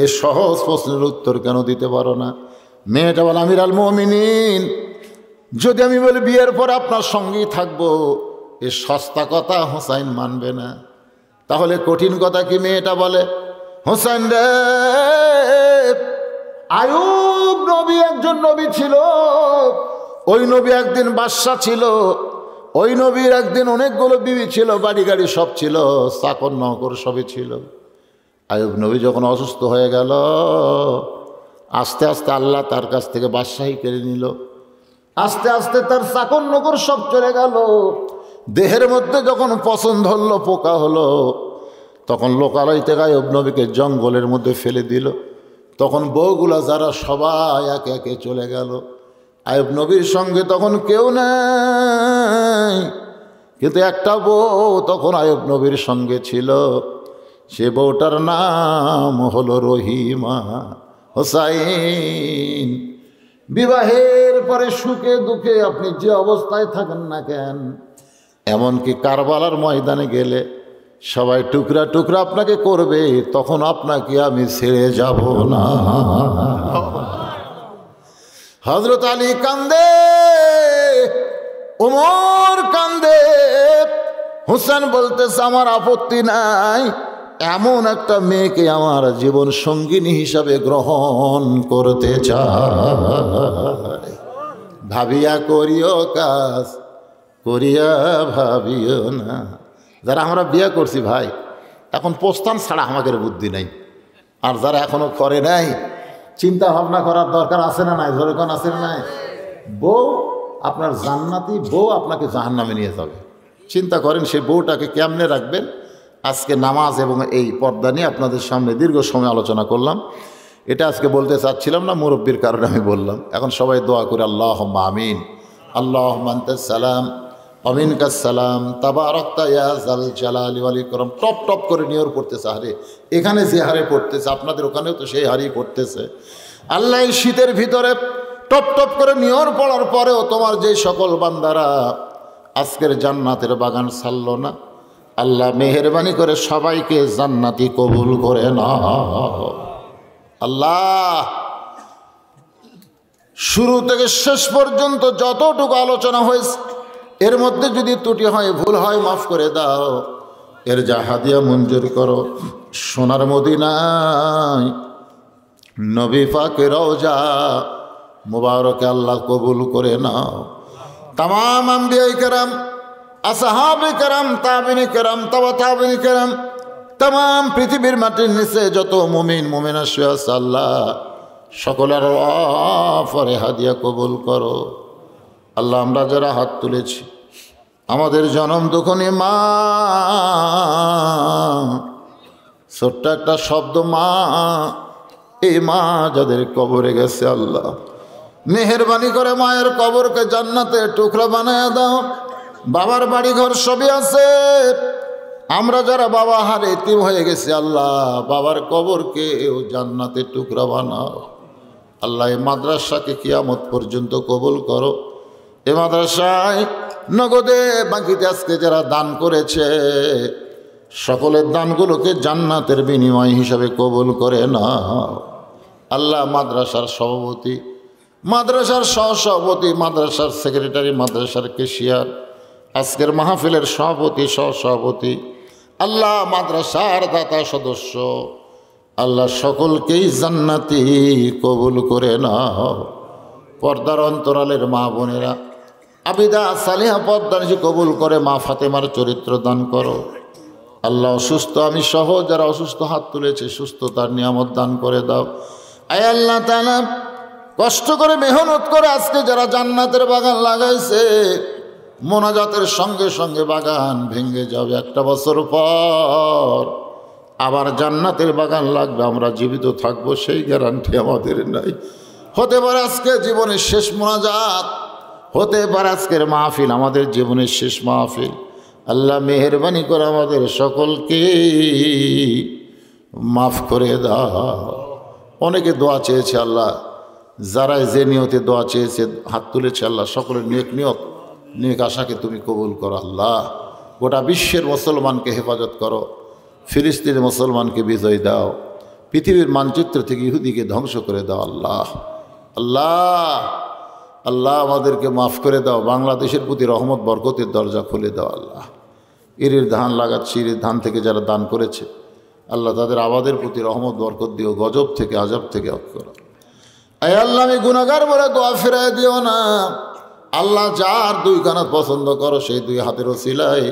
এ সহজ প্রশ্নের উত্তর কেন দিতে পারো না? মেয়েটা বলে, আমির আল মুমিনিন, যদি আমি বলি বিয়ের পর আপনার সঙ্গেই থাকবো, এ সস্তা কথা হোসাইন মানবে না। তাহলে কঠিন কথা কি? মেয়েটা বলে, হোসেন রে, আয়ুব নবী একজন নবী ছিল, ওই নবী একদিন বাদশা ছিল, ওই নবীর একদিন অনেকগুলো বিবি ছিল, বাড়ি গাড়ি সব ছিল, চাকর নকর সবই ছিল। আয়ুব নবী যখন অসুস্থ হয়ে গেল, আস্তে আস্তে আল্লাহ তার কাছ থেকে বাদশাহী কেড়ে নিল। আস্তে আস্তে তার চাকর নকর সব চলে গেল। দেহের মধ্যে যখন পছন্দ ধরলো, পোকা হলো, তখন লোকালয় থেকে আয়ুব নবীকে জঙ্গলের মধ্যে ফেলে দিল। তখন বউগুলা যারা সবাই একে একে চলে গেল। আয়ুব নবীর সঙ্গে তখন কেউ নেই, কিন্তু একটা বউ তখন আয়ুব নবীর সঙ্গে ছিল। সে বউটার নাম হলো রহিমা। হোসাইন, বিবাহের পরে সুখে দুঃখে আপনি যে অবস্থায় থাকেন না কেন, এমনকি কারবালার ময়দানে গেলে সবাই টুকরা টুকরা আপনাকে করবে, তখন আপনাকে আমি ছেড়ে যাব না। হযরত আলী কান্দে, ওমর কান্দে, হোসেন বলতেছে আমার আপত্তি নাই, এমন একটা মেয়েকে আমার জীবন সঙ্গিনী হিসাবে গ্রহণ করতে চাই। ভাবিয়া করিও কাজ, করিয়া ভাবিও না। যারা আমরা বিয়ে করছি ভাই, এখন প্রস্থান ছাড়া আমাদের বুদ্ধি নাই। আর যারা এখনো করে নাই, চিন্তা ভাবনা করার দরকার আছে না নাই? যেরকম আছে না নাই? বউ আপনার জান্নাতি বউ আপনাকে জাহান্নামে নিয়ে যাবে। চিন্তা করেন সেই বউটাকে কেমনে রাখবেন। আজকে নামাজ এবং এই পর্দা নিয়ে আপনাদের সামনে দীর্ঘ সময় আলোচনা করলাম। এটা আজকে বলতে চাচ্ছিলাম না, মুরব্বির কারণে আমি বললাম। এখন সবাই দোয়া করে আল্লাহুম্মা আমিন। আল্লাহুম্মা আনতাস সালাম অমিনকাস সালাম তাবারাকতা ইয়া জাল জালালি ওয়াল ইকরাম। টপ টপ করে নিয়র পড়তেছে। আরে এখানে যে হারে পড়তেছে আপনাদের ওখানেও তো সেই হারেই পড়তেছে। আল্লাহ এই শীতের ভিতরে টপ টপ করে নিয়র পড়ার পরেও তোমার যে সকল বান্দারা আজকের জান্নাতের বাগান ছাড়ল না, আল্লাহ মেহেরবানি করে সবাইকে জান্নাতি কবুল করে নাও। আল্লাহ শুরু থেকে শেষ পর্যন্ত যতটুকু আলোচনা হয়েছে এর মধ্যে যদি ত্রুটি হয়, ভুল হয়, মাফ করে দাও। এর যা হাদিয়া মঞ্জুর করো। সোনার মদিনায় নবী পাকের রওজা মুবারকে আল্লাহ কবুল করে নাও। তামাম আম্বিয়ায়ে কেরাম, আসহাবে কেরাম, তাবিনী কেরাম, তাবিনী কেরাম, তামাম পৃথিবীর মাটির নিচে যত মুমিন মুমিনা শুয়ে আছে আল্লাহ সকলের পরে হাদিয়া কবুল করো। আল্লাহ আমরা যারা হাত তুলেছি আমাদের জনম দুঃখনী মা, ছোট্ট একটা শব্দ মা, এই মা যাদের কবরে গেছে আল্লাহ মেহেরবানি করে মায়ের কবরকে জান্নাতে টুকরা বানায় দাও। বাবার বাড়ি ঘর সবই আছে, আমরা যারা বাবা হারে এতিম হয়ে গেছি আল্লাহ বাবার কবরকে জান্নাতে টুকরা বানাও। আল্লাহ এই মাদ্রাসাকে কিয়ামত পর্যন্ত কবুল করো। এ মাদ্রাসায় নগদে বাকিতে আজকে যারা দান করেছে সকলের দানগুলোকে জান্নাতের বিনিময় হিসাবে কবুল করে নাও। আল্লাহ মাদ্রাসার সভাপতি, মাদ্রাসার সহসভাপতি, মাদ্রাসার সেক্রেটারি, মাদ্রাসার ক্যাশিয়ার, আজকের মাহফিলের সভাপতি, সহসভাপতি, আল্লাহ মাদ্রাসার দাতা সদস্য, আল্লাহ সকলকেই জান্নাতি কবুল করে নাও। পর্দার অন্তরালের মা বোনেরা আবিদা সালিহা পদ্মানিসি কবুল করে মা ফাতেমার চরিত্র দান করো। আল্লাহ অসুস্থ আমি সহ যারা অসুস্থ হাত তুলেছে সুস্থতার নিয়ামত দান করে দাও। আয় আল্লাহ তাআলা কষ্ট করে মেহনত করে আজকে যারা জান্নাতের বাগান লাগাইছে মোনাজাতের সঙ্গে সঙ্গে বাগান ভেঙে যাবে, একটা বছর পর আবার জান্নাতের বাগান লাগবে, আমরা জীবিত থাকবো সেই গ্যারান্টি আমাদের নাই। হতে পারে আজকে জীবনের শেষ মোনাজাত, হতে পারে আজকের মাহফিল আমাদের জীবনের শেষ মাহফিল। আল্লাহ মেহেরবানি করে আমাদের সকলকে মাফ করে দাও। অনেকে দোয়া চেয়েছে আল্লাহ, যারা যে নিয়তে দোয়া চেয়েছে হাত তুলেছে আল্লাহ সকলের নেক আশাকে তুমি কবুল করো। আল্লাহ গোটা বিশ্বের মুসলমানকে হেফাজত করো, ফিলিস্তিনের মুসলমানকে বিজয় দাও, পৃথিবীর মানচিত্র থেকে ইহুদিকে ধ্বংস করে দাও। আল্লাহ আল্লাহ আল্লাহ আমাদেরকে মাফ করে দাও, বাংলাদেশের প্রতি রহমত বরকতের দরজা খুলে দাও। আল্লাহ ইরির ধান লাগাচ্ছি, ইরির ধান থেকে যারা দান করেছে আল্লাহ তাদের আবাদের প্রতি রহমত বরকত দিও, গজব থেকে আজাব থেকে করো। আয় আল্লাহ আমি গুনাহগার বলে দোয়া ফিরাই দিও না। আল্লাহ যার দুই কানা পছন্দ করো সেই দুই হাতের ওসিলায়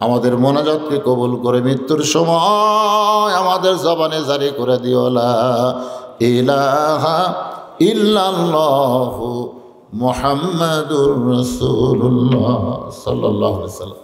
আমাদের মোনাজাতকে কবুল করে মৃত্যুর সময় আমাদের জবানে জারি করে দিও লা ইলাহা ইল্লাল্লাহু মুহাম্মাদুর রাসূলুল্লাহ সাল্লাল্লাহু আলাইহি ওয়াসাল্লাম।